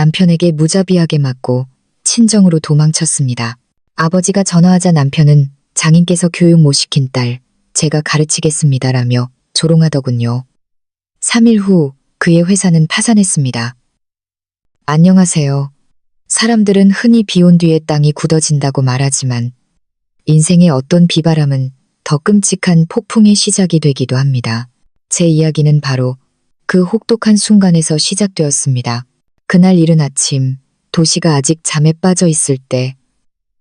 남편에게 무자비하게 맞고 친정으로 도망쳤습니다. 아버지가 전화하자 남편은 장인께서 교육 못 시킨 딸, 제가 가르치겠습니다라며 조롱하더군요. 3일 후 그의 회사는 파산했습니다. 안녕하세요. 사람들은 흔히 비온 뒤에 땅이 굳어진다고 말하지만 인생의 어떤 비바람은 더 끔찍한 폭풍의 시작이 되기도 합니다. 제 이야기는 바로 그 혹독한 순간에서 시작되었습니다. 그날 이른 아침, 도시가 아직 잠에 빠져 있을 때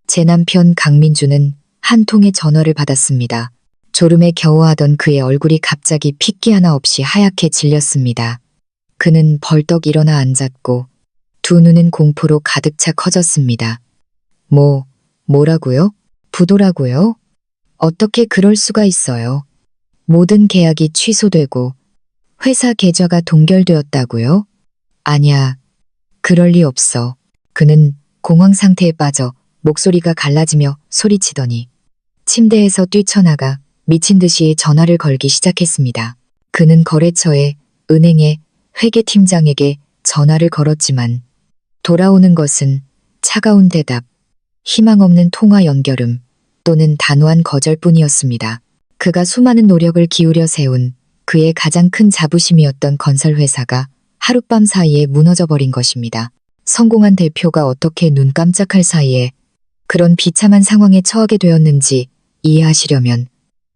제 남편 강민주는 한 통의 전화를 받았습니다. 졸음에 겨워하던 그의 얼굴이 갑자기 핏기 하나 없이 하얗게 질렸습니다. 그는 벌떡 일어나 앉았고 두 눈은 공포로 가득 차 커졌습니다. 뭐라고요? 부도라고요? 어떻게 그럴 수가 있어요? 모든 계약이 취소되고 회사 계좌가 동결되었다고요? 아니야, 그럴 리 없어. 그는 공황 상태에 빠져 목소리가 갈라지며 소리치더니 침대에서 뛰쳐나가 미친 듯이 전화를 걸기 시작했습니다. 그는 거래처에, 은행에, 회계팀장에게 전화를 걸었지만 돌아오는 것은 차가운 대답, 희망 없는 통화 연결음 또는 단호한 거절뿐이었습니다. 그가 수많은 노력을 기울여 세운 그의 가장 큰 자부심이었던 건설회사가 하룻밤 사이에 무너져버린 것입니다. 성공한 대표가 어떻게 눈 깜짝할 사이에 그런 비참한 상황에 처하게 되었는지 이해하시려면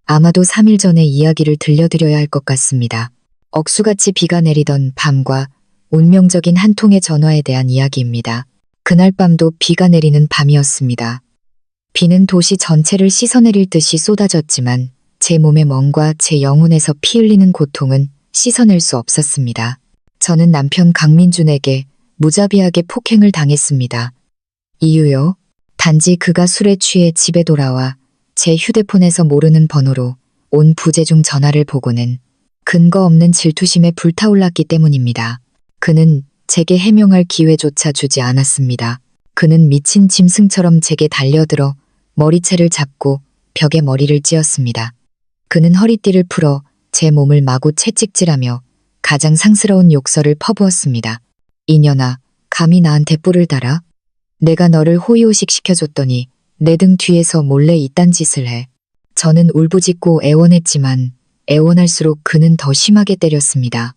아마도 3일 전의 이야기를 들려드려야 할 것 같습니다. 억수같이 비가 내리던 밤과 운명적인 한 통의 전화에 대한 이야기입니다. 그날 밤도 비가 내리는 밤이었습니다. 비는 도시 전체를 씻어내릴 듯이 쏟아졌지만 제 몸의 멍과 제 영혼에서 피 흘리는 고통은 씻어낼 수 없었습니다. 저는 남편 강민준에게 무자비하게 폭행을 당했습니다. 이유요? 단지 그가 술에 취해 집에 돌아와 제 휴대폰에서 모르는 번호로 온 부재중 전화를 보고는 근거 없는 질투심에 불타올랐기 때문입니다. 그는 제게 해명할 기회조차 주지 않았습니다. 그는 미친 짐승처럼 제게 달려들어 머리채를 잡고 벽에 머리를 찧었습니다. 그는 허리띠를 풀어 제 몸을 마구 채찍질하며 가장 상스러운 욕설을 퍼부었습니다. 이년아, 감히 나한테 뿔을 달아? 내가 너를 호의호식 시켜줬더니 내 등 뒤에서 몰래 이딴 짓을 해. 저는 울부짖고 애원했지만 애원할수록 그는 더 심하게 때렸습니다.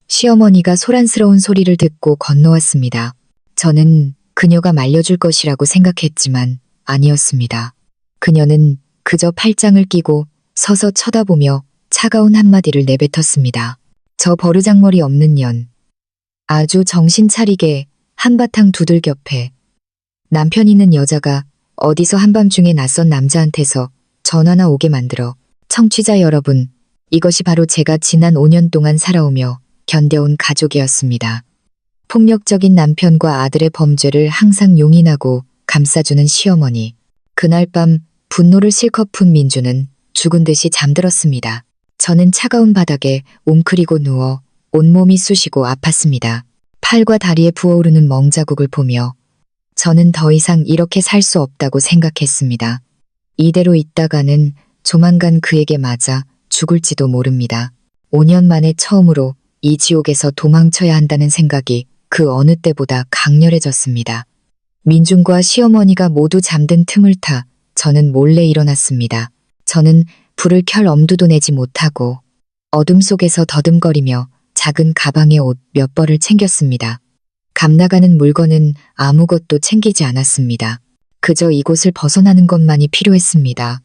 시어머니가 소란스러운 소리를 듣고 건너왔습니다. 저는 그녀가 말려줄 것이라고 생각했지만 아니었습니다. 그녀는 그저 팔짱을 끼고 서서 쳐다보며 차가운 한마디를 내뱉었습니다. 저 버르장머리 없는 년. 아주 정신 차리게 한바탕 두들겨 패. 남편 있는 여자가 어디서 한밤중에 낯선 남자한테서 전화나 오게 만들어. 청취자 여러분, 이것이 바로 제가 지난 5년 동안 살아오며 견뎌온 가족이었습니다. 폭력적인 남편과 아들의 범죄를 항상 용인하고 감싸주는 시어머니. 그날 밤 분노를 실컷 푼 민주는 죽은 듯이 잠들었습니다. 저는 차가운 바닥에 웅크리고 누워 온몸이 쑤시고 아팠습니다. 팔과 다리에 부어오르는 멍자국을 보며 저는 더 이상 이렇게 살 수 없다고 생각했습니다. 이대로 있다가는 조만간 그에게 맞아 죽을지도 모릅니다. 5년 만에 처음으로 이 지옥에서 도망쳐야 한다는 생각이 그 어느 때보다 강렬해졌습니다. 민준과 시어머니가 모두 잠든 틈을 타 저는 몰래 일어났습니다. 저는 불을 켤 엄두도 내지 못하고 어둠 속에서 더듬거리며 작은 가방에 옷 몇 벌을 챙겼습니다. 감나가는 물건은 아무것도 챙기지 않았습니다. 그저 이곳을 벗어나는 것만이 필요했습니다.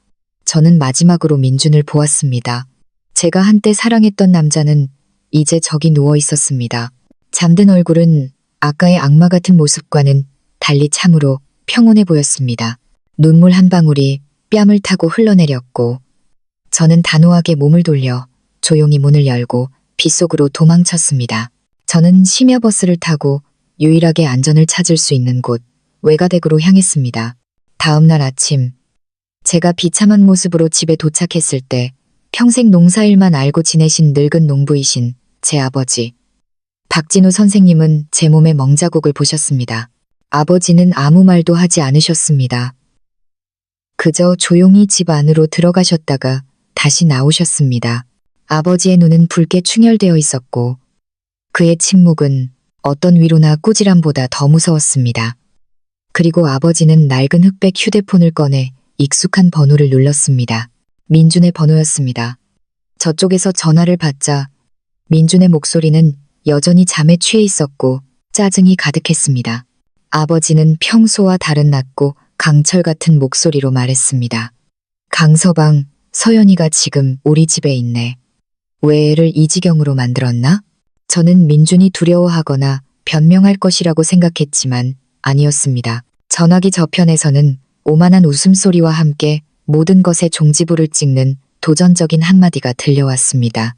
저는 마지막으로 민준을 보았습니다. 제가 한때 사랑했던 남자는 이제 저기 누워 있었습니다. 잠든 얼굴은 아까의 악마 같은 모습과는 달리 참으로 평온해 보였습니다. 눈물 한 방울이 뺨을 타고 흘러내렸고 저는 단호하게 몸을 돌려 조용히 문을 열고 빗속으로 도망쳤습니다. 저는 심야버스를 타고 유일하게 안전을 찾을 수 있는 곳 외가댁으로 향했습니다. 다음 날 아침 제가 비참한 모습으로 집에 도착했을 때 평생 농사일만 알고 지내신 늙은 농부이신 제 아버지 박진우 선생님은 제 몸의 멍자국을 보셨습니다. 아버지는 아무 말도 하지 않으셨습니다. 그저 조용히 집 안으로 들어가셨다가 다시 나오셨습니다. 아버지의 눈은 붉게 충혈되어 있었고 그의 침묵은 어떤 위로나 꾸지람보다 더 무서웠습니다. 그리고 아버지는 낡은 흑백 휴대폰을 꺼내 익숙한 번호를 눌렀습니다. 민준의 번호였습니다. 저쪽에서 전화를 받자 민준의 목소리는 여전히 잠에 취해 있었고 짜증이 가득했습니다. 아버지는 평소와 다른 낮고 강철 같은 목소리로 말했습니다. 강서방, 서연이가 지금 우리 집에 있네. 왜 애를 이 지경으로 만들었나? 저는 민준이 두려워하거나 변명할 것이라고 생각했지만 아니었습니다. 전화기 저편에서는 오만한 웃음소리와 함께 모든 것에 종지부를 찍는 도전적인 한마디가 들려왔습니다.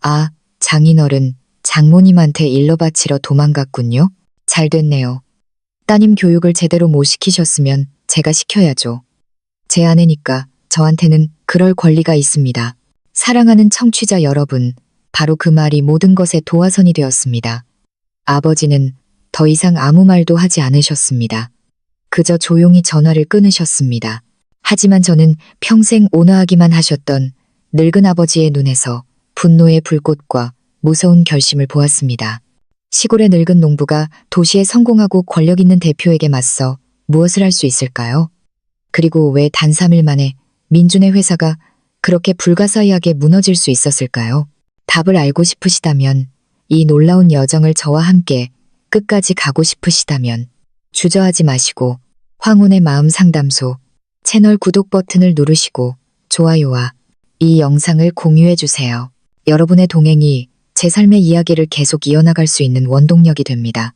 아, 장인어른, 장모님한테 일러 바치러 도망갔군요. 잘 됐네요. 따님 교육을 제대로 못 시키셨으면 제가 시켜야죠. 제 아내니까 저한테는 그럴 권리가 있습니다. 사랑하는 청취자 여러분, 바로 그 말이 모든 것의 도화선이 되었습니다. 아버지는 더 이상 아무 말도 하지 않으셨습니다. 그저 조용히 전화를 끊으셨습니다. 하지만 저는 평생 온화하기만 하셨던 늙은 아버지의 눈에서 분노의 불꽃과 무서운 결심을 보았습니다. 시골의 늙은 농부가 도시에 성공하고 권력 있는 대표에게 맞서 무엇을 할 수 있을까요? 그리고 왜 단 3일 만에 민준의 회사가 그렇게 불가사의하게 무너질 수 있었을까요? 답을 알고 싶으시다면, 이 놀라운 여정을 저와 함께 끝까지 가고 싶으시다면 주저하지 마시고 황혼의 마음 상담소 채널 구독 버튼을 누르시고 좋아요와 이 영상을 공유해 주세요. 여러분의 동행이 제 삶의 이야기를 계속 이어나갈 수 있는 원동력이 됩니다.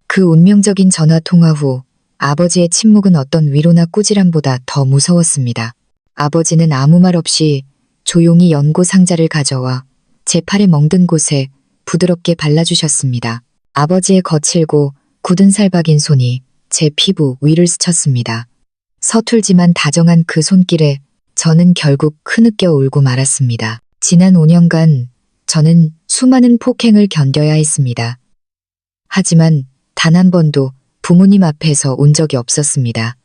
그 운명적인 전화 통화 후 아버지의 침묵은 어떤 위로나 꾸지람보다 더 무서웠습니다. 아버지는 아무 말 없이 조용히 연고 상자를 가져와 제 팔에 멍든 곳에 부드럽게 발라주셨습니다. 아버지의 거칠고 굳은 살박인 손이 제 피부 위를 스쳤습니다. 서툴지만 다정한 그 손길에 저는 결국 흐느껴 울고 말았습니다. 지난 5년간 저는 수많은 폭행을 견뎌야 했습니다. 하지만 단 한 번도 부모님 앞에서 운 적이 없었습니다.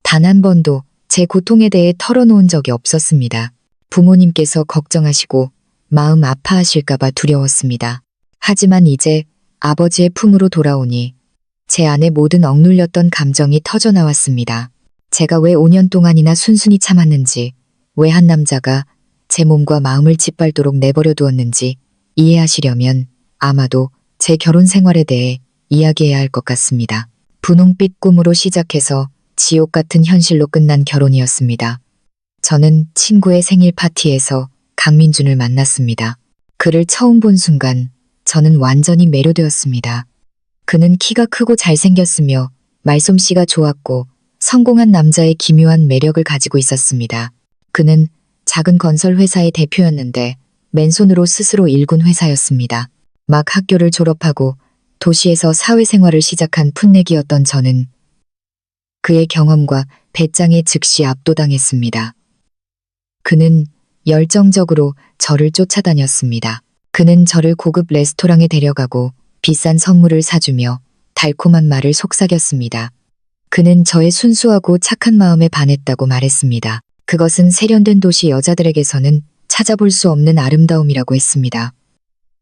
단 한 번도 제 고통에 대해 털어놓은 적이 없었습니다. 부모님께서 걱정하시고 마음 아파하실까봐 두려웠습니다. 하지만 이제 아버지의 품으로 돌아오니 제 안에 모든 억눌렸던 감정이 터져나왔습니다. 제가 왜 5년 동안이나 순순히 참았는지, 왜 한 남자가 제 몸과 마음을 짓밟도록 내버려 두었는지 이해하시려면 아마도 제 결혼 생활에 대해 이야기해야 할 것 같습니다. 분홍빛 꿈으로 시작해서 지옥 같은 현실로 끝난 결혼이었습니다. 저는 친구의 생일 파티에서 강민준을 만났습니다. 그를 처음 본 순간 저는 완전히 매료되었습니다. 그는 키가 크고 잘생겼으며 말솜씨가 좋았고 성공한 남자의 기묘한 매력을 가지고 있었습니다. 그는 작은 건설 회사의 대표였는데 맨손으로 스스로 일군 회사였습니다. 막 학교를 졸업하고 도시에서 사회생활을 시작한 풋내기였던 저는 그의 경험과 배짱에 즉시 압도당했습니다. 그는 열정적으로 저를 쫓아다녔습니다. 그는 저를 고급 레스토랑에 데려가고 비싼 선물을 사주며 달콤한 말을 속삭였습니다. 그는 저의 순수하고 착한 마음에 반했다고 말했습니다. 그것은 세련된 도시 여자들에게서는 찾아볼 수 없는 아름다움이라고 했습니다.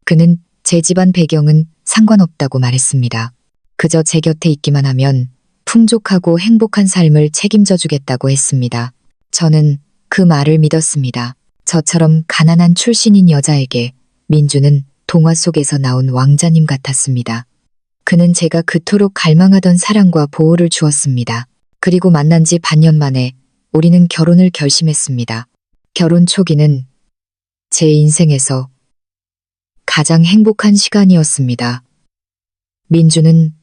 그는 제 집안 배경은 상관없다고 말했습니다. 그저 제 곁에 있기만 하면 풍족하고 행복한 삶을 책임져 주겠다고 했습니다. 저는 그 말을 믿었습니다. 저처럼 가난한 출신인 여자에게 민주는 동화 속에서 나온 왕자님 같았습니다. 그는 제가 그토록 갈망하던 사랑과 보호를 주었습니다. 그리고 만난 지 반년 만에 우리는 결혼을 결심했습니다. 결혼 초기는 제 인생에서 가장 행복한 시간이었습니다. 민주는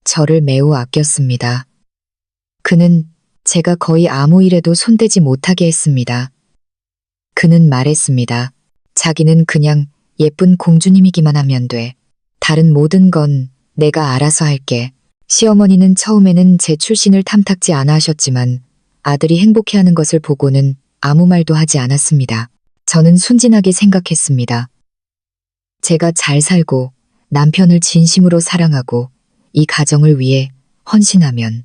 저를 매우 아꼈습니다. 그는 제가 거의 아무 일에도 손대지 못하게 했습니다. 그는 말했습니다. 자기는 그냥 예쁜 공주님이기만 하면 돼. 다른 모든 건 내가 알아서 할게. 시어머니는 처음에는 제 출신을 탐탁지 않아 하셨지만 아들이 행복해하는 것을 보고는 아무 말도 하지 않았습니다. 저는 순진하게 생각했습니다. 제가 잘 살고 남편을 진심으로 사랑하고 이 가정을 위해 헌신하면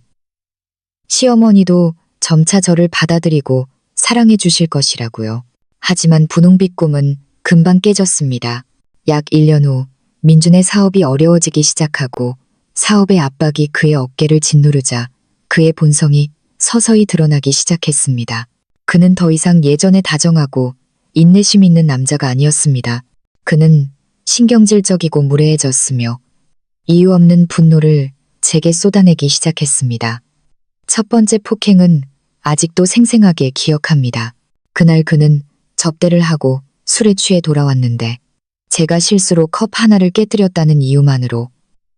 시어머니도 점차 저를 받아들이고 사랑해 주실 것이라고요. 하지만 분홍빛 꿈은 금방 깨졌습니다. 약 1년 후 민준의 사업이 어려워지기 시작하고 사업의 압박이 그의 어깨를 짓누르자 그의 본성이 서서히 드러나기 시작했습니다. 그는 더 이상 예전에 다정하고 인내심 있는 남자가 아니었습니다. 그는 신경질적이고 무례해졌으며 이유 없는 분노를 제게 쏟아내기 시작했습니다. 첫 번째 폭행은 아직도 생생하게 기억합니다. 그날 그는 접대를 하고 술에 취해 돌아왔는데 제가 실수로 컵 하나를 깨뜨렸다는 이유만으로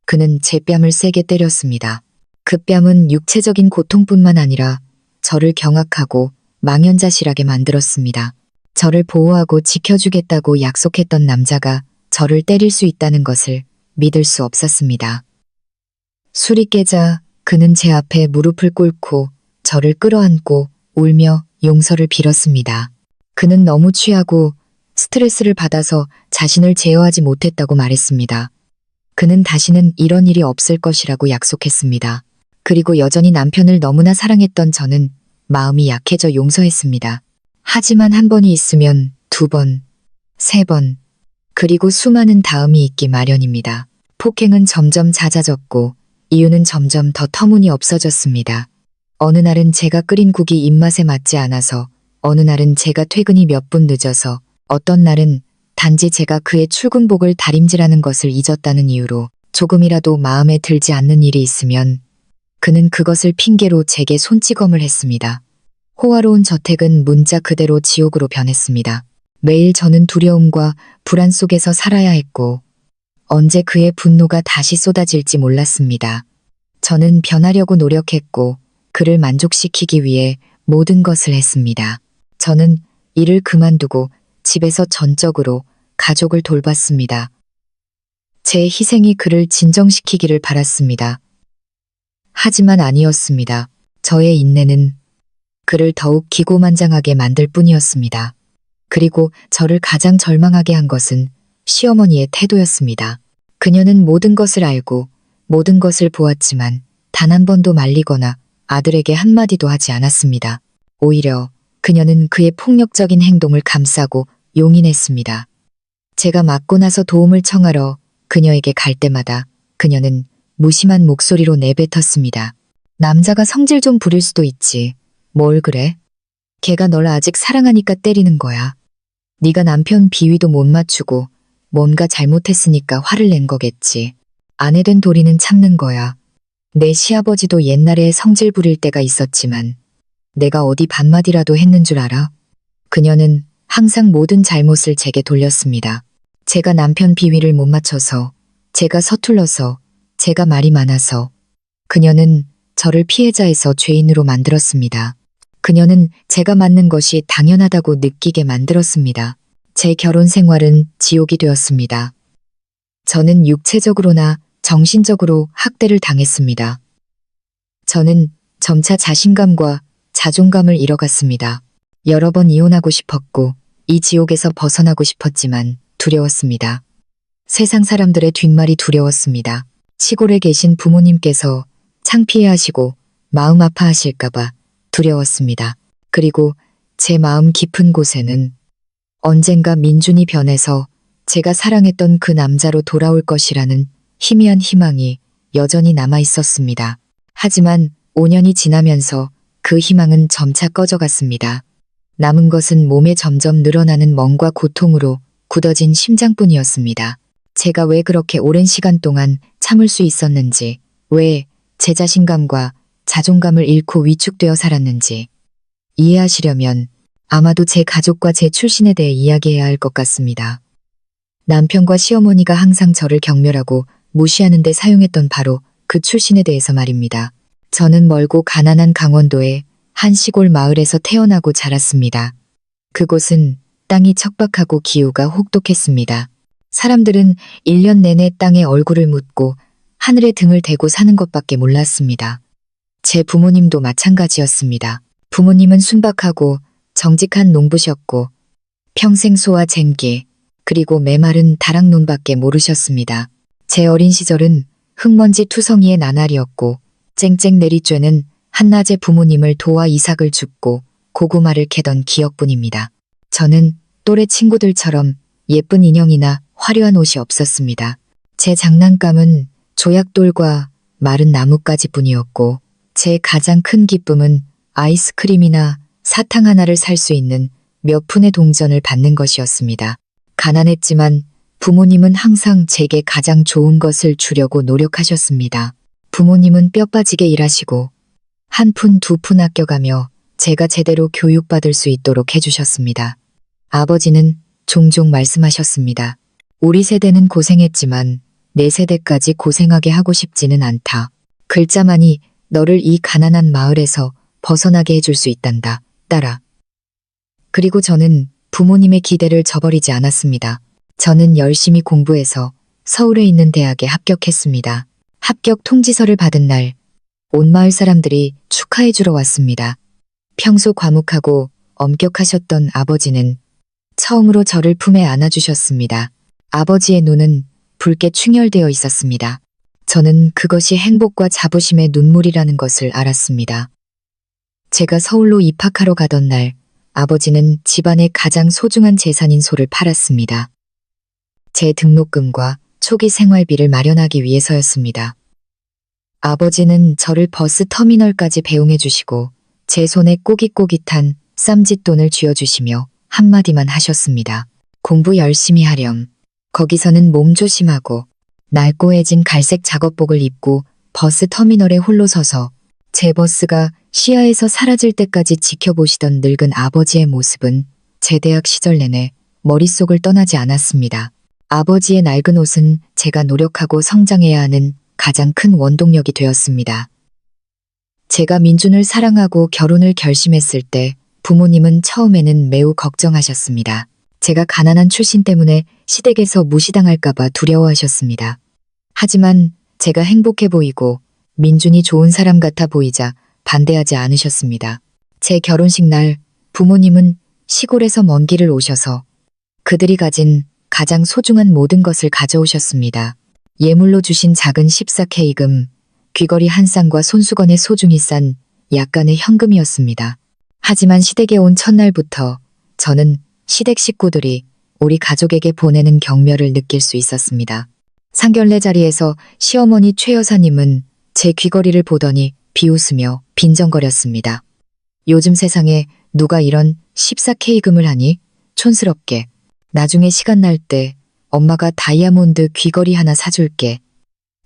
그는 제 뺨을 세게 때렸습니다. 그 뺨은 육체적인 고통뿐만 아니라 저를 경악하고 망연자실하게 만들었습니다. 저를 보호하고 지켜주겠다고 약속했던 남자가 저를 때릴 수 있다는 것을 믿을 수 없었습니다. 술이 깨자 그는 제 앞에 무릎을 꿇고 저를 끌어안고 울며 용서를 빌었습니다. 그는 너무 취하고 스트레스를 받아서 자신을 제어하지 못했다고 말했습니다. 그는 다시는 이런 일이 없을 것이라고 약속했습니다. 그리고 여전히 남편을 너무나 사랑했던 저는 마음이 약해져 용서했습니다. 하지만 한 번이 있으면 두 번, 세 번, 그리고 수많은 다음이 있기 마련입니다. 폭행은 점점 잦아졌고 이유는 점점 더 터무니없어졌습니다. 어느 날은 제가 끓인 국이 입맛에 맞지 않아서, 어느 날은 제가 퇴근이 몇 분 늦어서, 어떤 날은 단지 제가 그의 출근복을 다림질하는 것을 잊었다는 이유로 조금이라도 마음에 들지 않는 일이 있으면 그는 그것을 핑계로 제게 손찌검을 했습니다. 호화로운 저택은 문자 그대로 지옥으로 변했습니다. 매일 저는 두려움과 불안 속에서 살아야 했고 언제 그의 분노가 다시 쏟아질지 몰랐습니다. 저는 변하려고 노력했고 그를 만족시키기 위해 모든 것을 했습니다. 저는 일을 그만두고 집에서 전적으로 가족을 돌봤습니다. 제 희생이 그를 진정시키기를 바랐습니다. 하지만 아니었습니다. 저의 인내는 그를 더욱 기고만장하게 만들 뿐이었습니다. 그리고 저를 가장 절망하게 한 것은 시어머니의 태도였습니다. 그녀는 모든 것을 알고 모든 것을 보았지만 단 한 번도 말리거나 아들에게 한마디도 하지 않았습니다. 오히려 그녀는 그의 폭력적인 행동을 감싸고 용인했습니다. 제가 맞고 나서 도움을 청하러 그녀에게 갈 때마다 그녀는 무심한 목소리로 내뱉었습니다. 남자가 성질 좀 부릴 수도 있지. 뭘 그래? 걔가 널 아직 사랑하니까 때리는 거야. 네가 남편 비위도 못 맞추고 뭔가 잘못했으니까 화를 낸 거겠지. 아내 된 도리는 참는 거야. 내 시아버지도 옛날에 성질 부릴 때가 있었지만 내가 어디 반마디라도 했는 줄 알아? 그녀는 항상 모든 잘못을 제게 돌렸습니다. 제가 남편 비위를 못 맞춰서, 제가 서툴러서, 제가 말이 많아서. 그녀는 저를 피해자에서 죄인으로 만들었습니다. 그녀는 제가 맞는 것이 당연하다고 느끼게 만들었습니다. 제 결혼 생활은 지옥이 되었습니다. 저는 육체적으로나 정신적으로 학대를 당했습니다. 저는 점차 자신감과 자존감을 잃어갔습니다. 여러 번 이혼하고 싶었고 이 지옥에서 벗어나고 싶었지만 두려웠습니다. 세상 사람들의 뒷말이 두려웠습니다. 시골에 계신 부모님께서 창피해하시고 마음 아파하실까봐 두려웠습니다. 그리고 제 마음 깊은 곳에는 언젠가 민준이 변해서 제가 사랑했던 그 남자로 돌아올 것이라는 희미한 희망이 여전히 남아 있었습니다. 하지만 5년이 지나면서 그 희망은 점차 꺼져갔습니다. 남은 것은 몸에 점점 늘어나는 멍과 고통으로 굳어진 심장뿐이었습니다. 제가 왜 그렇게 오랜 시간 동안 참을 수 있었는지, 왜 제 자신감과 자존감을 잃고 위축되어 살았는지 이해하시려면 아마도 제 가족과 제 출신에 대해 이야기해야 할 것 같습니다. 남편과 시어머니가 항상 저를 경멸하고 무시하는 데 사용했던 바로 그 출신에 대해서 말입니다. 저는 멀고 가난한 강원도의 한 시골 마을에서 태어나고 자랐습니다. 그곳은 땅이 척박하고 기후가 혹독했습니다. 사람들은 1년 내내 땅에 얼굴을 묻고 하늘에 등을 대고 사는 것밖에 몰랐습니다. 제 부모님도 마찬가지였습니다. 부모님은 순박하고 정직한 농부셨고 평생 소와 쟁기 그리고 메마른 다락논밖에 모르셨습니다. 제 어린 시절은 흙먼지 투성이의 나날이었고 쨍쨍 내리쬐는 한낮에 부모님을 도와 이삭을 줍고 고구마를 캐던 기억뿐입니다. 저는 또래 친구들처럼 예쁜 인형이나 화려한 옷이 없었습니다. 제 장난감은 조약돌과 마른 나뭇가지뿐이었고 제 가장 큰 기쁨은 아이스크림이나 사탕 하나를 살 수 있는 몇 푼의 동전을 받는 것이었습니다. 가난했지만 부모님은 항상 제게 가장 좋은 것을 주려고 노력하셨습니다. 부모님은 뼈 빠지게 일하시고 한 푼, 두 푼 아껴가며 제가 제대로 교육받을 수 있도록 해주셨습니다. 아버지는 종종 말씀하셨습니다. 우리 세대는 고생했지만 내 세대까지 고생하게 하고 싶지는 않다. 글자만이 너를 이 가난한 마을에서 벗어나게 해줄 수 있단다. 딸아. 그리고 저는 부모님의 기대를 저버리지 않았습니다. 저는 열심히 공부해서 서울에 있는 대학에 합격했습니다. 합격 통지서를 받은 날, 온 마을 사람들이 축하해주러 왔습니다. 평소 과묵하고 엄격하셨던 아버지는 처음으로 저를 품에 안아주셨습니다. 아버지의 눈은 붉게 충혈되어 있었습니다. 저는 그것이 행복과 자부심의 눈물이라는 것을 알았습니다. 제가 서울로 입학하러 가던 날, 아버지는 집안의 가장 소중한 재산인 소를 팔았습니다. 제 등록금과 초기 생활비를 마련하기 위해서였습니다. 아버지는 저를 버스 터미널까지 배웅해 주시고 제 손에 꼬깃꼬깃한 쌈짓돈을 쥐어주시며 한마디만 하셨습니다. 공부 열심히 하렴. 거기서는 몸 조심하고 낡고해진 갈색 작업복을 입고 버스 터미널에 홀로 서서 제 버스가 시야에서 사라질 때까지 지켜보시던 늙은 아버지의 모습은 제 대학 시절 내내 머릿속을 떠나지 않았습니다. 아버지의 낡은 옷은 제가 노력하고 성장해야 하는 가장 큰 원동력이 되었습니다. 제가 민준을 사랑하고 결혼을 결심했을 때 부모님은 처음에는 매우 걱정하셨습니다. 제가 가난한 출신 때문에 시댁에서 무시당할까봐 두려워하셨습니다. 하지만 제가 행복해 보이고 민준이 좋은 사람 같아 보이자 반대하지 않으셨습니다. 제 결혼식 날 부모님은 시골에서 먼 길을 오셔서 그들이 가진 가장 소중한 모든 것을 가져오셨습니다. 예물로 주신 작은 14K금, 귀걸이 한 쌍과 손수건에 소중히 싼 약간의 현금이었습니다. 하지만 시댁에 온 첫날부터 저는 시댁 식구들이 우리 가족에게 보내는 경멸을 느낄 수 있었습니다. 상견례 자리에서 시어머니 최 여사님은 제 귀걸이를 보더니 비웃으며 빈정거렸습니다. 요즘 세상에 누가 이런 14K금을 하니? 촌스럽게. 나중에 시간 날 때 엄마가 다이아몬드 귀걸이 하나 사줄게.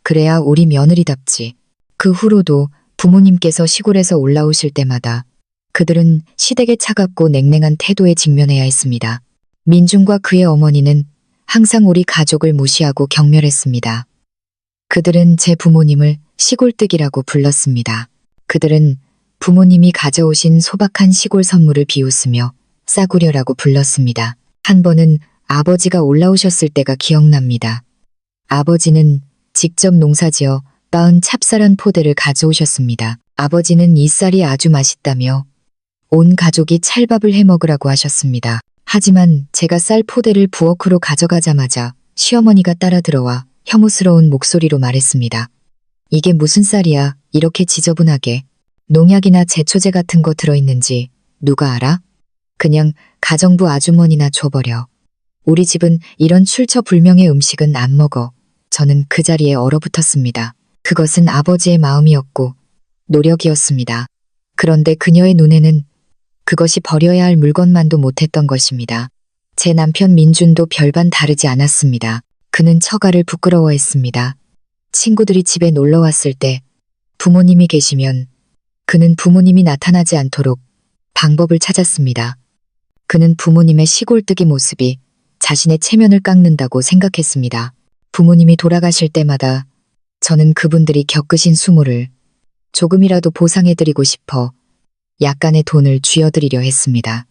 그래야 우리 며느리답지. 그 후로도 부모님께서 시골에서 올라오실 때마다 그들은 시댁의 차갑고 냉랭한 태도에 직면해야 했습니다. 민준과 그의 어머니는 항상 우리 가족을 무시하고 경멸했습니다. 그들은 제 부모님을 시골뜨기라고 불렀습니다. 그들은 부모님이 가져오신 소박한 시골 선물을 비웃으며 싸구려라고 불렀습니다. 한 번은 아버지가 올라오셨을 때가 기억납니다. 아버지는 직접 농사지어 빻은 찹쌀한 포대를 가져오셨습니다. 아버지는 이 쌀이 아주 맛있다며 온 가족이 찰밥을 해먹으라고 하셨습니다. 하지만 제가 쌀 포대를 부엌으로 가져가자마자 시어머니가 따라 들어와 혐오스러운 목소리로 말했습니다. 이게 무슨 쌀이야? 이렇게 지저분하게. 농약이나 제초제 같은 거 들어있는지 누가 알아? 그냥 가정부 아주머니나 줘버려. 우리 집은 이런 출처불명의 음식은 안 먹어. 저는 그 자리에 얼어붙었습니다. 그것은 아버지의 마음이었고 노력이었습니다. 그런데 그녀의 눈에는 그것이 버려야 할 물건만도 못했던 것입니다. 제 남편 민준도 별반 다르지 않았습니다. 그는 처가를 부끄러워했습니다. 친구들이 집에 놀러 왔을 때 부모님이 계시면 그는 부모님이 나타나지 않도록 방법을 찾았습니다. 그는 부모님의 시골뜨기 모습이 자신의 체면을 깎는다고 생각했습니다. 부모님이 돌아가실 때마다 저는 그분들이 겪으신 수모를 조금이라도 보상해드리고 싶어 약간의 돈을 쥐어드리려 했습니다.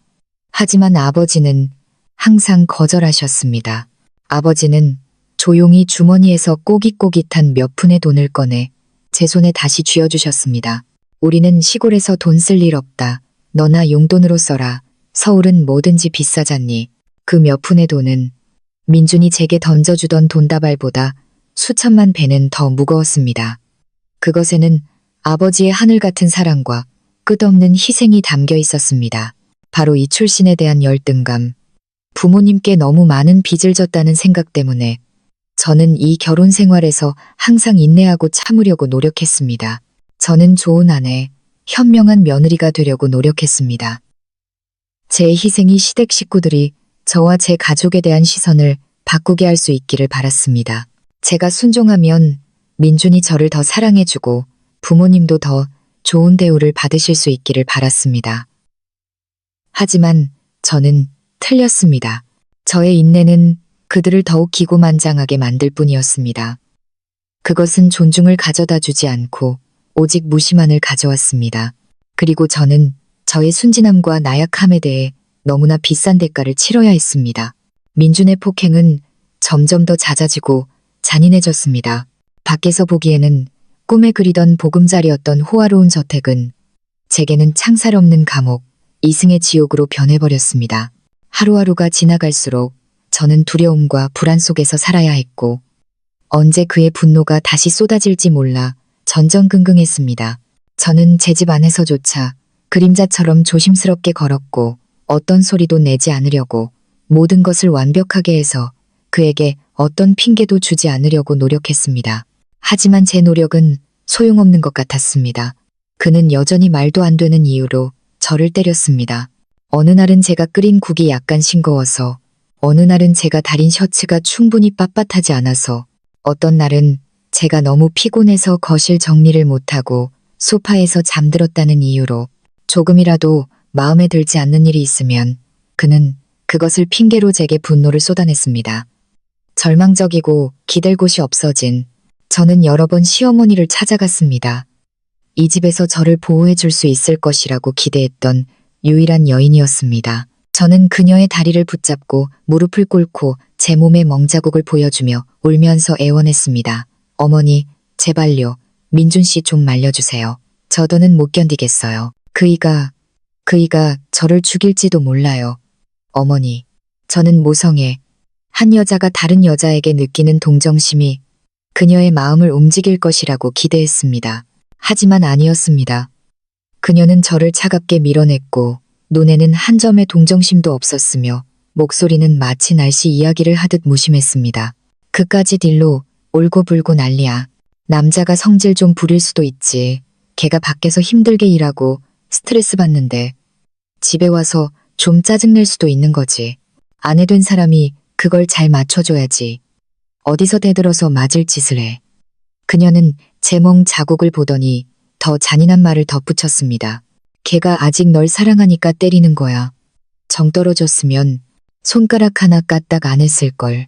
하지만 아버지는 항상 거절하셨습니다. 아버지는 조용히 주머니에서 꼬깃꼬깃한 몇 푼의 돈을 꺼내 제 손에 다시 쥐어주셨습니다. 우리는 시골에서 돈 쓸 일 없다. 너나 용돈으로 써라. 서울은 뭐든지 비싸잖니. 그 몇 푼의 돈은 민준이 제게 던져주던 돈다발보다 수천만 배는 더 무거웠습니다. 그것에는 아버지의 하늘 같은 사랑과 끝없는 희생이 담겨 있었습니다. 바로 이 출신에 대한 열등감, 부모님께 너무 많은 빚을 졌다는 생각 때문에 저는 이 결혼 생활에서 항상 인내하고 참으려고 노력했습니다. 저는 좋은 아내, 현명한 며느리가 되려고 노력했습니다. 제 희생이 시댁 식구들이 저와 제 가족에 대한 시선을 바꾸게 할 수 있기를 바랐습니다. 제가 순종하면 민준이 저를 더 사랑해주고 부모님도 더 좋은 대우를 받으실 수 있기를 바랐습니다. 하지만 저는 틀렸습니다. 저의 인내는 그들을 더욱 기고만장하게 만들 뿐이었습니다. 그것은 존중을 가져다 주지 않고 오직 무시만을 가져왔습니다. 그리고 저는 저의 순진함과 나약함에 대해 너무나 비싼 대가를 치러야 했습니다. 민준의 폭행은 점점 더 잦아지고 잔인해졌습니다. 밖에서 보기에는 꿈에 그리던 보금자리였던 호화로운 저택은 제게는 창살 없는 감옥, 이승의 지옥으로 변해버렸습니다. 하루하루가 지나갈수록 저는 두려움과 불안 속에서 살아야 했고 언제 그의 분노가 다시 쏟아질지 몰라 전전긍긍했습니다. 저는 제 집 안에서조차 그림자처럼 조심스럽게 걸었고 어떤 소리도 내지 않으려고 모든 것을 완벽하게 해서 그에게 어떤 핑계도 주지 않으려고 노력했습니다. 하지만 제 노력은 소용없는 것 같았습니다. 그는 여전히 말도 안 되는 이유로 저를 때렸습니다. 어느 날은 제가 끓인 국이 약간 싱거워서, 어느 날은 제가 다린 셔츠가 충분히 빳빳하지 않아서, 어떤 날은 제가 너무 피곤해서 거실 정리를 못하고 소파에서 잠들었다는 이유로 조금이라도 마음에 들지 않는 일이 있으면 그는 그것을 핑계로 제게 분노를 쏟아냈습니다. 절망적이고 기댈 곳이 없어진 저는 여러 번 시어머니를 찾아갔습니다. 이 집에서 저를 보호해 줄 수 있을 것이라고 기대했던 유일한 여인이었습니다. 저는 그녀의 다리를 붙잡고 무릎을 꿇고 제 몸의 멍자국을 보여주며 울면서 애원했습니다. 어머니, 제발요. 민준 씨 좀 말려주세요. 저 더는 못 견디겠어요. 그이가 저를 죽일지도 몰라요. 어머니, 저는 모성애, 한 여자가 다른 여자에게 느끼는 동정심이 그녀의 마음을 움직일 것이라고 기대했습니다. 하지만 아니었습니다. 그녀는 저를 차갑게 밀어냈고 눈에는 한 점의 동정심도 없었으며 목소리는 마치 날씨 이야기를 하듯 무심했습니다. 그까지 딜로 울고불고 난리야. 남자가 성질 좀 부릴 수도 있지. 걔가 밖에서 힘들게 일하고 스트레스 받는데 집에 와서 좀 짜증낼 수도 있는 거지. 아내 된 사람이 그걸 잘 맞춰줘야지. 어디서 대들어서 맞을 짓을 해. 그녀는 제 멍 자국을 보더니 더 잔인한 말을 덧붙였습니다. 걔가 아직 널 사랑하니까 때리는 거야. 정 떨어졌으면 손가락 하나 까딱 안 했을걸.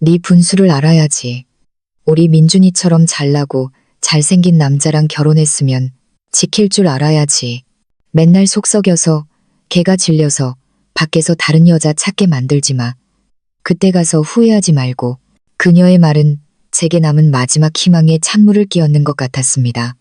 네 분수를 알아야지. 우리 민준이처럼 잘나고 잘생긴 남자랑 결혼했으면 지킬 줄 알아야지. 맨날 속 썩여서 걔가 질려서 밖에서 다른 여자 찾게 만들지 마. 그때 가서 후회하지 말고. 그녀의 말은 제게 남은 마지막 희망에 찬물을 끼얹는 것 같았습니다.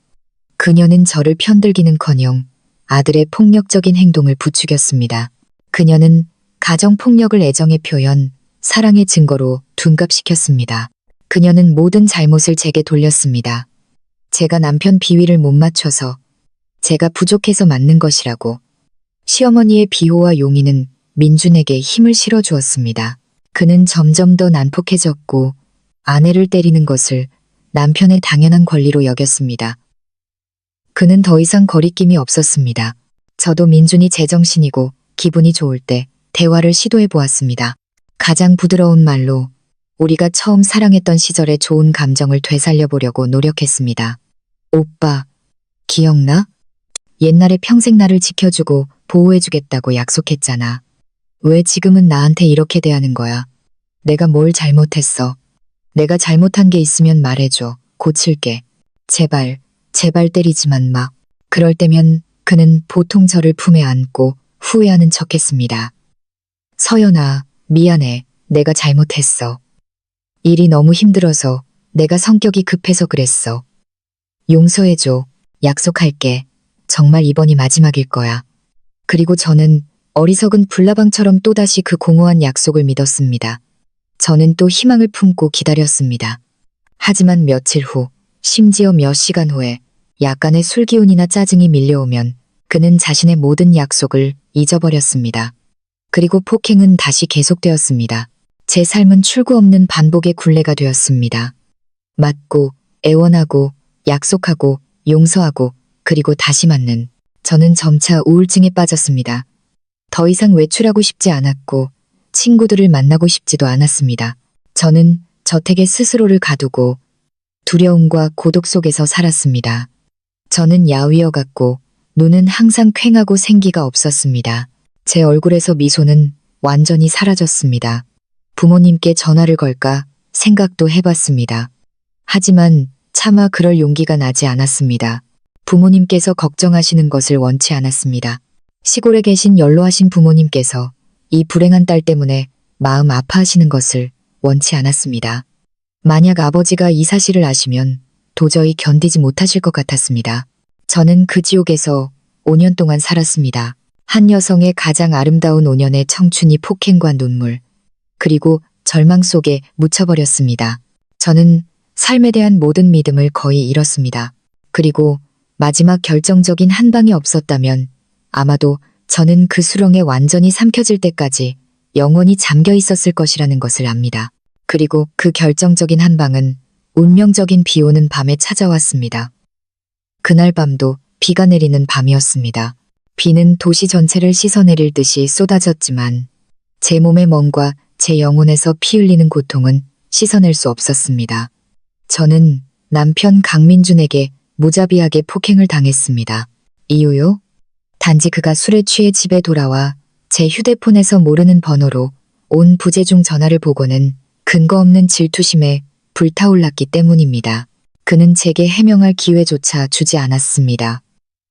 그녀는 저를 편들기는커녕 아들의 폭력적인 행동을 부추겼습니다. 그녀는 가정폭력을 애정의 표현, 사랑의 증거로 둔갑시켰습니다. 그녀는 모든 잘못을 제게 돌렸습니다. 제가 남편 비위를 못 맞춰서, 제가 부족해서 맞는 것이라고. 시어머니의 비호와 용의는 민준에게 힘을 실어주었습니다. 그는 점점 더 난폭해졌고 아내를 때리는 것을 남편의 당연한 권리로 여겼습니다. 그는 더 이상 거리낌이 없었습니다. 저도 민준이 제정신이고 기분이 좋을 때 대화를 시도해 보았습니다. 가장 부드러운 말로 우리가 처음 사랑했던 시절의 좋은 감정을 되살려 보려고 노력했습니다. 오빠, 기억나? 옛날에 평생 나를 지켜주고 보호해주겠다고 약속했잖아. 왜 지금은 나한테 이렇게 대하는 거야? 내가 뭘 잘못했어? 내가 잘못한 게 있으면 말해줘. 고칠게. 제발 때리지만 마. 그럴 때면 그는 보통 저를 품에 안고 후회하는 척했습니다. 서연아, 미안해. 내가 잘못했어. 일이 너무 힘들어서 내가 성격이 급해서 그랬어. 용서해줘. 약속할게. 정말 이번이 마지막일 거야. 그리고 저는 어리석은 불나방처럼 또다시 그 공허한 약속을 믿었습니다. 저는 또 희망을 품고 기다렸습니다. 하지만 며칠 후, 심지어 몇 시간 후에 약간의 술기운이나 짜증이 밀려오면 그는 자신의 모든 약속을 잊어버렸습니다. 그리고 폭행은 다시 계속되었습니다. 제 삶은 출구 없는 반복의 굴레가 되었습니다. 맞고, 애원하고, 약속하고, 용서하고, 그리고 다시 맞는. 저는 점차 우울증에 빠졌습니다. 더 이상 외출하고 싶지 않았고, 친구들을 만나고 싶지도 않았습니다. 저는 저택에 스스로를 가두고 두려움과 고독 속에서 살았습니다. 저는 야위어 같고 눈은 항상 퀭하고 생기가 없었습니다. 제 얼굴에서 미소는 완전히 사라졌습니다. 부모님께 전화를 걸까 생각도 해봤습니다. 하지만 차마 그럴 용기가 나지 않았습니다. 부모님께서 걱정하시는 것을 원치 않았습니다. 시골에 계신 연로하신 부모님께서 이 불행한 딸 때문에 마음 아파하시는 것을 원치 않았습니다. 만약 아버지가 이 사실을 아시면 도저히 견디지 못하실 것 같았습니다. 저는 그 지옥에서 5년 동안 살았습니다. 한 여성의 가장 아름다운 5년의 청춘이 폭행과 눈물, 그리고 절망 속에 묻혀버렸습니다. 저는 삶에 대한 모든 믿음을 거의 잃었습니다. 그리고 마지막 결정적인 한 방이 없었다면 아마도 저는 그 수렁에 완전히 삼켜질 때까지 영원히 잠겨 있었을 것이라는 것을 압니다. 그리고 그 결정적인 한 방은 운명적인 비 오는 밤에 찾아왔습니다. 그날 밤도 비가 내리는 밤이었습니다. 비는 도시 전체를 씻어내릴 듯이 쏟아졌지만 제 몸의 멍과 제 영혼에서 피 흘리는 고통은 씻어낼 수 없었습니다. 저는 남편 강민준에게 무자비하게 폭행을 당했습니다. 이유요? 단지 그가 술에 취해 집에 돌아와 제 휴대폰에서 모르는 번호로 온 부재중 전화를 보고는 근거 없는 질투심에 불타올랐기 때문입니다. 그는 제게 해명할 기회조차 주지 않았습니다.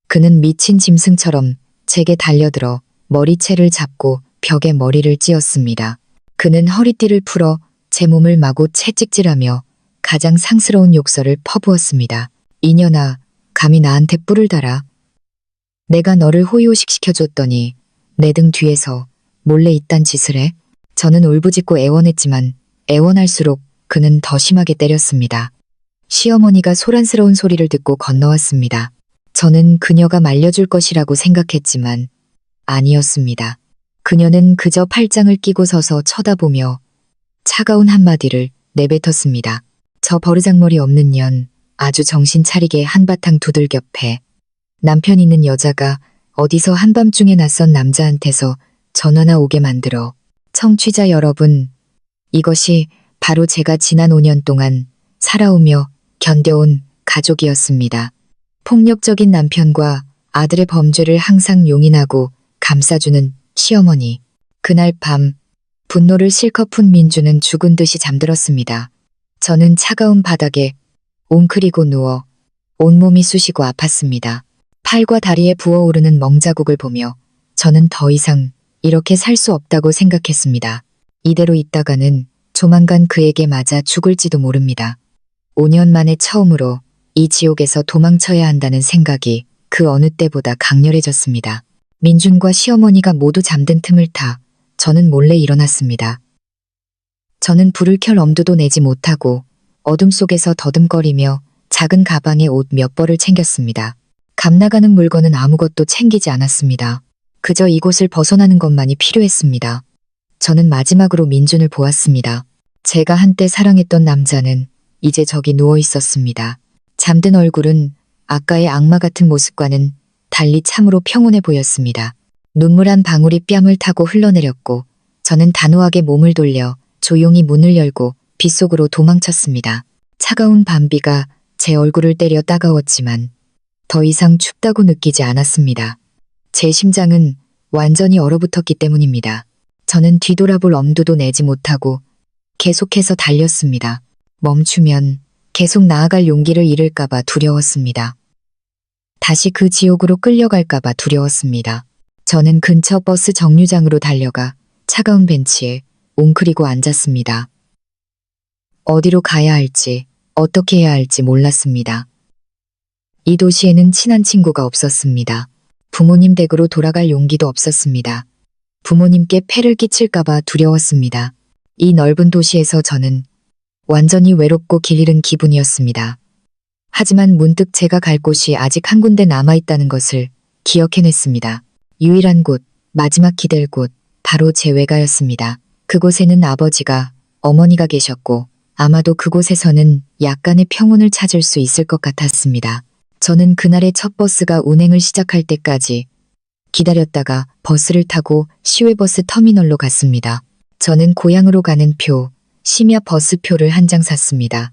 그는 미친 짐승처럼 제게 달려들어 머리채를 잡고 벽에 머리를 찧었습니다. 그는 허리띠를 풀어 제 몸을 마구 채찍질하며 가장 상스러운 욕설을 퍼부었습니다. 이년아, 감히 나한테 뿔을 달아. 내가 너를 호의호식 시켜줬더니 내 등 뒤에서 몰래 이딴 짓을 해? 저는 울부짖고 애원했지만 애원할수록 그는 더 심하게 때렸습니다. 시어머니가 소란스러운 소리를 듣고 건너왔습니다. 저는 그녀가 말려줄 것이라고 생각했지만 아니었습니다. 그녀는 그저 팔짱을 끼고 서서 쳐다보며 차가운 한마디를 내뱉었습니다. 저 버르장머리 없는 년, 아주 정신 차리게 한바탕 두들겨 패. 남편 있는 여자가 어디서 한밤중에 낯선 남자한테서 전화나 오게 만들어. 청취자 여러분, 이것이 바로 제가 지난 5년 동안 살아오며 견뎌온 가족이었습니다. 폭력적인 남편과 아들의 범죄를 항상 용인하고 감싸주는 시어머니. 그날 밤 분노를 실컷 푼 민주는 죽은 듯이 잠들었습니다. 저는 차가운 바닥에 웅크리고 누워 온몸이 쑤시고 아팠습니다. 팔과 다리에 부어오르는 멍자국을 보며 저는 더 이상 이렇게 살 수 없다고 생각했습니다. 이대로 있다가는 조만간 그에게 맞아 죽을지도 모릅니다. 5년 만에 처음으로 이 지옥에서 도망쳐야 한다는 생각이 그 어느 때보다 강렬해졌습니다. 민준과 시어머니가 모두 잠든 틈을 타 저는 몰래 일어났습니다. 저는 불을 켤 엄두도 내지 못하고 어둠 속에서 더듬거리며 작은 가방에 옷 몇 벌을 챙겼습니다. 감 나가는 물건은 아무것도 챙기지 않았습니다. 그저 이곳을 벗어나는 것만이 필요했습니다. 저는 마지막으로 민준을 보았습니다. 제가 한때 사랑했던 남자는 이제 저기 누워 있었습니다. 잠든 얼굴은 아까의 악마 같은 모습과는 달리 참으로 평온해 보였습니다. 눈물 한 방울이 뺨을 타고 흘러내렸고 저는 단호하게 몸을 돌려 조용히 문을 열고 빗속으로 도망쳤습니다. 차가운 밤비가 제 얼굴을 때려 따가웠지만 더 이상 춥다고 느끼지 않았습니다. 제 심장은 완전히 얼어붙었기 때문입니다. 저는 뒤돌아볼 엄두도 내지 못하고 계속해서 달렸습니다. 멈추면 계속 나아갈 용기를 잃을까봐 두려웠습니다. 다시 그 지옥으로 끌려갈까봐 두려웠습니다. 저는 근처 버스 정류장으로 달려가 차가운 벤치에 웅크리고 앉았습니다. 어디로 가야 할지, 어떻게 해야 할지 몰랐습니다. 이 도시에는 친한 친구가 없었습니다. 부모님 댁으로 돌아갈 용기도 없었습니다. 부모님께 폐를 끼칠까봐 두려웠습니다. 이 넓은 도시에서 저는 완전히 외롭고 길 잃은 기분이었습니다. 하지만 문득 제가 갈 곳이 아직 한 군데 남아있다는 것을 기억해냈습니다. 유일한 곳, 마지막 기댈 곳, 바로 제 외가였습니다. 그곳에는 아버지가 어머니가 계셨고 아마도 그곳에서는 약간의 평온을 찾을 수 있을 것 같았습니다. 저는 그날의 첫 버스가 운행을 시작할 때까지 기다렸다가 버스를 타고 시외버스 터미널로 갔습니다. 저는 고향으로 가는 표, 심야 버스표를 한 장 샀습니다.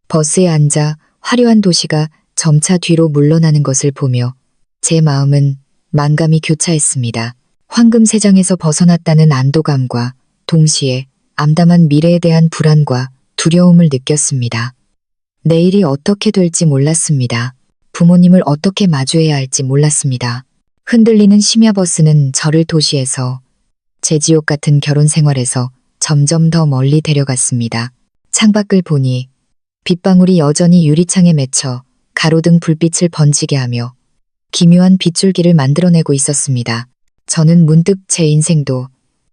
버스에 앉아 화려한 도시가 점차 뒤로 물러나는 것을 보며 제 마음은 만감이 교차했습니다. 황금세장에서 벗어났다는 안도감과 동시에 암담한 미래에 대한 불안과 두려움을 느꼈습니다. 내일이 어떻게 될지 몰랐습니다. 부모님을 어떻게 마주해야 할지 몰랐습니다. 흔들리는 심야버스는 저를 도시에서 제 지옥 같은 결혼 생활에서 점점 더 멀리 데려갔습니다. 창밖을 보니 빗방울이 여전히 유리창에 맺혀 가로등 불빛을 번지게 하며 기묘한 빗줄기를 만들어내고 있었습니다. 저는 문득 제 인생도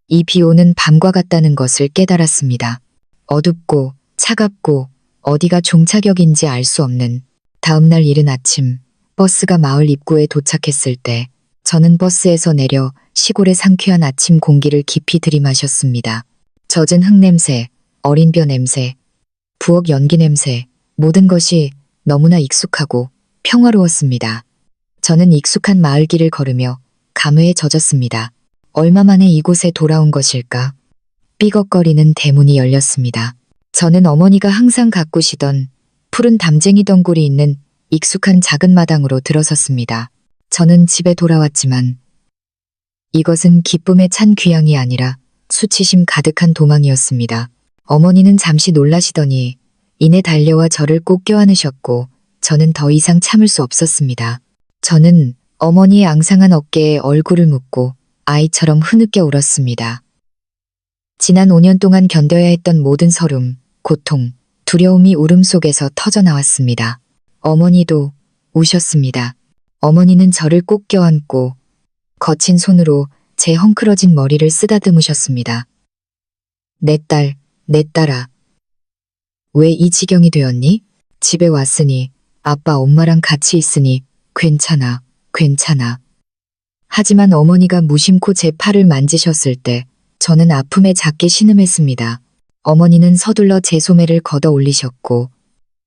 이 비오는 밤과 같다는 것을 깨달았습니다. 어둡고 차갑고 어디가 종착역인지 알 수 없는 다음날 이른 아침 버스가 마을 입구에 도착했을 때 저는 버스에서 내려 시골의 상쾌한 아침 공기를 깊이 들이마셨습니다. 젖은 흙냄새, 어린 벼 냄새, 부엌 연기 냄새, 모든 것이 너무나 익숙하고 평화로웠습니다. 저는 익숙한 마을길을 걸으며 감회에 젖었습니다. 얼마 만에 이곳에 돌아온 것일까? 삐걱거리는 대문이 열렸습니다. 저는 어머니가 항상 가꾸시던 푸른 담쟁이 덩굴이 있는 익숙한 작은 마당으로 들어섰습니다. 저는 집에 돌아왔지만 이것은 기쁨에 찬 귀향이 아니라 수치심 가득한 도망이었습니다. 어머니는 잠시 놀라시더니 이내 달려와 저를 꼭 껴안으셨고 저는 더 이상 참을 수 없었습니다. 저는 어머니의 앙상한 어깨에 얼굴을 묻고 아이처럼 흐느껴 울었습니다. 지난 5년 동안 견뎌야 했던 모든 서름, 고통, 두려움이 울음 속에서 터져 나왔습니다. 어머니도 우셨습니다. 어머니는 저를 꼭 껴안고 거친 손으로 제 헝클어진 머리를 쓰다듬으셨습니다. 내 딸, 내 딸아. 왜 이 지경이 되었니? 집에 왔으니 아빠 엄마랑 같이 있으니 괜찮아, 괜찮아. 하지만 어머니가 무심코 제 팔을 만지셨을 때 저는 아픔에 작게 신음했습니다. 어머니는 서둘러 제 소매를 걷어 올리셨고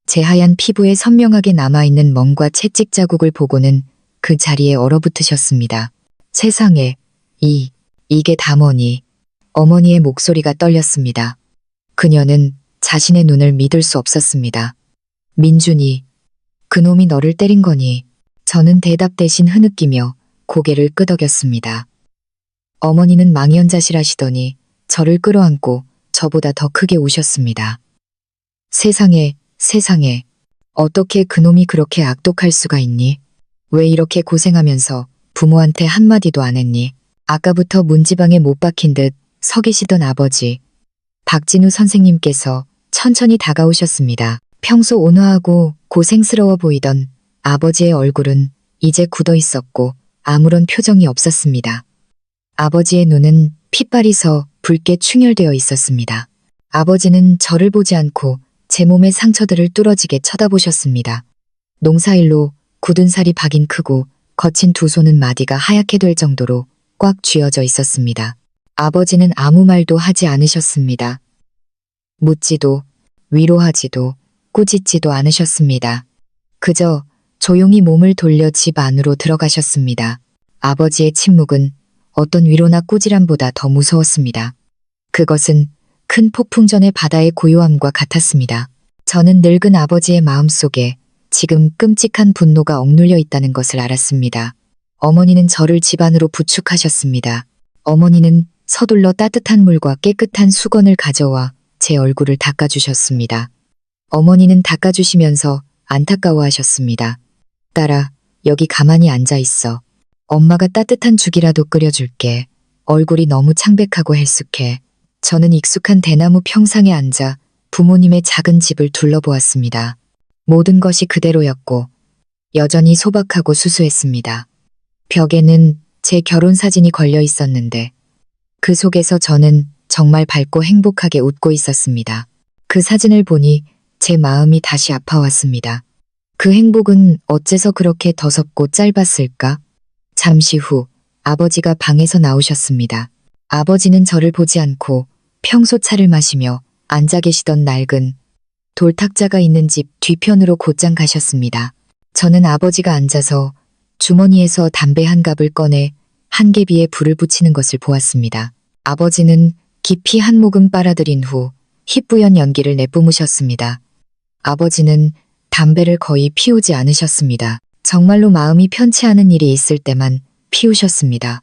제 하얀 피부에 선명하게 남아있는 멍과 채찍 자국을 보고는 그 자리에 얼어붙으셨습니다. 세상에, 이게 다 뭐니? 어머니의 목소리가 떨렸습니다. 그녀는 자신의 눈을 믿을 수 없었습니다. 민준이, 그놈이 너를 때린 거니? 저는 대답 대신 흐느끼며 고개를 끄덕였습니다. 어머니는 망연자실하시더니 저를 끌어안고 저보다 더 크게 우셨습니다. 세상에, 세상에, 어떻게 그놈이 그렇게 악독할 수가 있니? 왜 이렇게 고생하면서 부모한테 한마디도 안 했니? 아까부터 문지방에 못 박힌 듯 서 계시던 아버지, 박진우 선생님께서 천천히 다가오셨습니다. 평소 온화하고 고생스러워 보이던 아버지의 얼굴은 이제 굳어 있었고 아무런 표정이 없었습니다. 아버지의 눈은 핏발이 서 붉게 충혈되어 있었습니다. 아버지는 저를 보지 않고 제 몸의 상처들을 뚫어지게 쳐다보셨습니다. 농사일로 굳은 살이 박인 크고 거친 두 손은 마디가 하얗게 될 정도로 꽉 쥐어져 있었습니다. 아버지는 아무 말도 하지 않으셨습니다. 묻지도 위로하지도 꾸짖지도 않으셨습니다. 그저 조용히 몸을 돌려 집 안으로 들어가셨습니다. 아버지의 침묵은 어떤 위로나 꾸지람보다 더 무서웠습니다. 그것은 큰 폭풍전의 바다의 고요함과 같았습니다. 저는 늙은 아버지의 마음속에 지금 끔찍한 분노가 억눌려 있다는 것을 알았습니다. 어머니는 저를 집 안으로 부축하셨습니다. 어머니는 서둘러 따뜻한 물과 깨끗한 수건을 가져와 제 얼굴을 닦아주셨습니다. 어머니는 닦아주시면서 안타까워하셨습니다. 딸아, 여기 가만히 앉아 있어. 엄마가 따뜻한 죽이라도 끓여줄게. 얼굴이 너무 창백하고 헬쑥해. 저는 익숙한 대나무 평상에 앉아 부모님의 작은 집을 둘러보았습니다. 모든 것이 그대로였고 여전히 소박하고 수수했습니다. 벽에는 제 결혼 사진이 걸려 있었는데 그 속에서 저는 정말 밝고 행복하게 웃고 있었습니다. 그 사진을 보니 제 마음이 다시 아파왔습니다. 그 행복은 어째서 그렇게 더섭고 짧았을까? 잠시 후 아버지가 방에서 나오셨습니다. 아버지는 저를 보지 않고 평소 차를 마시며 앉아 계시던 낡은 돌탁자가 있는 집 뒤편으로 곧장 가셨습니다. 저는 아버지가 앉아서 주머니에서 담배 한 갑을 꺼내 한개비에 불을 붙이는 것을 보았습니다. 아버지는 깊이 한 모금 빨아들인 후 희뿌연 연기를 내뿜으셨습니다. 아버지는 담배를 거의 피우지 않으셨습니다. 정말로 마음이 편치 않은 일이 있을 때만 피우셨습니다.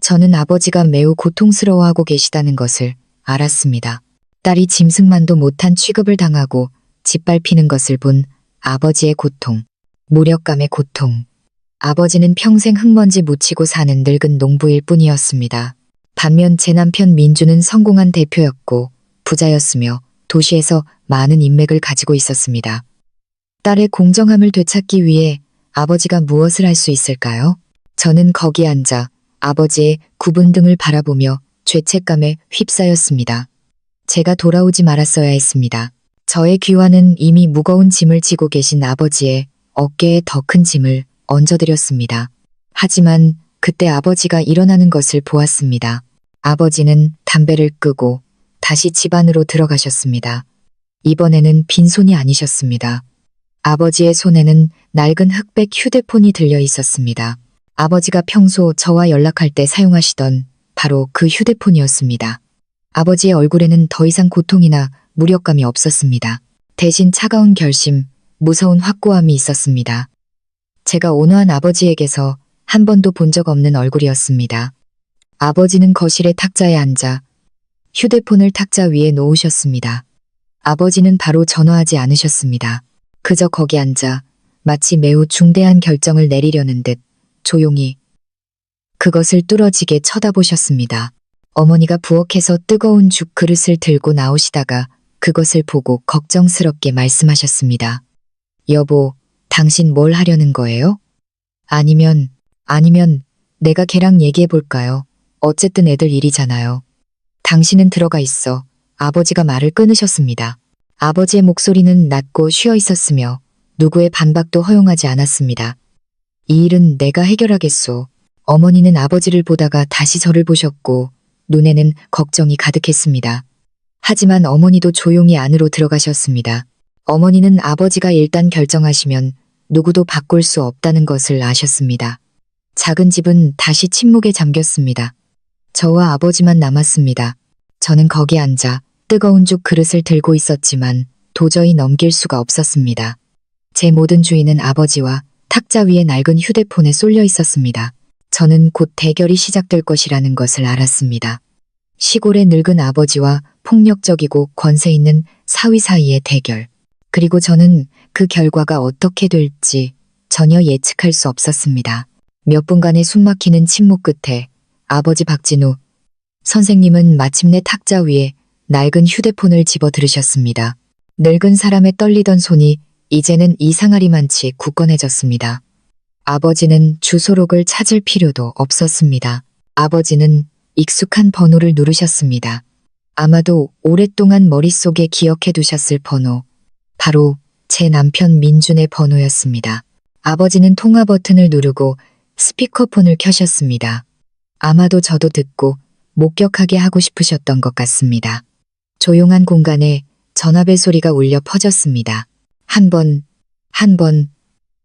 저는 아버지가 매우 고통스러워하고 계시다는 것을 알았습니다. 딸이 짐승만도 못한 취급을 당하고 짓밟히는 것을 본 아버지의 고통, 무력감의 고통. 아버지는 평생 흙먼지 묻히고 사는 늙은 농부일 뿐이었습니다. 반면 제 남편 민주는 성공한 대표였고 부자였으며 도시에서 많은 인맥을 가지고 있었습니다. 딸의 공정함을 되찾기 위해 아버지가 무엇을 할 수 있을까요? 저는 거기 앉아 아버지의 굽은 등을 바라보며 죄책감에 휩싸였습니다. 제가 돌아오지 말았어야 했습니다. 저의 귀환은 이미 무거운 짐을 지고 계신 아버지의 어깨에 더 큰 짐을 얹어드렸습니다. 하지만 그때 아버지가 일어나는 것을 보았습니다. 아버지는 담배를 끄고 다시 집 안으로 들어가셨습니다. 이번에는 빈손이 아니셨습니다. 아버지의 손에는 낡은 흑백 휴대폰이 들려 있었습니다. 아버지가 평소 저와 연락할 때 사용하시던 바로 그 휴대폰이었습니다. 아버지의 얼굴에는 더 이상 고통이나 무력감이 없었습니다. 대신 차가운 결심, 무서운 확고함이 있었습니다. 제가 온화한 아버지에게서 한 번도 본 적 없는 얼굴이었습니다. 아버지는 거실의 탁자에 앉아 휴대폰을 탁자 위에 놓으셨습니다. 아버지는 바로 전화하지 않으셨습니다. 그저 거기 앉아 마치 매우 중대한 결정을 내리려는 듯 조용히 그것을 뚫어지게 쳐다보셨습니다. 어머니가 부엌에서 뜨거운 죽 그릇을 들고 나오시다가 그것을 보고 걱정스럽게 말씀하셨습니다. 여보, 당신 뭘 하려는 거예요? 아니면 내가 걔랑 얘기해 볼까요? 어쨌든 애들 일이잖아요. 당신은 들어가 있어. 아버지가 말을 끊으셨습니다. 아버지의 목소리는 낮고 쉬어 있었으며 누구의 반박도 허용하지 않았습니다. 이 일은 내가 해결하겠소. 어머니는 아버지를 보다가 다시 저를 보셨고 눈에는 걱정이 가득했습니다. 하지만 어머니도 조용히 안으로 들어가셨습니다. 어머니는 아버지가 일단 결정하시면 누구도 바꿀 수 없다는 것을 아셨습니다. 작은 집은 다시 침묵에 잠겼습니다. 저와 아버지만 남았습니다. 저는 거기 앉아 뜨거운 죽 그릇을 들고 있었지만 도저히 넘길 수가 없었습니다. 제 모든 주의는 아버지와 탁자 위에 낡은 휴대폰에 쏠려 있었습니다. 저는 곧 대결이 시작될 것이라는 것을 알았습니다. 시골의 늙은 아버지와 폭력적이고 권세 있는 사위 사이의 대결. 그리고 저는 그 결과가 어떻게 될지 전혀 예측할 수 없었습니다. 몇 분간의 숨막히는 침묵 끝에 아버지 박진우 선생님은 마침내 탁자 위에 낡은 휴대폰을 집어 들으셨습니다. 늙은 사람의 떨리던 손이 이제는 이상하리만치 굳건해졌습니다. 아버지는 주소록을 찾을 필요도 없었습니다. 아버지는 익숙한 번호를 누르셨습니다. 아마도 오랫동안 머릿속에 기억해 두셨을 번호. 바로 제 남편 민준의 번호였습니다. 아버지는 통화 버튼을 누르고 스피커폰을 켜셨습니다. 아마도 저도 듣고 목격하게 하고 싶으셨던 것 같습니다. 조용한 공간에 전화벨 소리가 울려 퍼졌습니다. 한 번,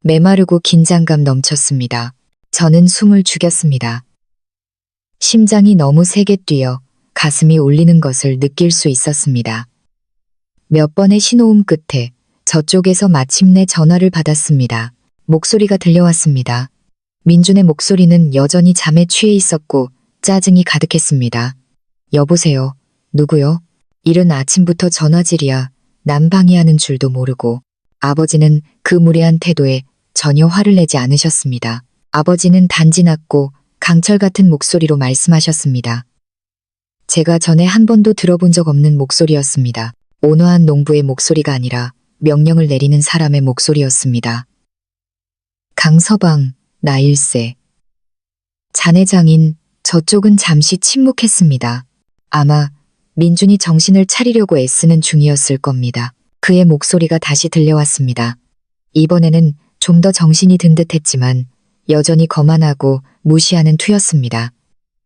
메마르고 긴장감 넘쳤습니다. 저는 숨을 죽였습니다. 심장이 너무 세게 뛰어 가슴이 울리는 것을 느낄 수 있었습니다. 몇 번의 신호음 끝에 저쪽에서 마침내 전화를 받았습니다. 목소리가 들려왔습니다. 민준의 목소리는 여전히 잠에 취해 있었고 짜증이 가득했습니다. 여보세요. 누구요? 이른 아침부터 전화질이야. 난방이하는 줄도 모르고. 아버지는 그 무례한 태도에 전혀 화를 내지 않으셨습니다. 아버지는 단지 낮고 강철 같은 목소리로 말씀하셨습니다. 제가 전에 한 번도 들어본 적 없는 목소리였습니다. 온화한 농부의 목소리가 아니라 명령을 내리는 사람의 목소리였습니다. 강서방, 나 일세. 자네 장인, 저쪽은 잠시 침묵했습니다. 아마 민준이 정신을 차리려고 애쓰는 중이었을 겁니다. 그의 목소리가 다시 들려왔습니다. 이번에는 좀 더 정신이 든 듯했지만 여전히 거만하고 무시하는 투였습니다.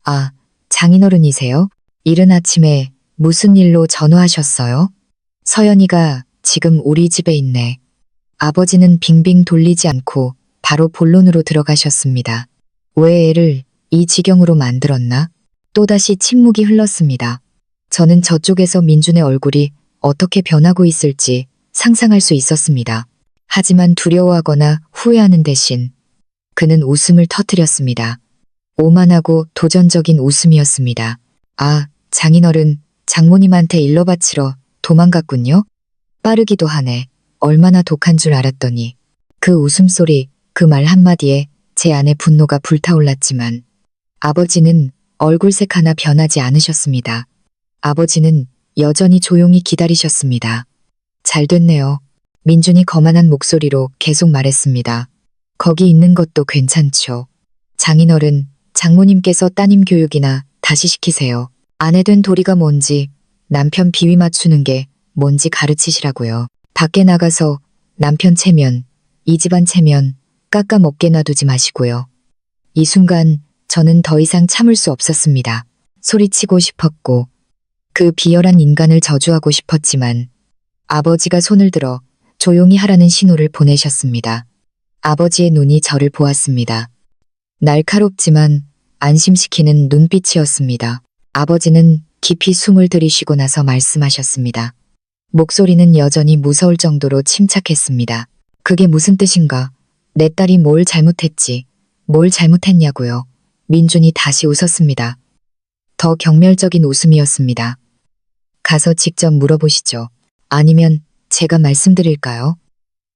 아, 장인어른이세요? 이른 아침에 무슨 일로 전화하셨어요? 서연이가 지금 우리 집에 있네. 아버지는 빙빙 돌리지 않고 바로 본론으로 들어가셨습니다. 왜 애를 이 지경으로 만들었나? 또다시 침묵이 흘렀습니다. 저는 저쪽에서 민준의 얼굴이 어떻게 변하고 있을지 상상할 수 있었습니다. 하지만 두려워하거나 후회하는 대신 그는 웃음을 터뜨렸습니다. 오만하고 도전적인 웃음이었습니다. 아, 장인어른, 장모님한테 일러 바치러 도망갔군요? 빠르기도 하네. 얼마나 독한 줄 알았더니. 그 웃음소리, 그 말 한마디에 제 안에 분노가 불타올랐지만 아버지는 얼굴색 하나 변하지 않으셨습니다. 아버지는 여전히 조용히 기다리셨습니다. 잘 됐네요. 민준이 거만한 목소리로 계속 말했습니다. 거기 있는 것도 괜찮죠. 장인어른, 장모님께서 따님 교육이나 다시 시키세요. 아내 된 도리가 뭔지, 남편 비위 맞추는 게 뭔지 가르치시라고요. 밖에 나가서 남편 체면, 이 집안 체면 깎아 먹게 놔두지 마시고요. 이 순간 저는 더 이상 참을 수 없었습니다. 소리치고 싶었고 그 비열한 인간을 저주하고 싶었지만 아버지가 손을 들어 조용히 하라는 신호를 보내셨습니다. 아버지의 눈이 저를 보았습니다. 날카롭지만 안심시키는 눈빛이었습니다. 아버지는 깊이 숨을 들이쉬고 나서 말씀하셨습니다. 목소리는 여전히 무서울 정도로 침착했습니다. 그게 무슨 뜻인가? 내 딸이 뭘 잘못했지? 뭘 잘못했냐고요? 민준이 다시 웃었습니다. 더 경멸적인 웃음이었습니다. 가서 직접 물어보시죠. 아니면 제가 말씀드릴까요?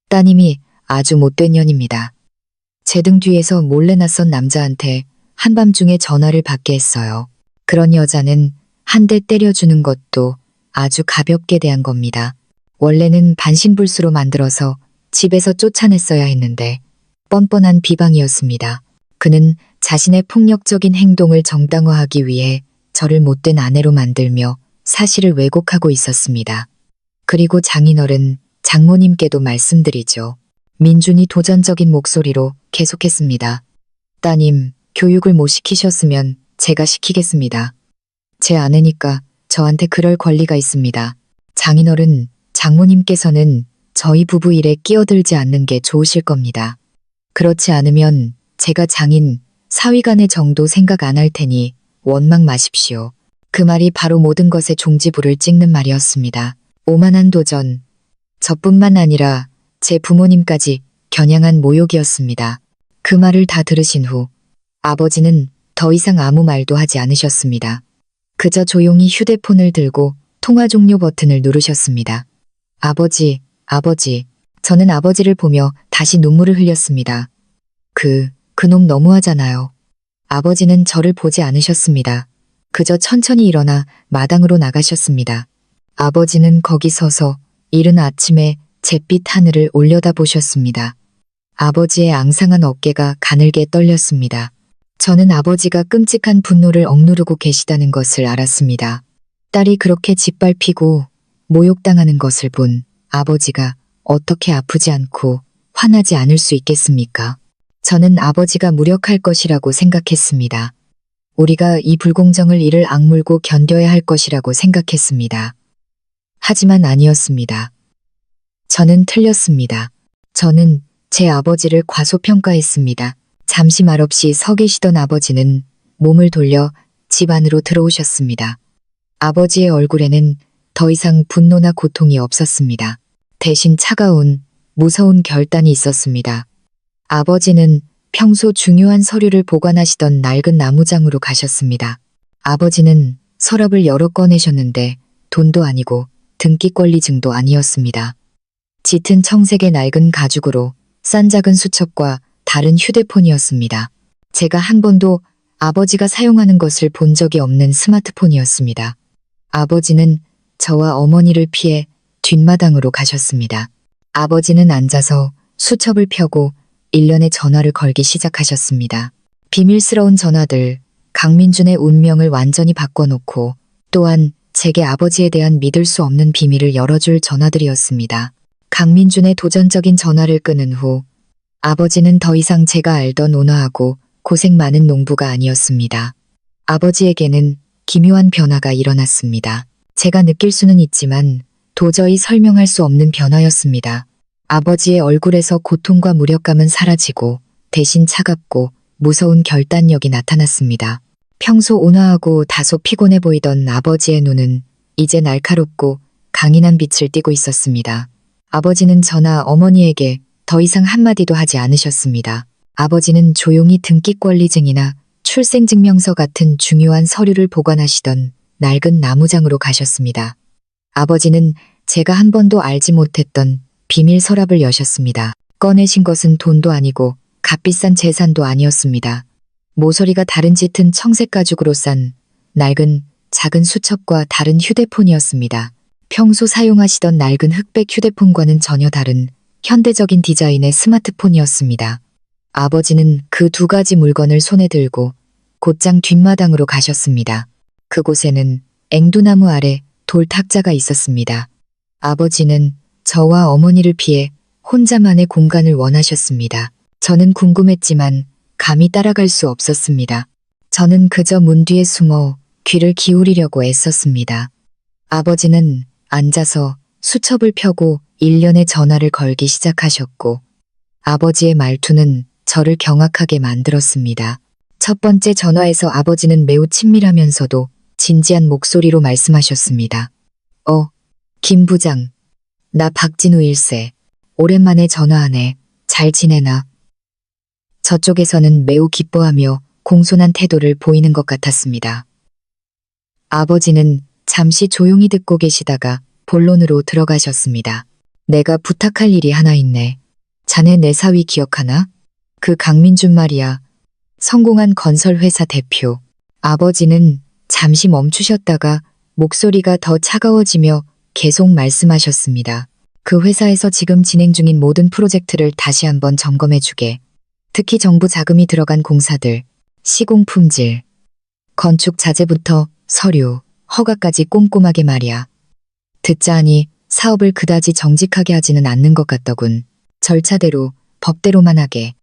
따님이 아주 못된 년입니다. 제 등 뒤에서 몰래 낯선 남자한테 한밤중에 전화를 받게 했어요. 그런 여자는 한 대 때려주는 것도 아주 가볍게 대한 겁니다. 원래는 반신불수로 만들어서 집에서 쫓아냈어야 했는데 뻔뻔한 비방이었습니다. 그는 자신의 폭력적인 행동을 정당화하기 위해 저를 못된 아내로 만들며 사실을 왜곡하고 있었습니다. 그리고 장인어른, 장모님께도 말씀드리죠. 민준이 도전적인 목소리로 계속했습니다. 따님, 교육을 못 시키셨으면 제가 시키겠습니다. 제 아내니까 저한테 그럴 권리가 있습니다. 장인어른, 장모님께서는 저희 부부 일에 끼어들지 않는 게 좋으실 겁니다. 그렇지 않으면 제가 장인, 사위간의 정도 생각 안 할 테니 원망 마십시오. 그 말이 바로 모든 것에 종지부를 찍는 말이었습니다. 오만한 도전. 저뿐만 아니라 제 부모님까지 겨냥한 모욕이었습니다. 그 말을 다 들으신 후 아버지는 더 이상 아무 말도 하지 않으셨습니다. 그저 조용히 휴대폰을 들고 통화 종료 버튼을 누르셨습니다. 아버지, 아버지. 저는 아버지를 보며 다시 눈물을 흘렸습니다. 그놈 너무하잖아요. 아버지는 저를 보지 않으셨습니다. 그저 천천히 일어나 마당으로 나가셨습니다. 아버지는 거기 서서 이른 아침에 잿빛 하늘을 올려다보셨습니다. 아버지의 앙상한 어깨가 가늘게 떨렸습니다. 저는 아버지가 끔찍한 분노를 억누르고 계시다는 것을 알았습니다. 딸이 그렇게 짓밟히고 모욕당하는 것을 본 아버지가 어떻게 아프지 않고 화나지 않을 수 있겠습니까? 저는 아버지가 무력할 것이라고 생각했습니다. 우리가 이 불공정을 이를 악물고 견뎌야 할 것이라고 생각했습니다. 하지만 아니었습니다. 저는 틀렸습니다. 저는 제 아버지를 과소평가했습니다. 잠시 말없이 서 계시던 아버지는 몸을 돌려 집 안으로 들어오셨습니다. 아버지의 얼굴에는 더 이상 분노나 고통이 없었습니다. 대신 차가운, 무서운 결단이 있었습니다. 아버지는 평소 중요한 서류를 보관하시던 낡은 나무장으로 가셨습니다. 아버지는 서랍을 여러 꺼내셨는데 돈도 아니고 등기권리증도 아니었습니다. 짙은 청색의 낡은 가죽으로 싼 작은 수첩과 다른 휴대폰이었습니다. 제가 한 번도 아버지가 사용하는 것을 본 적이 없는 스마트폰이었습니다. 아버지는 저와 어머니를 피해 뒷마당으로 가셨습니다. 아버지는 앉아서 수첩을 펴고 일련의 전화를 걸기 시작하셨습니다. 비밀스러운 전화들, 강민준의 운명을 완전히 바꿔놓고 또한 제게 아버지에 대한 믿을 수 없는 비밀을 열어줄 전화들이었습니다. 강민준의 도전적인 전화를 끊은 후 아버지는 더 이상 제가 알던 온화하고 고생 많은 농부가 아니었습니다. 아버지에게는 기묘한 변화가 일어났습니다. 제가 느낄 수는 있지만 도저히 설명할 수 없는 변화였습니다. 아버지의 얼굴에서 고통과 무력감은 사라지고 대신 차갑고 무서운 결단력이 나타났습니다. 평소 온화하고 다소 피곤해 보이던 아버지의 눈은 이제 날카롭고 강인한 빛을 띠고 있었습니다. 아버지는 저나 어머니에게 더 이상 한마디도 하지 않으셨습니다. 아버지는 조용히 등기권리증이나 출생증명서 같은 중요한 서류를 보관하시던 낡은 나무장으로 가셨습니다. 아버지는 제가 한 번도 알지 못했던 비밀 서랍을 여셨습니다. 꺼내신 것은 돈도 아니고 값비싼 재산도 아니었습니다. 모서리가 다른 짙은 청색 가죽으로 싼 낡은 작은 수첩과 다른 휴대폰이었습니다. 평소 사용하시던 낡은 흑백 휴대폰과는 전혀 다른 현대적인 디자인의 스마트폰이었습니다. 아버지는 그 두 가지 물건을 손에 들고 곧장 뒷마당으로 가셨습니다. 그곳에는 앵두나무 아래 돌탁자가 있었습니다. 아버지는 저와 어머니를 피해 혼자만의 공간을 원하셨습니다. 저는 궁금했지만 감히 따라갈 수 없었습니다. 저는 그저 문 뒤에 숨어 귀를 기울이려고 애썼습니다. 아버지는 앉아서 수첩을 펴고 일련의 전화를 걸기 시작하셨고 아버지의 말투는 저를 경악하게 만들었습니다. 첫 번째 전화에서 아버지는 매우 친밀하면서도 진지한 목소리로 말씀하셨습니다. 김 부장. 나 박진우 일세. 오랜만에 전화하네. 잘 지내나? 저쪽에서는 매우 기뻐하며 공손한 태도를 보이는 것 같았습니다. 아버지는 잠시 조용히 듣고 계시다가 본론으로 들어가셨습니다. 내가 부탁할 일이 하나 있네. 자네 내 사위 기억하나? 그 강민준 말이야. 성공한 건설회사 대표. 아버지는 잠시 멈추셨다가 목소리가 더 차가워지며 계속 말씀하셨습니다. 그 회사에서 지금 진행 중인 모든 프로젝트를 다시 한번 점검해주게. 특히 정부 자금이 들어간 공사들, 시공 품질, 건축 자재부터 서류, 허가까지 꼼꼼하게 말이야. 듣자 하니 사업을 그다지 정직하게 하지는 않는 것 같더군. 절차대로, 법대로만 하게.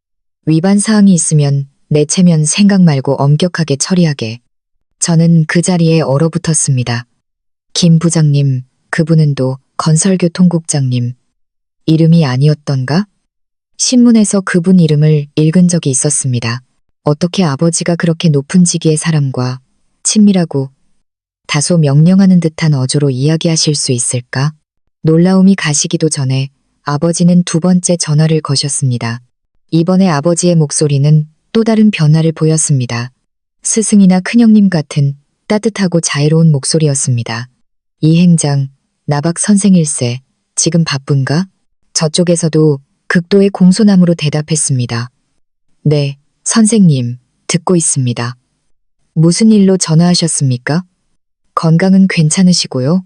위반 사항이 있으면 내체면 생각 말고 엄격하게 처리하게. 저는 그 자리에 얼어붙었습니다. 김 부장님, 그분은 또 건설교통국장님. 이름이 아니었던가? 신문에서 그분 이름을 읽은 적이 있었습니다. 어떻게 아버지가 그렇게 높은 직위의 사람과 친밀하고 다소 명령하는 듯한 어조로 이야기하실 수 있을까? 놀라움이 가시기도 전에 아버지는 두 번째 전화를 거셨습니다. 이번에 아버지의 목소리는 또 다른 변화를 보였습니다. 스승이나 큰형님 같은 따뜻하고 자애로운 목소리였습니다. 이 행장, 나박 선생일세, 지금 바쁜가? 저쪽에서도 극도의 공손함으로 대답했습니다. 네, 선생님, 듣고 있습니다. 무슨 일로 전화하셨습니까? 건강은 괜찮으시고요?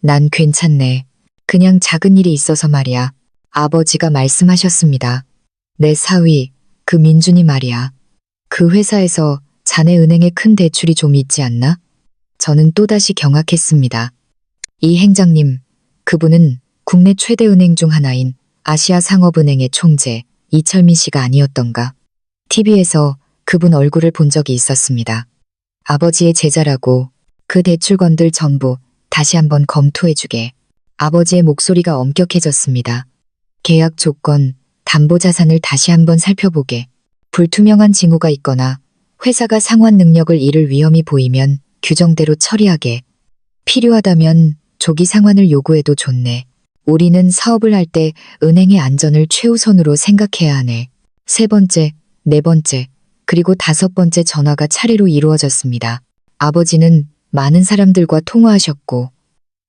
난 괜찮네. 그냥 작은 일이 있어서 말이야. 아버지가 말씀하셨습니다. 내 사위, 그 민준이 말이야. 그 회사에서 자네 은행에 큰 대출이 좀 있지 않나? 저는 또다시 경악했습니다. 이 행장님, 그분은 국내 최대 은행 중 하나인 아시아상업은행의 총재 이철민 씨가 아니었던가. TV에서 그분 얼굴을 본 적이 있었습니다. 아버지의 제자라고 그 대출건들 전부 다시 한번 검토해주게. 아버지의 목소리가 엄격해졌습니다. 계약 조건, 담보자산을 다시 한번 살펴보게. 불투명한 징후가 있거나 회사가 상환 능력을 잃을 위험이 보이면 규정대로 처리하게. 필요하다면 조기 상환을 요구해도 좋네. 우리는 사업을 할 때 은행의 안전을 최우선으로 생각해야 하네. 세 번째, 네 번째, 그리고 다섯 번째 전화가 차례로 이루어졌습니다. 아버지는 많은 사람들과 통화하셨고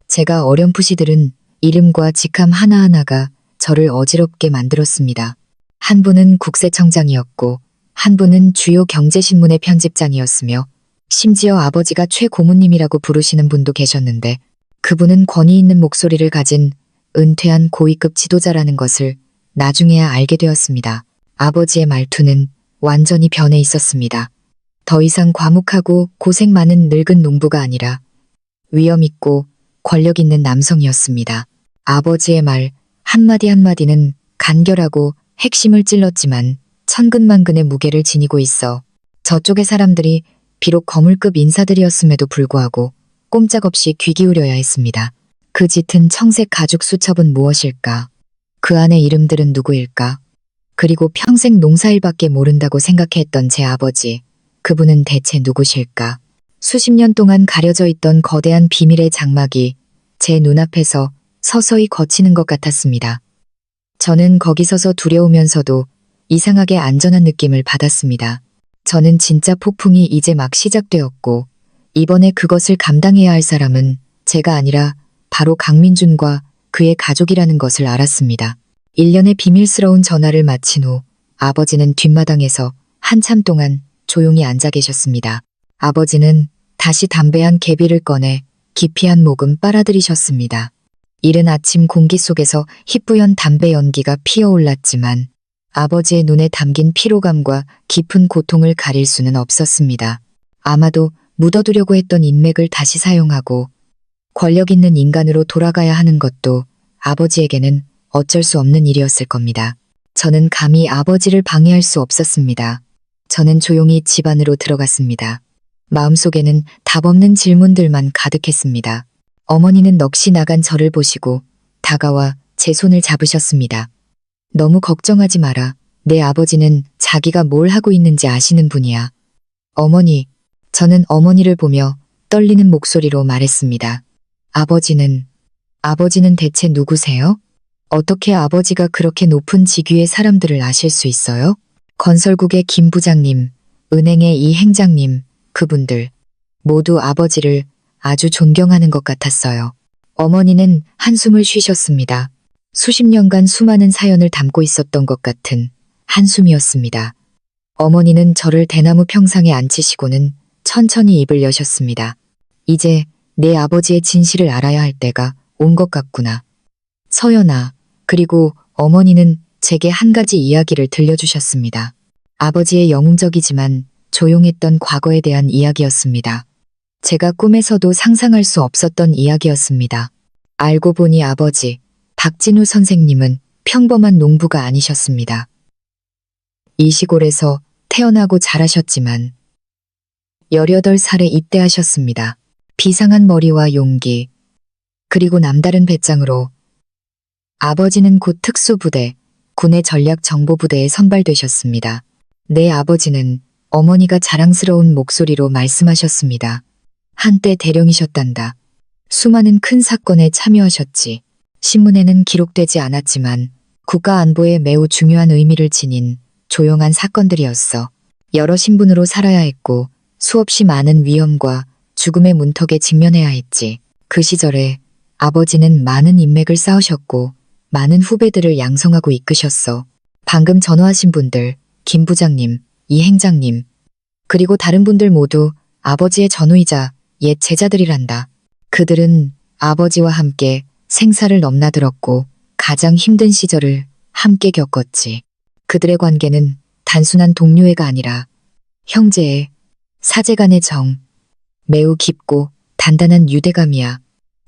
제가 어렴풋이 들은 이름과 직함 하나하나가 저를 어지럽게 만들었습니다. 한 분은 국세청장이었고 한 분은 주요 경제신문의 편집장이었으며 심지어 아버지가 최고모님이라고 부르시는 분도 계셨는데 그분은 권위 있는 목소리를 가진 은퇴한 고위급 지도자라는 것을 나중에야 알게 되었습니다. 아버지의 말투는 완전히 변해 있었습니다. 더 이상 과묵하고 고생 많은 늙은 농부가 아니라 위엄 있고 권력 있는 남성이었습니다. 아버지의 말 한마디 한마디는 간결하고 핵심을 찔렀지만 천근만근의 무게를 지니고 있어 저쪽의 사람들이 비록 거물급 인사들이었음에도 불구하고 꼼짝없이 귀 기울여야 했습니다. 그 짙은 청색 가죽 수첩은 무엇일까? 그 안의 이름들은 누구일까? 그리고 평생 농사일밖에 모른다고 생각했던 제 아버지, 그분은 대체 누구실까? 수십 년 동안 가려져 있던 거대한 비밀의 장막이 제 눈앞에서 서서히 걷히는 것 같았습니다. 저는 거기 서서 두려우면서도 이상하게 안전한 느낌을 받았습니다. 저는 진짜 폭풍이 이제 막 시작되었고 이번에 그것을 감당해야 할 사람은 제가 아니라 바로 강민준과 그의 가족이라는 것을 알았습니다. 1년의 비밀스러운 전화를 마친 후 아버지는 뒷마당에서 한참 동안 조용히 앉아 계셨습니다. 아버지는 다시 담배 한 개비를 꺼내 깊이 한 모금 빨아들이셨습니다. 이른 아침 공기 속에서 희뿌연 담배 연기가 피어올랐지만 아버지의 눈에 담긴 피로감과 깊은 고통을 가릴 수는 없었습니다. 아마도 묻어두려고 했던 인맥을 다시 사용하고 권력 있는 인간으로 돌아가야 하는 것도 아버지에게는 어쩔 수 없는 일이었을 겁니다. 저는 감히 아버지를 방해할 수 없었습니다. 저는 조용히 집 안으로 들어갔습니다. 마음속에는 답없는 질문들만 가득했습니다. 어머니는 넋이 나간 저를 보시고 다가와 제 손을 잡으셨습니다. 너무 걱정하지 마라. 내 아버지는 자기가 뭘 하고 있는지 아시는 분이야. 어머니, 저는 어머니를 보며 떨리는 목소리로 말했습니다. 아버지는 대체 누구세요? 어떻게 아버지가 그렇게 높은 직위의 사람들을 아실 수 있어요? 건설국의 김 부장님, 은행의 이 행장님, 그분들 모두 아버지를 아주 존경하는 것 같았어요. 어머니는 한숨을 쉬셨습니다. 수십 년간 수많은 사연을 담고 있었던 것 같은 한숨이었습니다. 어머니는 저를 대나무 평상에 앉히시고는 천천히 입을 여셨습니다. 이제 내 아버지의 진실을 알아야 할 때가 온 것 같구나. 서연아, 그리고 어머니는 제게 한 가지 이야기를 들려주셨습니다. 아버지의 영웅적이지만 조용했던 과거에 대한 이야기였습니다. 제가 꿈에서도 상상할 수 없었던 이야기였습니다. 알고 보니 아버지, 박진우 선생님은 평범한 농부가 아니셨습니다. 이 시골에서 태어나고 자라셨지만 18살에 입대하셨습니다. 비상한 머리와 용기, 그리고 남다른 배짱으로 아버지는 곧 특수부대, 군의 전략정보부대에 선발되셨습니다. 내 아버지는 어머니가 자랑스러운 목소리로 말씀하셨습니다. 한때 대령이셨단다. 수많은 큰 사건에 참여하셨지. 신문에는 기록되지 않았지만 국가 안보에 매우 중요한 의미를 지닌 조용한 사건들이었어. 여러 신분으로 살아야 했고 수없이 많은 위험과 죽음의 문턱에 직면해야 했지. 그 시절에 아버지는 많은 인맥을 쌓으셨고 많은 후배들을 양성하고 이끄셨어. 방금 전화하신 분들, 김 부장님, 이 행장님, 그리고 다른 분들 모두 아버지의 전우이자 옛 제자들이란다. 그들은 아버지와 함께 생사를 넘나들었고 가장 힘든 시절을 함께 겪었지. 그들의 관계는 단순한 동료애가 아니라 형제의, 사제간의 정, 매우 깊고 단단한 유대감이야.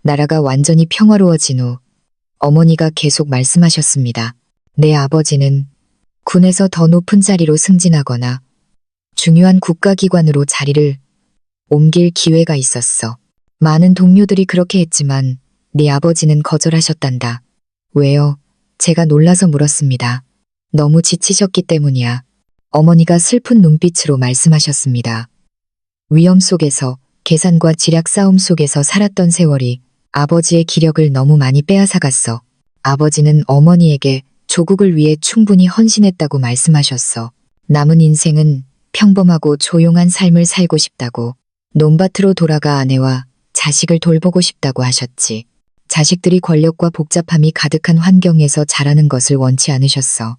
나라가 완전히 평화로워진 후 어머니가 계속 말씀하셨습니다. 내 아버지는 군에서 더 높은 자리로 승진하거나 중요한 국가기관으로 자리를 옮길 기회가 있었어. 많은 동료들이 그렇게 했지만 네 아버지는 거절하셨단다. 왜요? 제가 놀라서 물었습니다. 너무 지치셨기 때문이야. 어머니가 슬픈 눈빛으로 말씀하셨습니다. 위험 속에서 계산과 지략 싸움 속에서 살았던 세월이 아버지의 기력을 너무 많이 빼앗아갔어. 아버지는 어머니에게 조국을 위해 충분히 헌신했다고 말씀하셨어. 남은 인생은 평범하고 조용한 삶을 살고 싶다고, 논밭으로 돌아가 아내와 자식을 돌보고 싶다고 하셨지. 자식들이 권력과 복잡함이 가득한 환경에서 자라는 것을 원치 않으셨어.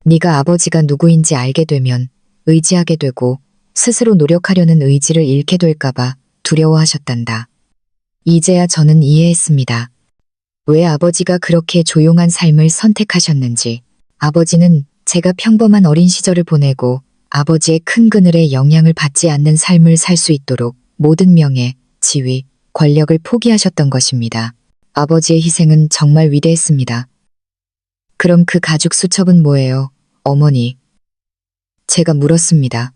네가 아버지가 누구인지 알게 되면 의지하게 되고 스스로 노력하려는 의지를 잃게 될까봐 두려워하셨단다. 이제야 저는 이해했습니다. 왜 아버지가 그렇게 조용한 삶을 선택하셨는지. 아버지는 제가 평범한 어린 시절을 보내고 아버지의 큰 그늘에 영향을 받지 않는 삶을 살 수 있도록 모든 명예, 지위, 권력을 포기하셨던 것입니다. 아버지의 희생은 정말 위대했습니다. 그럼 그 가죽 수첩은 뭐예요, 어머니? 제가 물었습니다.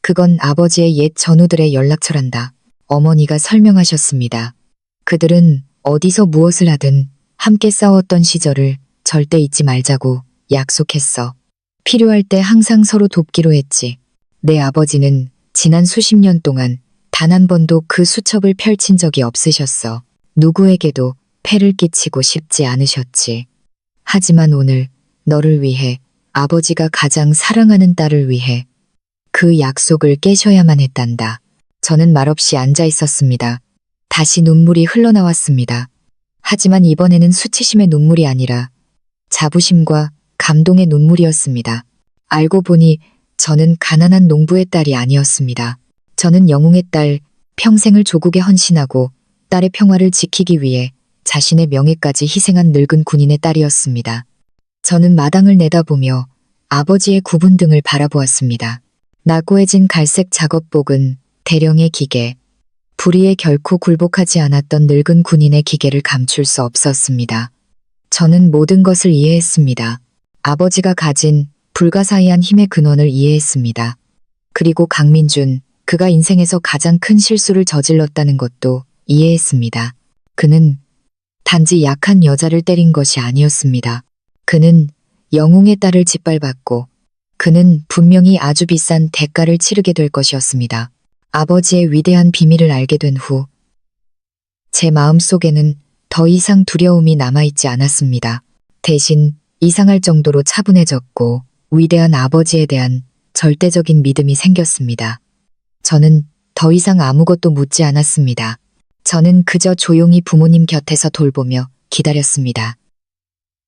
그건 아버지의 옛 전우들의 연락처란다. 어머니가 설명하셨습니다. 그들은 어디서 무엇을 하든 함께 싸웠던 시절을 절대 잊지 말자고 약속했어. 필요할 때 항상 서로 돕기로 했지. 내 아버지는 지난 수십 년 동안 단 한 번도 그 수첩을 펼친 적이 없으셨어. 누구에게도 폐를 끼치고 싶지 않으셨지. 하지만 오늘 너를 위해, 아버지가 가장 사랑하는 딸을 위해 그 약속을 깨셔야만 했단다. 저는 말없이 앉아 있었습니다. 다시 눈물이 흘러나왔습니다. 하지만 이번에는 수치심의 눈물이 아니라 자부심과 감동의 눈물이었습니다. 알고 보니 저는 가난한 농부의 딸이 아니었습니다. 저는 영웅의 딸, 평생을 조국에 헌신하고 딸의 평화를 지키기 위해 자신의 명예까지 희생한 늙은 군인의 딸이었습니다. 저는 마당을 내다보며 아버지의 구분 등을 바라보았습니다. 나고해진 갈색 작업복은 대령의 기계, 불의에 결코 굴복하지 않았던 늙은 군인의 기계를 감출 수 없었습니다. 저는 모든 것을 이해했습니다. 아버지가 가진 불가사의한 힘의 근원을 이해했습니다. 그리고 강민준, 그가 인생에서 가장 큰 실수를 저질렀다는 것도 이해했습니다. 그는 단지 약한 여자를 때린 것이 아니었습니다. 그는 영웅의 딸을 짓밟았고 그는 분명히 아주 비싼 대가를 치르게 될 것이었습니다. 아버지의 위대한 비밀을 알게 된 후 제 마음속에는 더 이상 두려움이 남아있지 않았습니다. 대신 이상할 정도로 차분해졌고 위대한 아버지에 대한 절대적인 믿음이 생겼습니다. 저는 더 이상 아무것도 묻지 않았습니다. 저는 그저 조용히 부모님 곁에서 돌보며 기다렸습니다.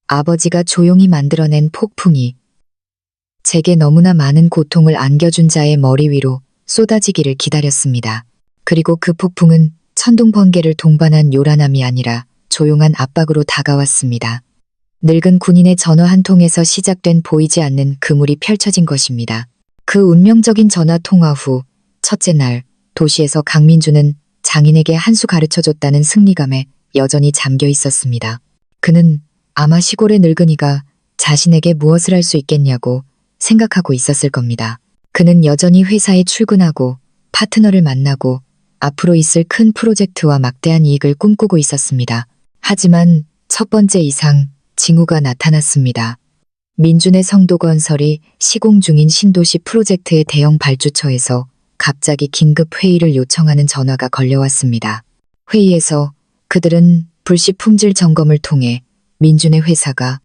아버지가 조용히 만들어낸 폭풍이 제게 너무나 많은 고통을 안겨준 자의 머리 위로 쏟아지기를 기다렸습니다. 그리고 그 폭풍은 천둥 번개를 동반한 요란함이 아니라 조용한 압박으로 다가왔습니다. 늙은 군인의 전화 한 통에서 시작된 보이지 않는 그물이 펼쳐진 것입니다. 그 운명적인 전화 통화 후 첫째 날 도시에서 강민주는 장인에게 한 수 가르쳐줬다는 승리감에 여전히 잠겨 있었습니다. 그는 아마 시골의 늙은이가 자신에게 무엇을 할 수 있겠냐고 생각하고 있었을 겁니다. 그는 여전히 회사에 출근하고 파트너를 만나고 앞으로 있을 큰 프로젝트와 막대한 이익을 꿈꾸고 있었습니다. 하지만 첫 번째 이상, 징후가 나타났습니다. 민준의 성도 건설이 시공 중인 신도시 프로젝트의 대형 발주처에서 갑자기 긴급 회의를 요청하는 전화가 걸려왔습니다. 회의에서 그들은 불시 품질 점검을 통해 민준의 회사가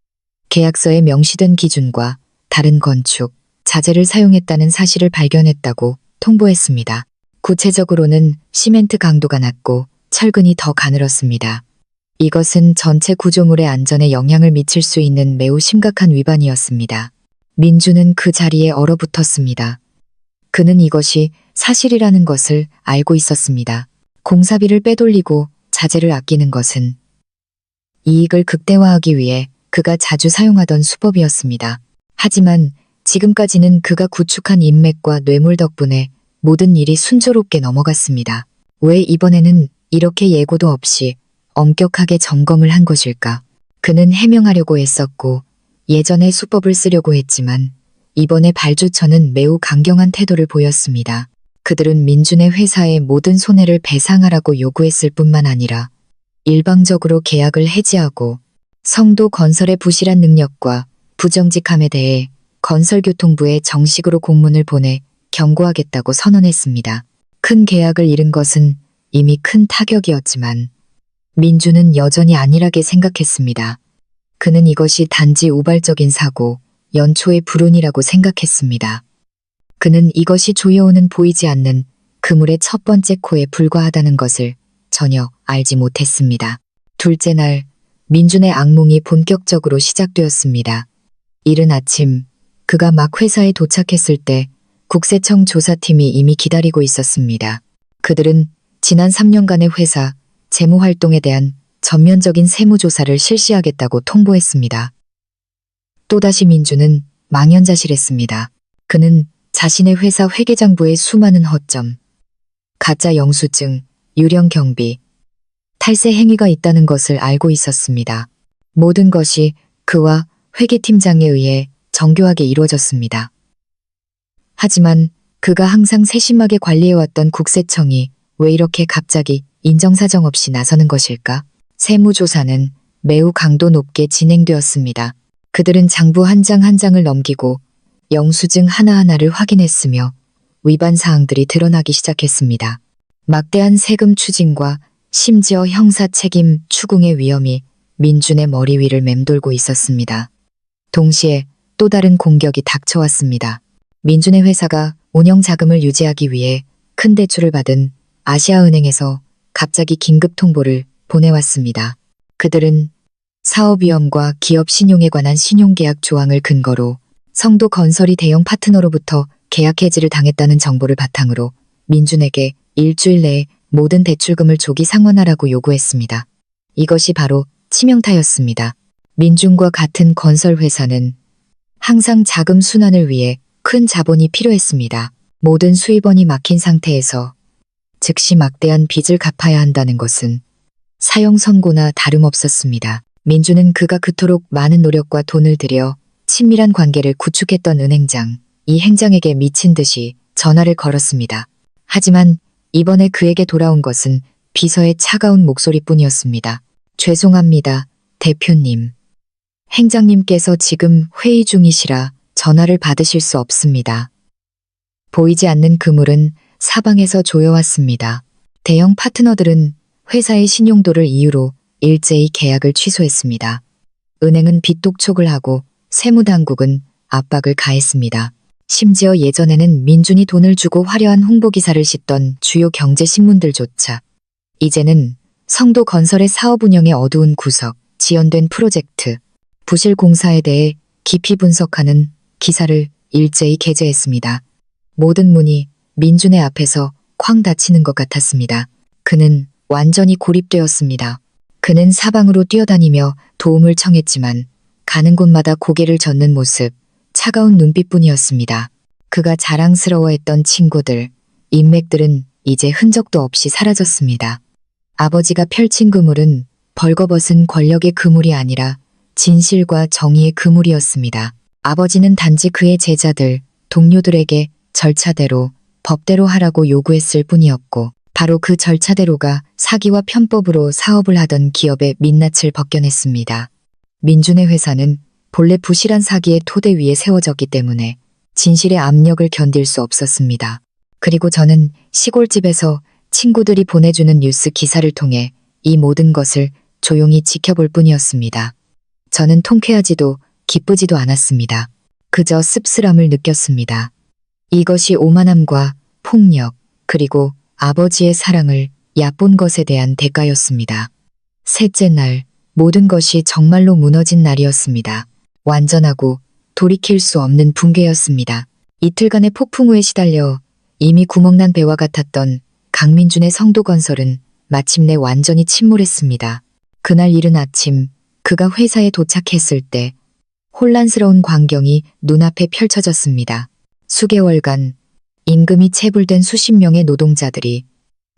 계약서에 명시된 기준과 다른 건축, 자재를 사용했다는 사실을 발견했다고 통보했습니다. 구체적으로는 시멘트 강도가 낮고 철근이 더 가늘었습니다. 이것은 전체 구조물의 안전에 영향을 미칠 수 있는 매우 심각한 위반이었습니다. 민주는 그 자리에 얼어붙었습니다. 그는 이것이 사실이라는 것을 알고 있었습니다. 공사비를 빼돌리고 자재를 아끼는 것은 이익을 극대화하기 위해 그가 자주 사용하던 수법이었습니다. 하지만 지금까지는 그가 구축한 인맥과 뇌물 덕분에 모든 일이 순조롭게 넘어갔습니다. 왜 이번에는 이렇게 예고도 없이 엄격하게 점검을 한 것일까? 그는 해명하려고 애썼고 예전에 수법을 쓰려고 했지만 이번에 발주처는 매우 강경한 태도를 보였습니다. 그들은 민준의 회사의 모든 손해를 배상하라고 요구했을 뿐만 아니라 일방적으로 계약을 해지하고 성도 건설의 부실한 능력과 부정직함에 대해 건설교통부에 정식으로 공문을 보내 경고하겠다고 선언했습니다. 큰 계약을 잃은 것은 이미 큰 타격이었지만 민주는 여전히 안일하게 생각했습니다. 그는 이것이 단지 우발적인 사고, 연초의 불운이라고 생각했습니다. 그는 이것이 조여오는 보이지 않는 그물의 첫 번째 코에 불과하다는 것을 전혀 알지 못했습니다. 둘째 날, 민준의 악몽이 본격적으로 시작되었습니다. 이른 아침, 그가 막 회사에 도착했을 때 국세청 조사팀이 이미 기다리고 있었습니다. 그들은 지난 3년간의 회사, 재무활동에 대한 전면적인 세무조사를 실시하겠다고 통보했습니다. 또다시 민주는 망연자실했습니다. 그는 자신의 회사 회계장부에 수많은 허점, 가짜 영수증, 유령 경비, 탈세 행위가 있다는 것을 알고 있었습니다. 모든 것이 그와 회계팀장에 의해 정교하게 이루어졌습니다. 하지만 그가 항상 세심하게 관리해왔던 국세청이 왜 이렇게 갑자기 인정사정 없이 나서는 것일까? 세무조사는 매우 강도 높게 진행되었습니다. 그들은 장부 한 장 한 장을 넘기고 영수증 하나하나를 확인했으며 위반 사항들이 드러나기 시작했습니다. 막대한 세금 추징과 심지어 형사 책임 추궁의 위험이 민준의 머리 위를 맴돌고 있었습니다. 동시에 또 다른 공격이 닥쳐왔습니다. 민준의 회사가 운영 자금을 유지하기 위해 큰 대출을 받은 아시아은행에서 갑자기 긴급 통보를 보내왔습니다. 그들은 사업 위험과 기업 신용에 관한 신용계약 조항을 근거로 성도건설이 대형 파트너로부터 계약 해지를 당했다는 정보를 바탕으로 민준에게 일주일 내에 모든 대출금을 조기 상환하라고 요구했습니다. 이것이 바로 치명타였습니다. 민준과 같은 건설회사는 항상 자금 순환을 위해 큰 자본이 필요했습니다. 모든 수입원이 막힌 상태에서 즉시 막대한 빚을 갚아야 한다는 것은 사형 선고나 다름없었습니다. 민준은 그가 그토록 많은 노력과 돈을 들여 친밀한 관계를 구축했던 은행장, 이 행장에게 미친 듯이 전화를 걸었습니다. 하지만 이번에 그에게 돌아온 것은 비서의 차가운 목소리뿐이었습니다. 죄송합니다, 대표님. 행장님께서 지금 회의 중이시라 전화를 받으실 수 없습니다. 보이지 않는 그물은 사방에서 조여왔습니다. 대형 파트너들은 회사의 신용도를 이유로 일제히 계약을 취소했습니다. 은행은 빚 독촉을 하고 세무당국은 압박을 가했습니다. 심지어 예전에는 민준이 돈을 주고 화려한 홍보기사를 싣던 주요 경제신문들조차 이제는 성도 건설의 사업 운영의 어두운 구석, 지연된 프로젝트, 부실 공사에 대해 깊이 분석하는 기사를 일제히 게재했습니다. 모든 문이 민준의 앞에서 쾅 닫히는 것 같았습니다. 그는 완전히 고립되었습니다. 그는 사방으로 뛰어다니며 도움을 청했지만 가는 곳마다 고개를 젓는 모습, 차가운 눈빛뿐이었습니다. 그가 자랑스러워했던 친구들, 인맥들은 이제 흔적도 없이 사라졌습니다. 아버지가 펼친 그물은 벌거벗은 권력의 그물이 아니라 진실과 정의의 그물이었습니다. 아버지는 단지 그의 제자들, 동료들에게 절차대로, 법대로 하라고 요구했을 뿐이었고 바로 그 절차대로가 사기와 편법으로 사업을 하던 기업의 민낯을 벗겨냈습니다. 민준의 회사는 본래 부실한 사기의 토대 위에 세워졌기 때문에 진실의 압력을 견딜 수 없었습니다. 그리고 저는 시골집에서 친구들이 보내주는 뉴스 기사를 통해 이 모든 것을 조용히 지켜볼 뿐이었습니다. 저는 통쾌하지도 기쁘지도 않았습니다. 그저 씁쓸함을 느꼈습니다. 이것이 오만함과 폭력, 그리고 아버지의 사랑을 얕본 것에 대한 대가였습니다. 셋째 날, 모든 것이 정말로 무너진 날이었습니다. 완전하고 돌이킬 수 없는 붕괴였습니다. 이틀간의 폭풍우에 시달려 이미 구멍난 배와 같았던 강민준의 성도건설은 마침내 완전히 침몰했습니다. 그날 이른 아침 그가 회사에 도착했을 때 혼란스러운 광경이 눈앞에 펼쳐졌습니다. 수개월간 임금이 체불된 수십 명의 노동자들이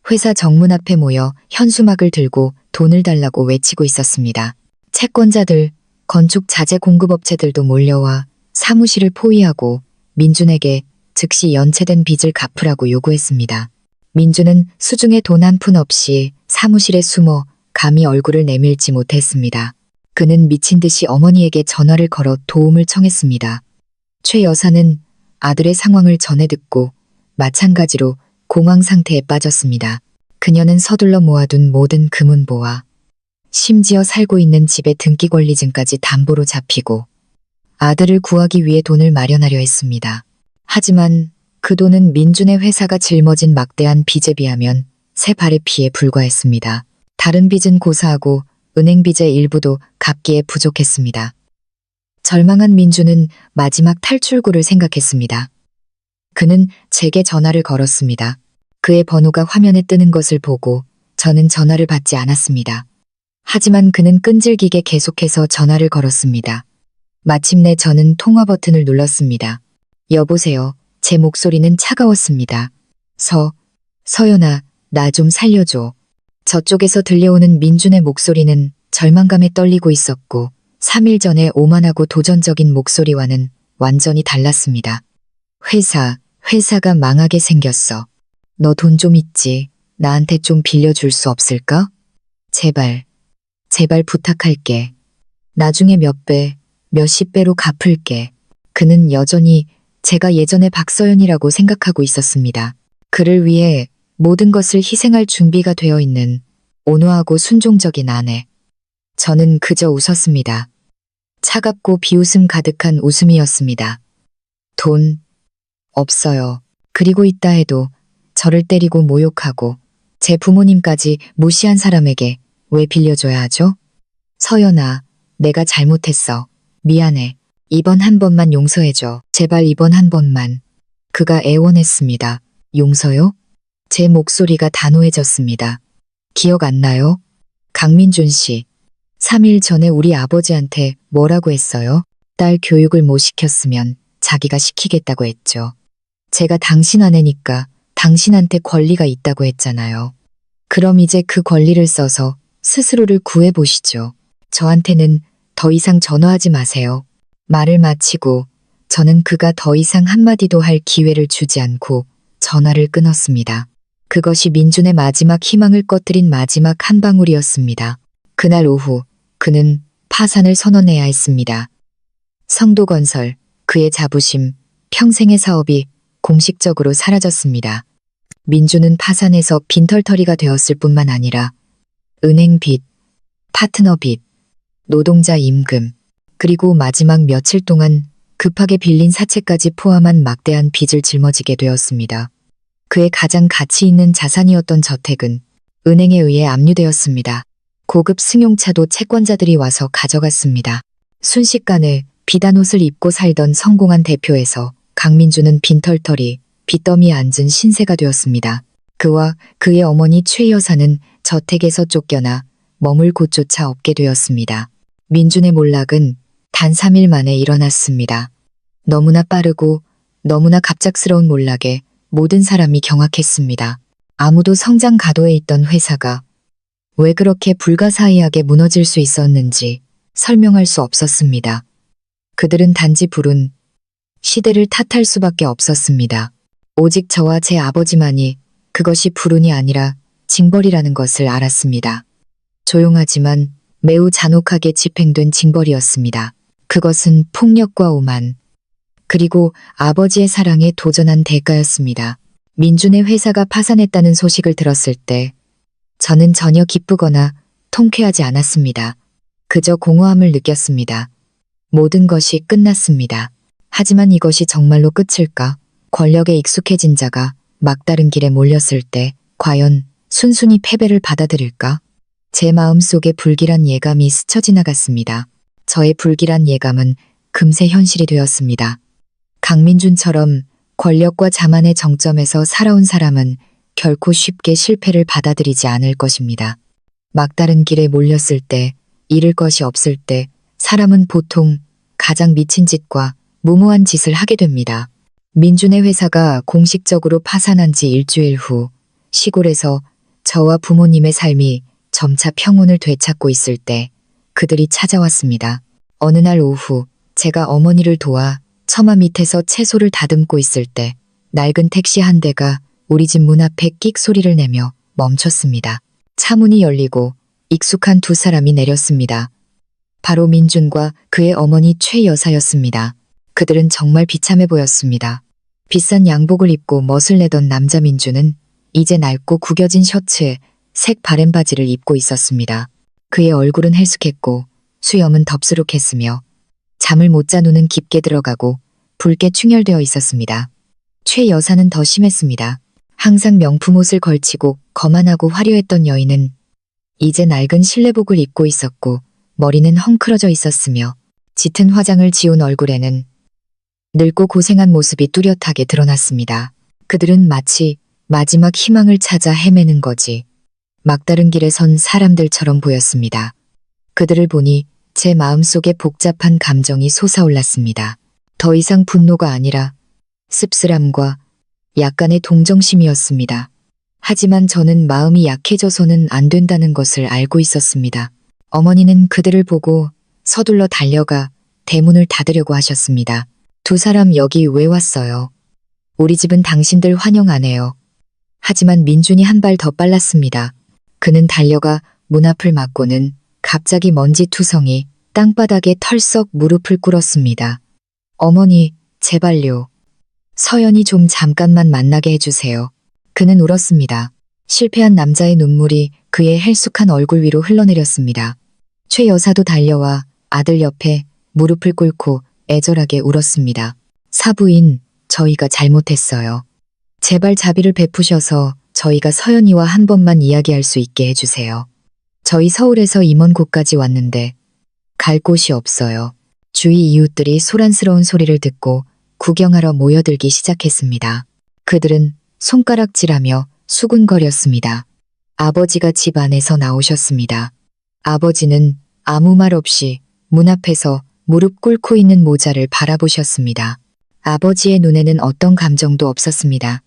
회사 정문 앞에 모여 현수막을 들고 돈을 달라고 외치고 있었습니다. 채권자들, 건축 자재 공급업체들도 몰려와 사무실을 포위하고 민준에게 즉시 연체된 빚을 갚으라고 요구했습니다. 민준은 수중에 돈 한 푼 없이 사무실에 숨어 감히 얼굴을 내밀지 못했습니다. 그는 미친 듯이 어머니에게 전화를 걸어 도움을 청했습니다. 최 여사는 아들의 상황을 전해 듣고 마찬가지로 공황 상태에 빠졌습니다. 그녀는 서둘러 모아둔 모든 금은보와 심지어 살고 있는 집의 등기 권리증까지 담보로 잡히고 아들을 구하기 위해 돈을 마련하려 했습니다. 하지만 그 돈은 민준의 회사가 짊어진 막대한 빚에 비하면 새 발의 피에 불과했습니다. 다른 빚은 고사하고 은행 빚의 일부도 갚기에 부족했습니다. 절망한 민준은 마지막 탈출구를 생각했습니다. 그는 제게 전화를 걸었습니다. 그의 번호가 화면에 뜨는 것을 보고 저는 전화를 받지 않았습니다. 하지만 그는 끈질기게 계속해서 전화를 걸었습니다. 마침내 저는 통화 버튼을 눌렀습니다. 여보세요. 제 목소리는 차가웠습니다. 서연아, 나 좀 살려줘. 저쪽에서 들려오는 민준의 목소리는 절망감에 떨리고 있었고 3일 전에 오만하고 도전적인 목소리와는 완전히 달랐습니다. 회사가 망하게 생겼어. 너 돈 좀 있지? 나한테 좀 빌려줄 수 없을까? 제발, 제발 부탁할게. 나중에 몇 배, 몇십 배로 갚을게. 그는 여전히 제가 예전의 박서연이라고 생각하고 있었습니다. 그를 위해 모든 것을 희생할 준비가 되어 있는 온화하고 순종적인 아내. 저는 그저 웃었습니다. 차갑고 비웃음 가득한 웃음이었습니다. 돈 없어요. 그리고 있다 해도 저를 때리고 모욕하고 제 부모님까지 무시한 사람에게 왜 빌려줘야 하죠? 서연아, 내가 잘못했어. 미안해. 이번 한 번만 용서해줘. 제발 이번 한 번만. 그가 애원했습니다. 용서요? 제 목소리가 단호해졌습니다. 기억 안 나요? 강민준 씨. 3일 전에 우리 아버지한테 뭐라고 했어요? 딸 교육을 못 시켰으면 자기가 시키겠다고 했죠. 제가 당신 아내니까 당신한테 권리가 있다고 했잖아요. 그럼 이제 그 권리를 써서 스스로를 구해보시죠. 저한테는 더 이상 전화하지 마세요. 말을 마치고 저는 그가 더 이상 한마디도 할 기회를 주지 않고 전화를 끊었습니다. 그것이 민준의 마지막 희망을 꺼뜨린 마지막 한 방울이었습니다. 그날 오후 그는 파산을 선언해야 했습니다. 성도건설, 그의 자부심, 평생의 사업이 공식적으로 사라졌습니다. 민준은 파산해서 빈털터리가 되었을 뿐만 아니라 은행 빚, 파트너 빚, 노동자 임금, 그리고 마지막 며칠 동안 급하게 빌린 사채까지 포함한 막대한 빚을 짊어지게 되었습니다. 그의 가장 가치 있는 자산이었던 저택은 은행에 의해 압류되었습니다. 고급 승용차도 채권자들이 와서 가져갔습니다. 순식간에 비단 옷을 입고 살던 성공한 대표에서 강민주는 빈털터리, 빚더미에 앉은 신세가 되었습니다. 그와 그의 어머니 최 여사는 저택에서 쫓겨나 머물 곳조차 없게 되었습니다. 민준의 몰락은 단 3일 만에 일어났습니다. 너무나 빠르고 너무나 갑작스러운 몰락에 모든 사람이 경악했습니다. 아무도 성장 가도에 있던 회사가 왜 그렇게 불가사의하게 무너질 수 있었는지 설명할 수 없었습니다. 그들은 단지 불운 시대를 탓할 수밖에 없었습니다. 오직 저와 제 아버지만이 그것이 불운이 아니라 징벌이라는 것을 알았습니다. 조용하지만 매우 잔혹하게 집행된 징벌이었습니다. 그것은 폭력과 오만, 그리고 아버지의 사랑에 도전한 대가였습니다. 민준의 회사가 파산했다는 소식을 들었을 때 저는 전혀 기쁘거나 통쾌하지 않았습니다. 그저 공허함을 느꼈습니다. 모든 것이 끝났습니다. 하지만 이것이 정말로 끝일까? 권력에 익숙해진 자가 막다른 길에 몰렸을 때 과연 순순히 패배를 받아들일까? 제 마음속에 불길한 예감이 스쳐 지나갔습니다. 저의 불길한 예감은 금세 현실이 되었습니다. 강민준처럼 권력과 자만의 정점에서 살아온 사람은 결코 쉽게 실패를 받아들이지 않을 것입니다. 막다른 길에 몰렸을 때, 잃을 것이 없을 때 사람은 보통 가장 미친 짓과 무모한 짓을 하게 됩니다. 민준의 회사가 공식적으로 파산한 지 일주일 후 시골에서 저와 부모님의 삶이 점차 평온을 되찾고 있을 때 그들이 찾아왔습니다. 어느 날 오후 제가 어머니를 도와 처마 밑에서 채소를 다듬고 있을 때 낡은 택시 한 대가 우리 집 문 앞에 끽 소리를 내며 멈췄습니다. 차 문이 열리고 익숙한 두 사람이 내렸습니다. 바로 민준과 그의 어머니 최 여사였습니다. 그들은 정말 비참해 보였습니다. 비싼 양복을 입고 멋을 내던 남자 민준은 이제 낡고 구겨진 셔츠에 색 바램바지를 입고 있었습니다. 그의 얼굴은 헬쑥했고 수염은 덥수룩했으며 잠을 못 잔 눈은 깊게 들어가고 붉게 충혈되어 있었습니다. 최 여사는 더 심했습니다. 항상 명품 옷을 걸치고 거만하고 화려했던 여인은 이제 낡은 실내복을 입고 있었고 머리는 헝클어져 있었으며 짙은 화장을 지운 얼굴에는 늙고 고생한 모습이 뚜렷하게 드러났습니다. 그들은 마치 마지막 희망을 찾아 헤매는 거지 막다른 길에 선 사람들처럼 보였습니다. 그들을 보니 제 마음속에 복잡한 감정이 솟아올랐습니다. 더 이상 분노가 아니라 씁쓸함과 약간의 동정심이었습니다. 하지만 저는 마음이 약해져서는 안 된다는 것을 알고 있었습니다. 어머니는 그들을 보고 서둘러 달려가 대문을 닫으려고 하셨습니다. 두 사람 여기 왜 왔어요? 우리 집은 당신들 환영 안 해요. 하지만 민준이 한 발 더 빨랐습니다. 그는 달려가 문 앞을 막고는 갑자기 먼지투성이 땅바닥에 털썩 무릎을 꿇었습니다. 어머니, 제발요. 서연이 좀 잠깐만 만나게 해주세요. 그는 울었습니다. 실패한 남자의 눈물이 그의 헬쑥한 얼굴 위로 흘러내렸습니다. 최 여사도 달려와 아들 옆에 무릎을 꿇고 애절하게 울었습니다. 사부인, 저희가 잘못했어요. 제발 자비를 베푸셔서 저희가 서연이와 한 번만 이야기할 수 있게 해주세요. 저희 서울에서 이 먼 곳까지 왔는데 갈 곳이 없어요. 주위 이웃들이 소란스러운 소리를 듣고 구경하러 모여들기 시작했습니다. 그들은 손가락질하며 수군거렸습니다. 아버지가 집 안에서 나오셨습니다. 아버지는 아무 말 없이 문 앞에서 무릎 꿇고 있는 모자를 바라보셨습니다. 아버지의 눈에는 어떤 감정도 없었습니다.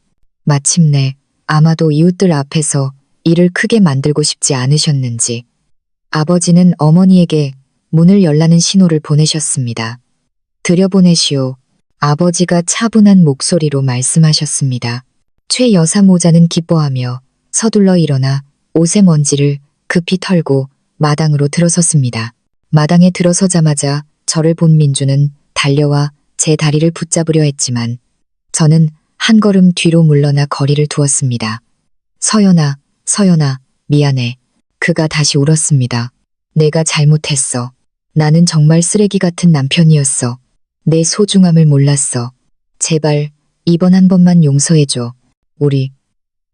마침내 아마도 이웃들 앞에서 일을 크게 만들고 싶지 않으셨는지 아버지는 어머니에게 문을 열라는 신호를 보내셨습니다. 들여보내시오. 아버지가 차분한 목소리로 말씀하셨습니다. 최 여사 모자는 기뻐하며 서둘러 일어나 옷의 먼지를 급히 털고 마당으로 들어섰습니다. 마당에 들어서자마자 저를 본 민주는 달려와 제 다리를 붙잡으려 했지만 저는 한 걸음 뒤로 물러나 거리를 두었습니다. 서연아, 서연아, 미안해. 그가 다시 울었습니다. 내가 잘못했어. 나는 정말 쓰레기 같은 남편이었어. 내 소중함을 몰랐어. 제발 이번 한 번만 용서해줘.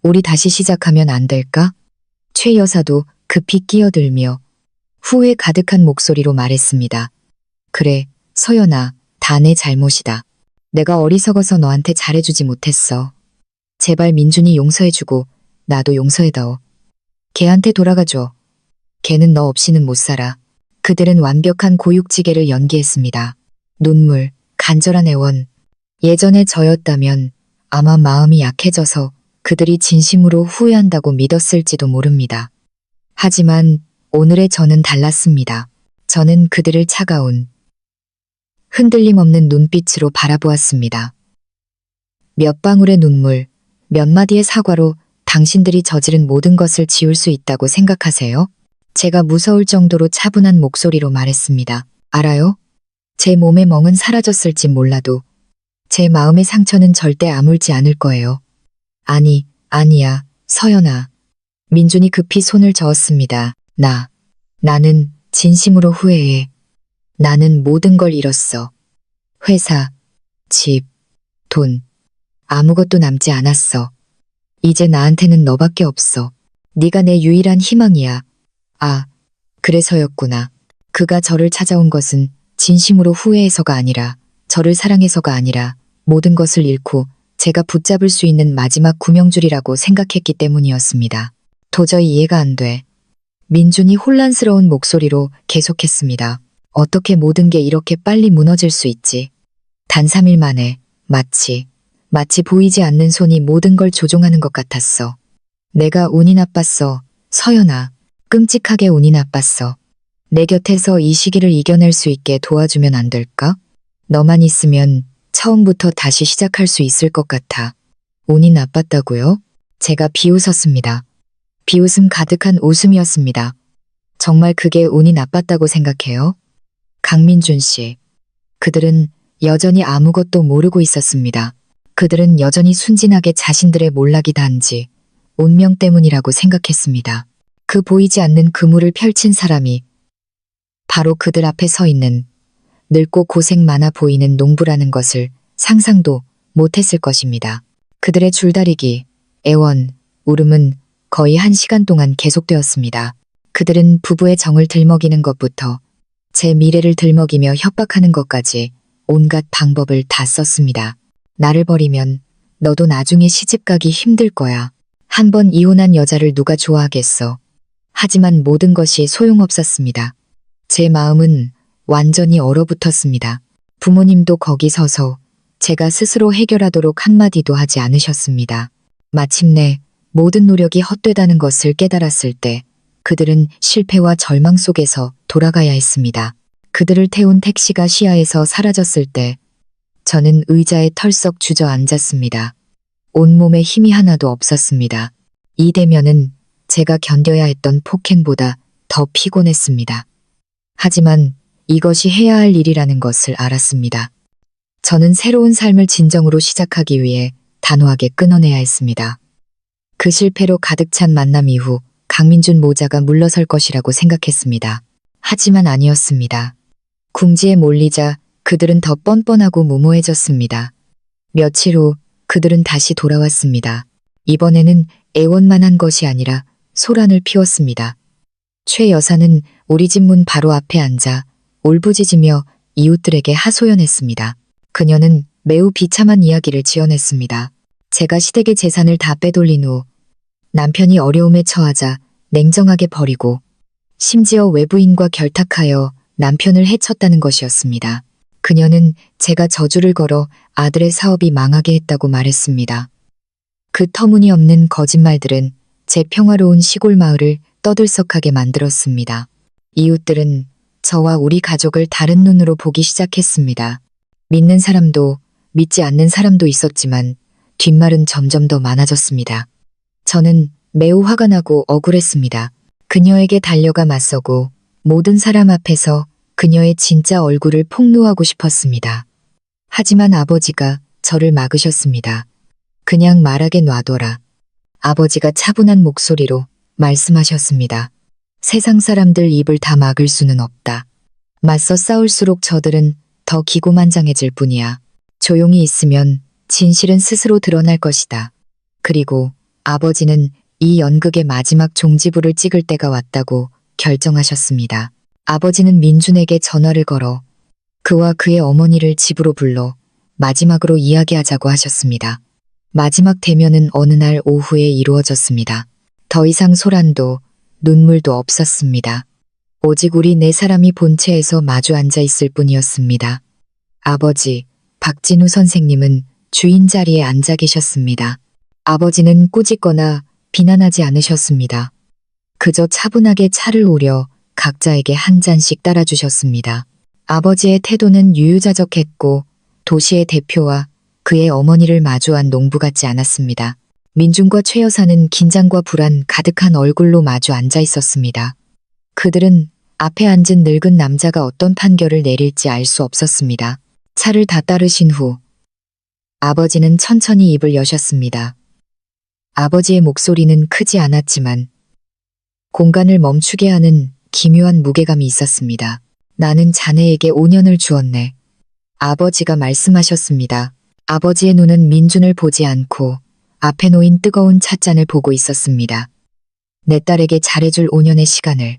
우리 다시 시작하면 안 될까? 최 여사도 급히 끼어들며 후회 가득한 목소리로 말했습니다. 그래, 서연아, 다 내 잘못이다. 내가 어리석어서 너한테 잘해주지 못했어. 제발 민준이 용서해주고 나도 용서해다오. 걔한테 돌아가줘. 걔는 너 없이는 못 살아. 그들은 완벽한 고육지계를 연기했습니다. 눈물, 간절한 애원. 예전에 저였다면 아마 마음이 약해져서 그들이 진심으로 후회한다고 믿었을지도 모릅니다. 하지만 오늘의 저는 달랐습니다. 저는 그들을 차가운, 흔들림 없는 눈빛으로 바라보았습니다. 몇 방울의 눈물, 몇 마디의 사과로 당신들이 저지른 모든 것을 지울 수 있다고 생각하세요? 제가 무서울 정도로 차분한 목소리로 말했습니다. 알아요? 제 몸의 멍은 사라졌을지 몰라도 제 마음의 상처는 절대 아물지 않을 거예요. 아니야, 서연아. 민준이 급히 손을 저었습니다. 나는 진심으로 후회해. 나는 모든 걸 잃었어. 회사, 집, 돈, 아무것도 남지 않았어. 이제 나한테는 너밖에 없어. 네가 내 유일한 희망이야. 아, 그래서였구나. 그가 저를 찾아온 것은 진심으로 후회해서가 아니라 저를 사랑해서가 아니라 모든 것을 잃고 제가 붙잡을 수 있는 마지막 구명줄이라고 생각했기 때문이었습니다. 도저히 이해가 안 돼. 민준이 혼란스러운 목소리로 계속했습니다. 어떻게 모든 게 이렇게 빨리 무너질 수 있지? 단 3일 만에 마치 보이지 않는 손이 모든 걸 조종하는 것 같았어. 내가 운이 나빴어. 서연아. 끔찍하게 운이 나빴어. 내 곁에서 이 시기를 이겨낼 수 있게 도와주면 안 될까? 너만 있으면 처음부터 다시 시작할 수 있을 것 같아. 운이 나빴다고요? 제가 비웃었습니다. 비웃음 가득한 웃음이었습니다. 정말 그게 운이 나빴다고 생각해요? 강민준 씨. 그들은 여전히 아무것도 모르고 있었습니다. 그들은 여전히 순진하게 자신들의 몰락이 단지 운명 때문이라고 생각했습니다. 그 보이지 않는 그물을 펼친 사람이 바로 그들 앞에 서 있는 늙고 고생 많아 보이는 농부라는 것을 상상도 못했을 것입니다. 그들의 줄다리기, 애원, 울음은 거의 1시간 동안 계속되었습니다. 그들은 부부의 정을 들먹이는 것부터 제 미래를 들먹이며 협박하는 것까지 온갖 방법을 다 썼습니다. 나를 버리면 너도 나중에 시집가기 힘들 거야. 한 번 이혼한 여자를 누가 좋아하겠어. 하지만 모든 것이 소용없었습니다. 제 마음은 완전히 얼어붙었습니다. 부모님도 거기 서서 제가 스스로 해결하도록 한마디도 하지 않으셨습니다. 마침내 모든 노력이 헛되다는 것을 깨달았을 때 그들은 실패와 절망 속에서 돌아가야 했습니다. 그들을 태운 택시가 시야에서 사라졌을 때 저는 의자에 털썩 주저앉았습니다. 온몸에 힘이 하나도 없었습니다. 이 대면은 제가 견뎌야 했던 폭행보다 더 피곤했습니다. 하지만 이것이 해야 할 일이라는 것을 알았습니다. 저는 새로운 삶을 진정으로 시작하기 위해 단호하게 끊어내야 했습니다. 그 실패로 가득 찬 만남 이후 강민준 모자가 물러설 것이라고 생각했습니다. 하지만 아니었습니다. 궁지에 몰리자 그들은 더 뻔뻔하고 무모해졌습니다. 며칠 후 그들은 다시 돌아왔습니다. 이번에는 애원만 한 것이 아니라 소란을 피웠습니다. 최 여사는 우리 집 문 바로 앞에 앉아 울부짖으며 이웃들에게 하소연했습니다. 그녀는 매우 비참한 이야기를 지어냈습니다. 제가 시댁의 재산을 다 빼돌린 후 남편이 어려움에 처하자 냉정하게 버리고 심지어 외부인과 결탁하여 남편을 해쳤다는 것이었습니다. 그녀는 제가 저주를 걸어 아들의 사업이 망하게 했다고 말했습니다. 그 터무니없는 거짓말들은 제 평화로운 시골 마을을 떠들썩하게 만들었습니다. 이웃들은 저와 우리 가족을 다른 눈으로 보기 시작했습니다. 믿는 사람도 믿지 않는 사람도 있었지만 뒷말은 점점 더 많아졌습니다. 저는 매우 화가 나고 억울했습니다. 그녀에게 달려가 맞서고 모든 사람 앞에서 그녀의 진짜 얼굴을 폭로하고 싶었습니다. 하지만 아버지가 저를 막으셨습니다. 그냥 말하게 놔둬라. 아버지가 차분한 목소리로 말씀하셨습니다. 세상 사람들 입을 다 막을 수는 없다. 맞서 싸울수록 저들은 더 기고만장해질 뿐이야. 조용히 있으면 진실은 스스로 드러날 것이다. 그리고 아버지는 이 연극의 마지막 종지부를 찍을 때가 왔다고 결정하셨습니다. 아버지는 민준에게 전화를 걸어 그와 그의 어머니를 집으로 불러 마지막으로 이야기하자고 하셨습니다. 마지막 대면은 어느 날 오후에 이루어졌습니다. 더 이상 소란도 눈물도 없었습니다. 오직 우리 네 사람이 본체에서 마주 앉아 있을 뿐이었습니다. 아버지, 박진우 선생님은 주인 자리에 앉아 계셨습니다. 아버지는 꾸짖거나 비난하지 않으셨습니다. 그저 차분하게 차를 우려 각자에게 한 잔씩 따라주셨습니다. 아버지의 태도는 유유자적했고 도시의 대표와 그의 어머니를 마주한 농부 같지 않았습니다. 민준과 최 여사는 긴장과 불안 가득한 얼굴로 마주 앉아 있었습니다. 그들은 앞에 앉은 늙은 남자가 어떤 판결을 내릴지 알 수 없었습니다. 차를 다 따르신 후 아버지는 천천히 입을 여셨습니다. 아버지의 목소리는 크지 않았지만 공간을 멈추게 하는 기묘한 무게감이 있었습니다. 나는 자네에게 5년을 주었네. 아버지가 말씀하셨습니다. 아버지의 눈은 민준을 보지 않고 앞에 놓인 뜨거운 찻잔을 보고 있었습니다. 내 딸에게 잘해줄 5년의 시간을.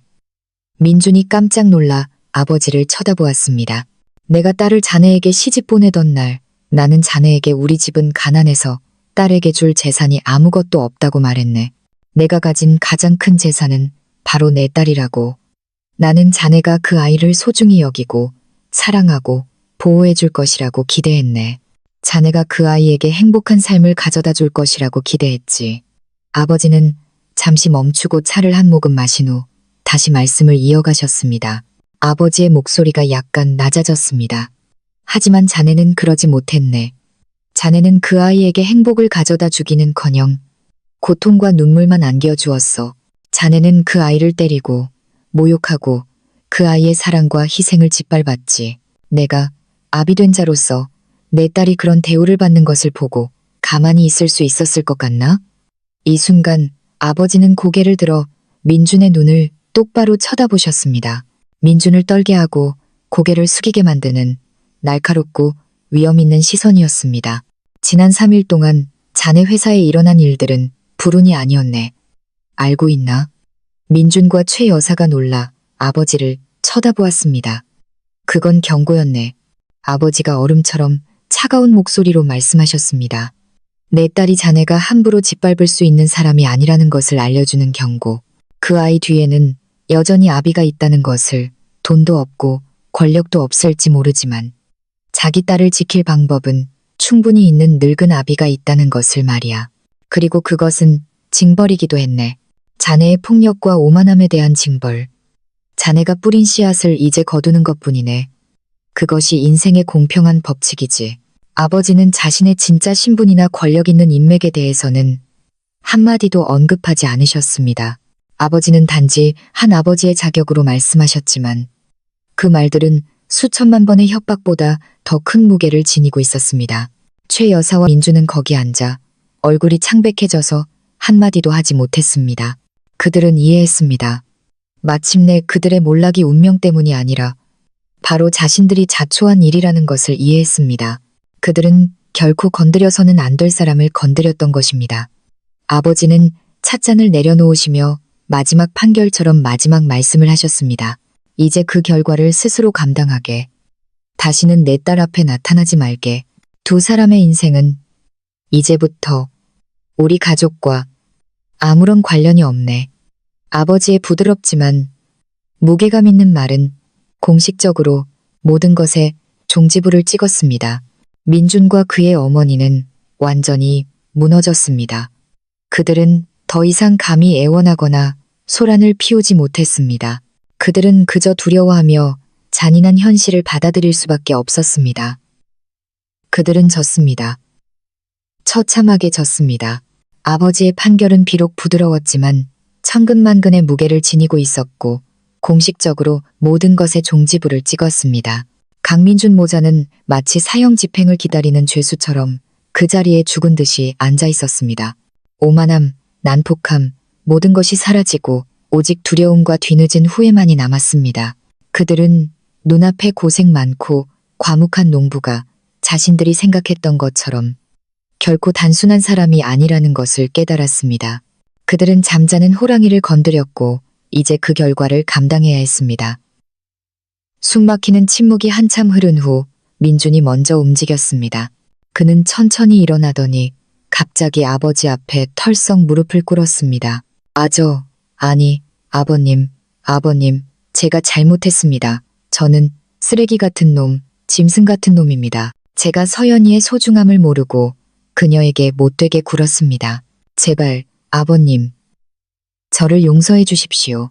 민준이 깜짝 놀라 아버지를 쳐다보았습니다. 내가 딸을 자네에게 시집 보내던 날 나는 자네에게 우리 집은 가난해서 딸에게 줄 재산이 아무것도 없다고 말했네. 내가 가진 가장 큰 재산은 바로 내 딸이라고. 나는 자네가 그 아이를 소중히 여기고 사랑하고 보호해 줄 것이라고 기대했네. 자네가 그 아이에게 행복한 삶을 가져다 줄 것이라고 기대했지. 아버지는 잠시 멈추고 차를 한 모금 마신 후 다시 말씀을 이어가셨습니다. 아버지의 목소리가 약간 낮아졌습니다. 하지만 자네는 그러지 못했네. 자네는 그 아이에게 행복을 가져다 주기는커녕 고통과 눈물만 안겨주었어. 자네는 그 아이를 때리고 모욕하고 그 아이의 사랑과 희생을 짓밟았지. 내가 아비 된 자로서 내 딸이 그런 대우를 받는 것을 보고 가만히 있을 수 있었을 것 같나? 이 순간 아버지는 고개를 들어 민준의 눈을 똑바로 쳐다보셨습니다. 민준을 떨게 하고 고개를 숙이게 만드는 날카롭고 위험 있는 시선이었습니다. 지난 3일 동안 자네 회사에 일어난 일들은 불운이 아니었네. 알고 있나? 민준과 최 여사가 놀라 아버지를 쳐다보았습니다. 그건 경고였네. 아버지가 얼음처럼 차가운 목소리로 말씀하셨습니다. 내 딸이 자네가 함부로 짓밟을 수 있는 사람이 아니라는 것을 알려주는 경고. 그 아이 뒤에는 여전히 아비가 있다는 것을. 돈도 없고 권력도 없을지 모르지만 자기 딸을 지킬 방법은 충분히 있는 늙은 아비가 있다는 것을 말이야. 그리고 그것은 징벌이기도 했네. 자네의 폭력과 오만함에 대한 징벌. 자네가 뿌린 씨앗을 이제 거두는 것뿐이네. 그것이 인생의 공평한 법칙이지. 아버지는 자신의 진짜 신분이나 권력 있는 인맥에 대해서는 한마디도 언급하지 않으셨습니다. 아버지는 단지 한 아버지의 자격으로 말씀하셨지만 그 말들은 수천만 번의 협박보다 더 큰 무게를 지니고 있었습니다. 최 여사와 민주는 거기 앉아 얼굴이 창백해져서 한마디도 하지 못했습니다. 그들은 이해했습니다. 마침내 그들의 몰락이 운명 때문이 아니라 바로 자신들이 자초한 일이라는 것을 이해했습니다. 그들은 결코 건드려서는 안 될 사람을 건드렸던 것입니다. 아버지는 찻잔을 내려놓으시며 마지막 판결처럼 마지막 말씀을 하셨습니다. 이제 그 결과를 스스로 감당하게. 다시는 내 딸 앞에 나타나지 말게. 두 사람의 인생은 이제부터 우리 가족과 아무런 관련이 없네. 아버지의 부드럽지만 무게감 있는 말은 공식적으로 모든 것에 종지부를 찍었습니다. 민준과 그의 어머니는 완전히 무너졌습니다. 그들은 더 이상 감히 애원하거나 소란을 피우지 못했습니다. 그들은 그저 두려워하며 잔인한 현실을 받아들일 수밖에 없었습니다. 그들은 졌습니다. 처참하게 졌습니다. 아버지의 판결은 비록 부드러웠지만 천근만근의 무게를 지니고 있었고 공식적으로 모든 것에 종지부를 찍었습니다. 강민준 모자는 마치 사형 집행을 기다리는 죄수처럼 그 자리에 죽은 듯이 앉아 있었습니다. 오만함, 난폭함, 모든 것이 사라지고 오직 두려움과 뒤늦은 후회만이 남았습니다. 그들은 눈앞에 고생 많고 과묵한 농부가 자신들이 생각했던 것처럼 결코 단순한 사람이 아니라는 것을 깨달았습니다. 그들은 잠자는 호랑이를 건드렸고 이제 그 결과를 감당해야 했습니다. 숨막히는 침묵이 한참 흐른 후 민준이 먼저 움직였습니다. 그는 천천히 일어나더니 갑자기 아버지 앞에 털썩 무릎을 꿇었습니다. 아니, 아버님, 제가 잘못했습니다. 저는 쓰레기 같은 놈, 짐승 같은 놈입니다. 제가 서연이의 소중함을 모르고 그녀에게 못되게 굴었습니다. 제발, 아버님, 저를 용서해 주십시오.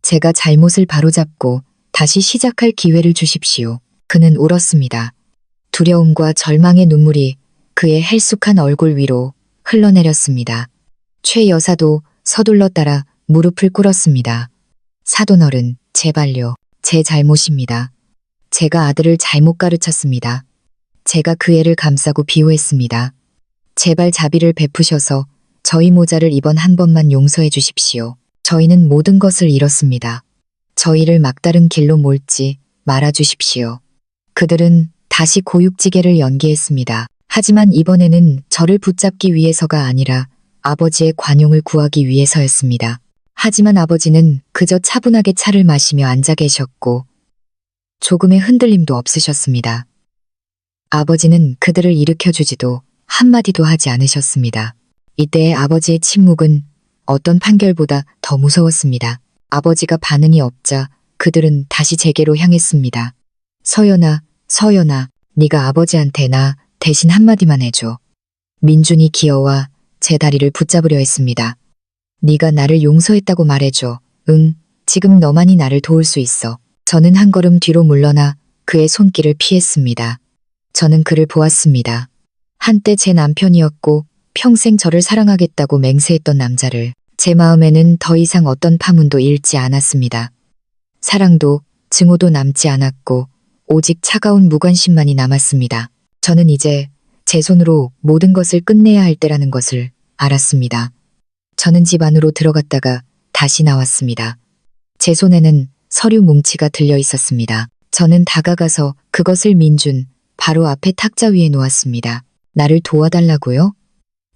제가 잘못을 바로잡고 다시 시작할 기회를 주십시오. 그는 울었습니다. 두려움과 절망의 눈물이 그의 헬쑥한 얼굴 위로 흘러내렸습니다. 최 여사도 서둘러 따라 무릎을 꿇었습니다. 사돈어른, 제발요. 제 잘못입니다. 제가 아들을 잘못 가르쳤습니다. 제가 그 애를 감싸고 비호했습니다. 제발 자비를 베푸셔서 저희 모자를 이번 한 번만 용서해 주십시오. 저희는 모든 것을 잃었습니다. 저희를 막다른 길로 몰지 말아 주십시오. 그들은 다시 고육지계를 연기했습니다. 하지만 이번에는 저를 붙잡기 위해서가 아니라 아버지의 관용을 구하기 위해서였습니다. 하지만 아버지는 그저 차분하게 차를 마시며 앉아 계셨고 조금의 흔들림도 없으셨습니다. 아버지는 그들을 일으켜주지도 한마디도 하지 않으셨습니다. 이때의 아버지의 침묵은 어떤 판결보다 더 무서웠습니다. 아버지가 반응이 없자 그들은 다시 제게로 향했습니다. 서연아, 네가 아버지한테 나 대신 한마디만 해줘. 민준이 기어와 제 다리를 붙잡으려 했습니다. 네가 나를 용서했다고 말해줘. 응, 지금 너만이 나를 도울 수 있어. 저는 한 걸음 뒤로 물러나 그의 손길을 피했습니다. 저는 그를 보았습니다. 한때 제 남편이었고 평생 저를 사랑하겠다고 맹세했던 남자를 제 마음에는 더 이상 어떤 파문도 일지 않았습니다. 사랑도 증오도 남지 않았고 오직 차가운 무관심만이 남았습니다. 저는 이제 제 손으로 모든 것을 끝내야 할 때라는 것을 알았습니다. 저는 집 안으로 들어갔다가 다시 나왔습니다. 제 손에는 서류 뭉치가 들려 있었습니다. 저는 다가가서 그것을 민준 바로 앞에 탁자 위에 놓았습니다. 나를 도와달라고요?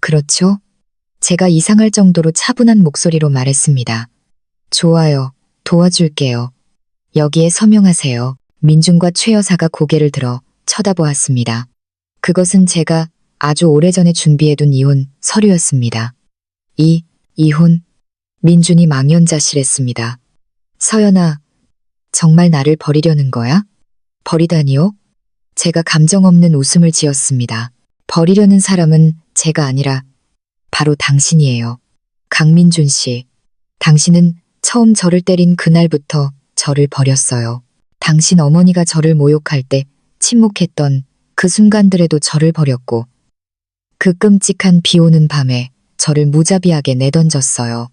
그렇죠? 제가 이상할 정도로 차분한 목소리로 말했습니다. 좋아요. 도와줄게요. 여기에 서명하세요. 민준과 최 여사가 고개를 들어 쳐다보았습니다. 그것은 제가 아주 오래전에 준비해둔 이혼 서류였습니다. 이혼? 민준이 망연자실했습니다. 서연아, 정말 나를 버리려는 거야? 버리다니요? 제가 감정 없는 웃음을 지었습니다. 버리려는 사람은 제가 아니라 바로 당신이에요. 강민준 씨, 당신은 처음 저를 때린 그날부터 저를 버렸어요. 당신 어머니가 저를 모욕할 때 침묵했던 그 순간들에도 저를 버렸고 그 끔찍한 비 오는 밤에 저를 무자비하게 내던졌어요.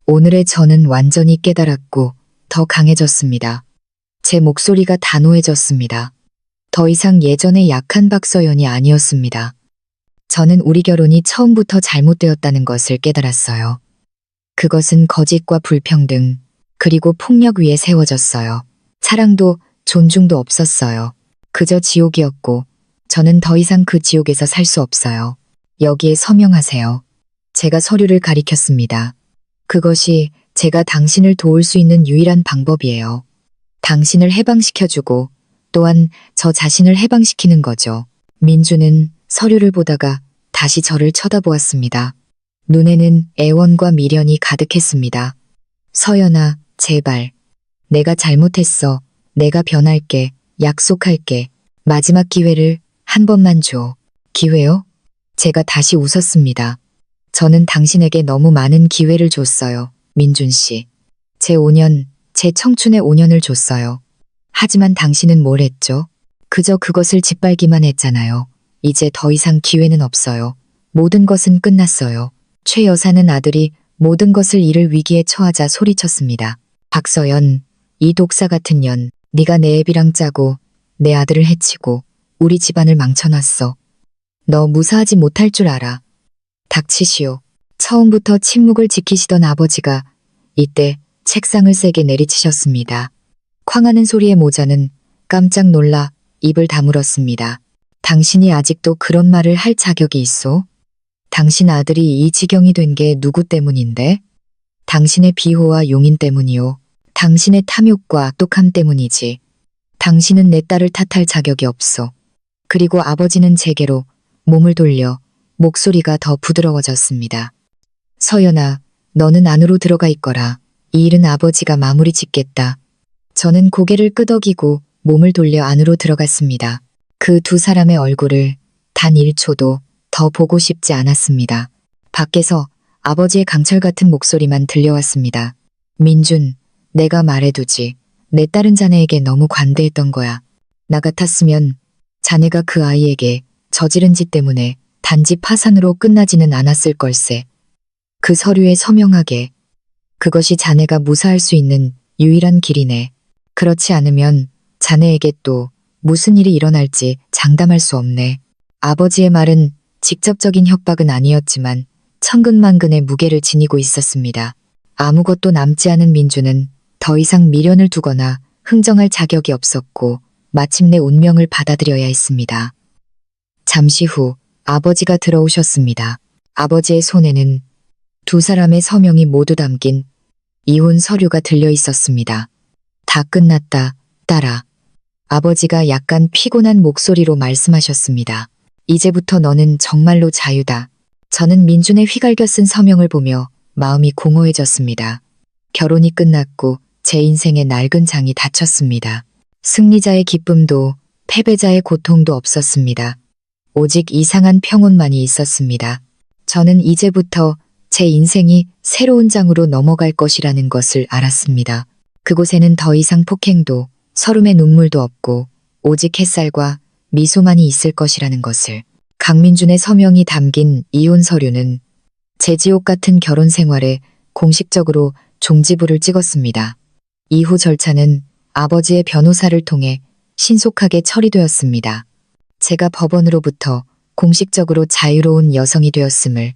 오늘의 저는 완전히 깨달았고 더 강해졌습니다. 제 목소리가 단호해졌습니다. 더 이상 예전의 약한 박서연이 아니었습니다. 저는 우리 결혼이 처음부터 잘못되었다는 것을 깨달았어요. 그것은 거짓과 불평등, 그리고 폭력 위에 세워졌어요. 사랑도 존중도 없었어요. 그저 지옥이었고 저는 더 이상 그 지옥에서 살 수 없어요. 여기에 서명하세요. 제가 서류를 가리켰습니다. 그것이 제가 당신을 도울 수 있는 유일한 방법이에요. 당신을 해방시켜주고 또한 저 자신을 해방시키는 거죠. 민주는 서류를 보다가 다시 저를 쳐다보았습니다. 눈에는 애원과 미련이 가득했습니다. 서연아, 제발. 내가 잘못했어. 내가 변할게. 약속할게. 마지막 기회를 한 번만 줘. 기회요? 제가 다시 웃었습니다. 저는 당신에게 너무 많은 기회를 줬어요. 민준 씨. 제 5년, 제 청춘의 5년을 줬어요. 하지만 당신은 뭘 했죠? 그저 그것을 짓밟기만 했잖아요. 이제 더 이상 기회는 없어요. 모든 것은 끝났어요. 최 여사는 아들이 모든 것을 잃을 위기에 처하자 소리쳤습니다. 박서연, 이 독사 같은 년, 네가 내 애비랑 짜고 내 아들을 해치고 우리 집안을 망쳐놨어. 너 무사하지 못할 줄 알아. 닥치시오. 처음부터 침묵을 지키시던 아버지가 이때 책상을 세게 내리치셨습니다. 쾅하는 소리에 모자는 깜짝 놀라 입을 다물었습니다. 당신이 아직도 그런 말을 할 자격이 있소? 당신 아들이 이 지경이 된 게 누구 때문인데? 당신의 비호와 용인 때문이요. 당신의 탐욕과 똑함 때문이지. 당신은 내 딸을 탓할 자격이 없소. 그리고 아버지는 제게로 몸을 돌려 목소리가 더 부드러워졌습니다. 서연아, 너는 안으로 들어가 있거라. 이 일은 아버지가 마무리 짓겠다. 저는 고개를 끄덕이고 몸을 돌려 안으로 들어갔습니다. 그 두 사람의 얼굴을 단 1초도 더 보고 싶지 않았습니다. 밖에서 아버지의 강철 같은 목소리만 들려왔습니다. 민준, 내가 말해두지. 내 딸은 자네에게 너무 관대했던 거야. 나 같았으면 자네가 그 아이에게 저지른 짓 때문에 단지 파산으로 끝나지는 않았을 걸세. 그 서류에 서명하게. 그것이 자네가 무사할 수 있는 유일한 길이네. 그렇지 않으면 자네에게 또 무슨 일이 일어날지 장담할 수 없네. 아버지의 말은 직접적인 협박은 아니었지만 천근만근의 무게를 지니고 있었습니다. 아무것도 남지 않은 민주는 더 이상 미련을 두거나 흥정할 자격이 없었고 마침내 운명을 받아들여야 했습니다. 잠시 후 아버지가 들어오셨습니다. 아버지의 손에는 두 사람의 서명이 모두 담긴 이혼 서류가 들려 있었습니다. 다 끝났다, 딸아. 아버지가 약간 피곤한 목소리로 말씀하셨습니다. 이제부터 너는 정말로 자유다. 저는 민준의 휘갈겨 쓴 서명을 보며 마음이 공허해졌습니다. 결혼이 끝났고 제 인생의 낡은 장이 닫혔습니다. 승리자의 기쁨도 패배자의 고통도 없었습니다. 오직 이상한 평온만이 있었습니다. 저는 이제부터 제 인생이 새로운 장으로 넘어갈 것이라는 것을 알았습니다. 그곳에는 더 이상 폭행도 서름의 눈물도 없고 오직 햇살과 미소만이 있을 것이라는 것을. 강민준의 서명이 담긴 이혼 서류는 제 지옥 같은 결혼 생활에 공식적으로 종지부를 찍었습니다. 이후 절차는 아버지의 변호사를 통해 신속하게 처리되었습니다. 제가 법원으로부터 공식적으로 자유로운 여성이 되었음을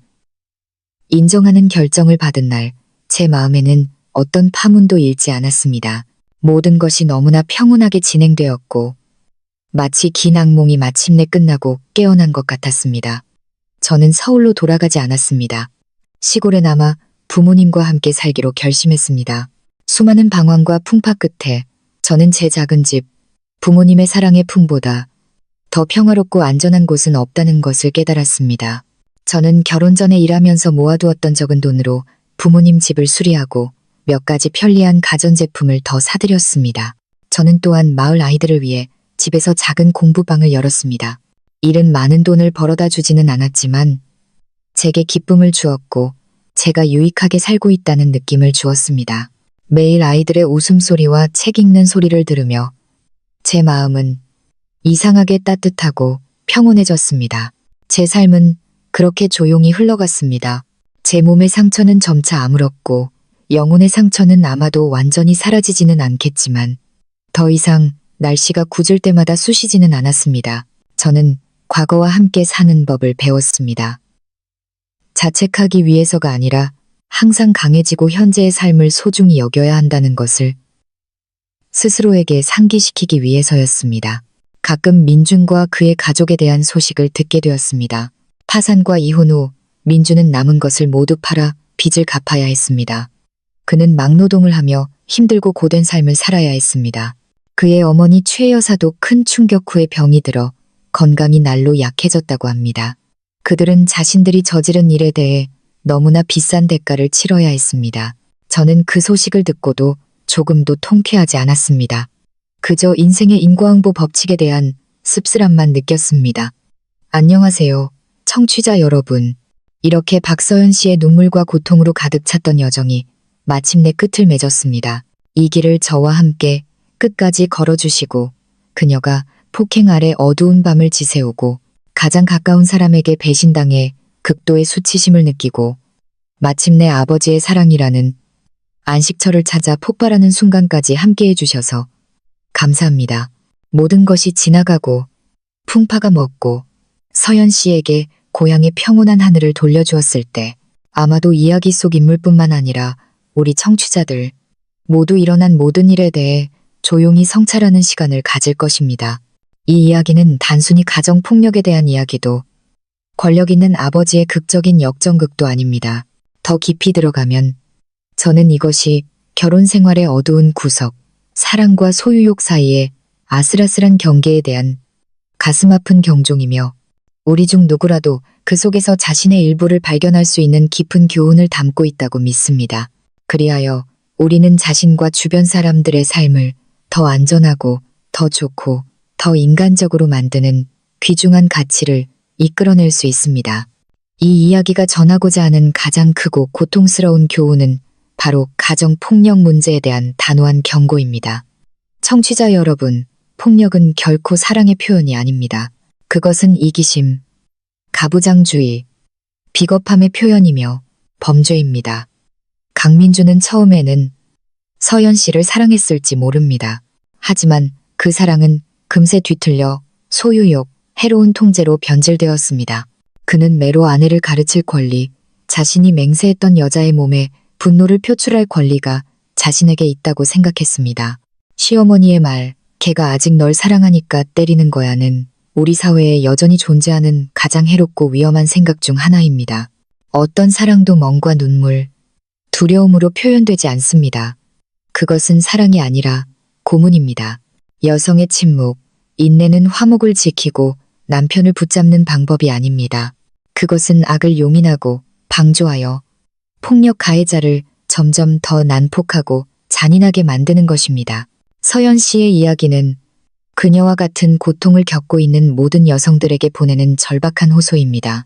인정하는 결정을 받은 날, 제 마음에는 어떤 파문도 일지 않았습니다. 모든 것이 너무나 평온하게 진행되었고 마치 긴 악몽이 마침내 끝나고 깨어난 것 같았습니다. 저는 서울로 돌아가지 않았습니다. 시골에 남아 부모님과 함께 살기로 결심했습니다. 수많은 방황과 풍파 끝에 저는 제 작은 집, 부모님의 사랑의 품보다 더 평화롭고 안전한 곳은 없다는 것을 깨달았습니다. 저는 결혼 전에 일하면서 모아두었던 적은 돈으로 부모님 집을 수리하고 몇 가지 편리한 가전제품을 더 사들였습니다. 저는 또한 마을 아이들을 위해 집에서 작은 공부방을 열었습니다. 일은 많은 돈을 벌어다 주지는 않았지만 제게 기쁨을 주었고 제가 유익하게 살고 있다는 느낌을 주었습니다. 매일 아이들의 웃음소리와 책 읽는 소리를 들으며 제 마음은 이상하게 따뜻하고 평온해졌습니다. 제 삶은 그렇게 조용히 흘러갔습니다. 제 몸의 상처는 점차 아물었고 영혼의 상처는 아마도 완전히 사라지지는 않겠지만 더 이상 날씨가 굳을 때마다 쑤시지는 않았습니다. 저는 과거와 함께 사는 법을 배웠습니다. 자책하기 위해서가 아니라 항상 강해지고 현재의 삶을 소중히 여겨야 한다는 것을 스스로에게 상기시키기 위해서였습니다. 가끔 민준과 그의 가족에 대한 소식을 듣게 되었습니다. 파산과 이혼 후 민준은 남은 것을 모두 팔아 빚을 갚아야 했습니다. 그는 막노동을 하며 힘들고 고된 삶을 살아야 했습니다. 그의 어머니 최 여사도 큰 충격 후에 병이 들어 건강이 날로 약해졌다고 합니다. 그들은 자신들이 저지른 일에 대해 너무나 비싼 대가를 치러야 했습니다. 저는 그 소식을 듣고도 조금도 통쾌하지 않았습니다. 그저 인생의 인과응보 법칙에 대한 씁쓸함만 느꼈습니다. 안녕하세요, 청취자 여러분. 이렇게 박서연 씨의 눈물과 고통으로 가득 찼던 여정이 마침내 끝을 맺었습니다. 이 길을 저와 함께 끝까지 걸어주시고 그녀가 폭행 아래 어두운 밤을 지새우고 가장 가까운 사람에게 배신당해 극도의 수치심을 느끼고 마침내 아버지의 사랑이라는 안식처를 찾아 폭발하는 순간까지 함께해 주셔서 감사합니다. 모든 것이 지나가고 풍파가 멎고 서연 씨에게 고향의 평온한 하늘을 돌려주었을 때 아마도 이야기 속 인물뿐만 아니라 우리 청취자들 모두 일어난 모든 일에 대해 조용히 성찰하는 시간을 가질 것입니다. 이 이야기는 단순히 가정폭력에 대한 이야기도 권력 있는 아버지의 극적인 역전극도 아닙니다. 더 깊이 들어가면 저는 이것이 결혼 생활의 어두운 구석, 사랑과 소유욕 사이의 아슬아슬한 경계에 대한 가슴 아픈 경종이며 우리 중 누구라도 그 속에서 자신의 일부를 발견할 수 있는 깊은 교훈을 담고 있다고 믿습니다. 그리하여 우리는 자신과 주변 사람들의 삶을 더 안전하고 더 좋고 더 인간적으로 만드는 귀중한 가치를 이끌어낼 수 있습니다. 이 이야기가 전하고자 하는 가장 크고 고통스러운 교훈은 바로 가정폭력 문제에 대한 단호한 경고입니다. 청취자 여러분, 폭력은 결코 사랑의 표현이 아닙니다. 그것은 이기심, 가부장주의, 비겁함의 표현이며 범죄입니다. 강민주는 처음에는 서연 씨를 사랑했을지 모릅니다. 하지만 그 사랑은 금세 뒤틀려 소유욕, 해로운 통제로 변질되었습니다. 그는 매로 아내를 가르칠 권리, 자신이 맹세했던 여자의 몸에 분노를 표출할 권리가 자신에게 있다고 생각했습니다. 시어머니의 말, 걔가 아직 널 사랑하니까 때리는 거야는 우리 사회에 여전히 존재하는 가장 해롭고 위험한 생각 중 하나입니다. 어떤 사랑도 멍과 눈물, 두려움으로 표현되지 않습니다. 그것은 사랑이 아니라 고문입니다. 여성의 침묵, 인내는 화목을 지키고 남편을 붙잡는 방법이 아닙니다. 그것은 악을 용인하고 방조하여 폭력 가해자를 점점 더 난폭하고 잔인하게 만드는 것입니다. 서연 씨의 이야기는 그녀와 같은 고통을 겪고 있는 모든 여성들에게 보내는 절박한 호소입니다.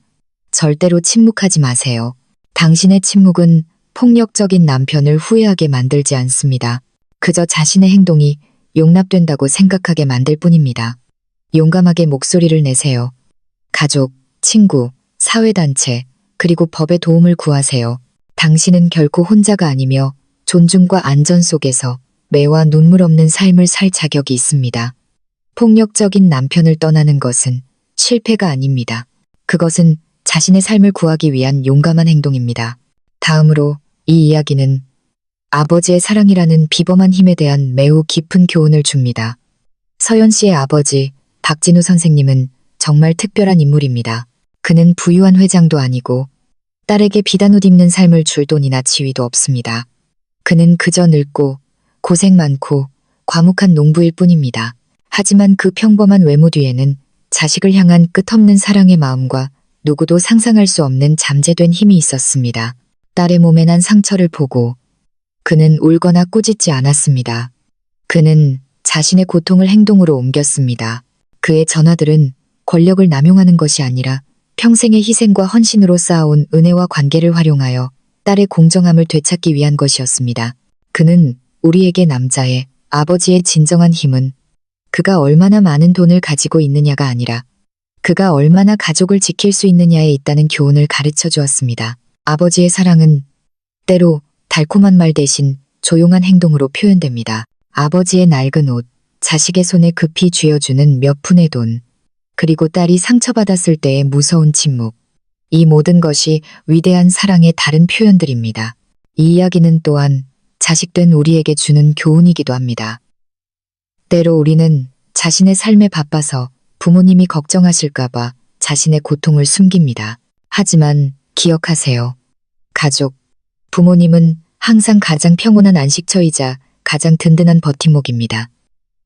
절대로 침묵하지 마세요. 당신의 침묵은 폭력적인 남편을 후회하게 만들지 않습니다. 그저 자신의 행동이 용납된다고 생각하게 만들 뿐입니다. 용감하게 목소리를 내세요. 가족, 친구, 사회단체, 그리고 법의 도움을 구하세요. 당신은 결코 혼자가 아니며 존중과 안전 속에서 매와 눈물 없는 삶을 살 자격이 있습니다. 폭력적인 남편을 떠나는 것은 실패가 아닙니다. 그것은 자신의 삶을 구하기 위한 용감한 행동입니다. 다음으로 이 이야기는 아버지의 사랑이라는 비범한 힘에 대한 매우 깊은 교훈을 줍니다. 서연 씨의 아버지 박진우 선생님은 정말 특별한 인물입니다. 그는 부유한 회장도 아니고 딸에게 비단 옷 입는 삶을 줄 돈이나 지위도 없습니다. 그는 그저 늙고 고생 많고 과묵한 농부일 뿐입니다. 하지만 그 평범한 외모 뒤에는 자식을 향한 끝없는 사랑의 마음과 누구도 상상할 수 없는 잠재된 힘이 있었습니다. 딸의 몸에 난 상처를 보고 그는 울거나 꾸짖지 않았습니다. 그는 자신의 고통을 행동으로 옮겼습니다. 그의 전하들은 권력을 남용하는 것이 아니라 평생의 희생과 헌신으로 쌓아온 은혜와 관계를 활용하여 딸의 공정함을 되찾기 위한 것이었습니다. 그는 우리에게 남자의 아버지의 진정한 힘은 그가 얼마나 많은 돈을 가지고 있느냐가 아니라 그가 얼마나 가족을 지킬 수 있느냐에 있다는 교훈을 가르쳐 주었습니다. 아버지의 사랑은 때로 달콤한 말 대신 조용한 행동으로 표현됩니다. 아버지의 낡은 옷, 자식의 손에 급히 쥐어주는 몇 푼의 돈, 그리고 딸이 상처받았을 때의 무서운 침묵. 이 모든 것이 위대한 사랑의 다른 표현들입니다. 이 이야기는 또한 자식된 우리에게 주는 교훈이기도 합니다. 때로 우리는 자신의 삶에 바빠서 부모님이 걱정하실까봐 자신의 고통을 숨깁니다. 하지만 기억하세요. 가족, 부모님은 항상 가장 평온한 안식처이자 가장 든든한 버팀목입니다.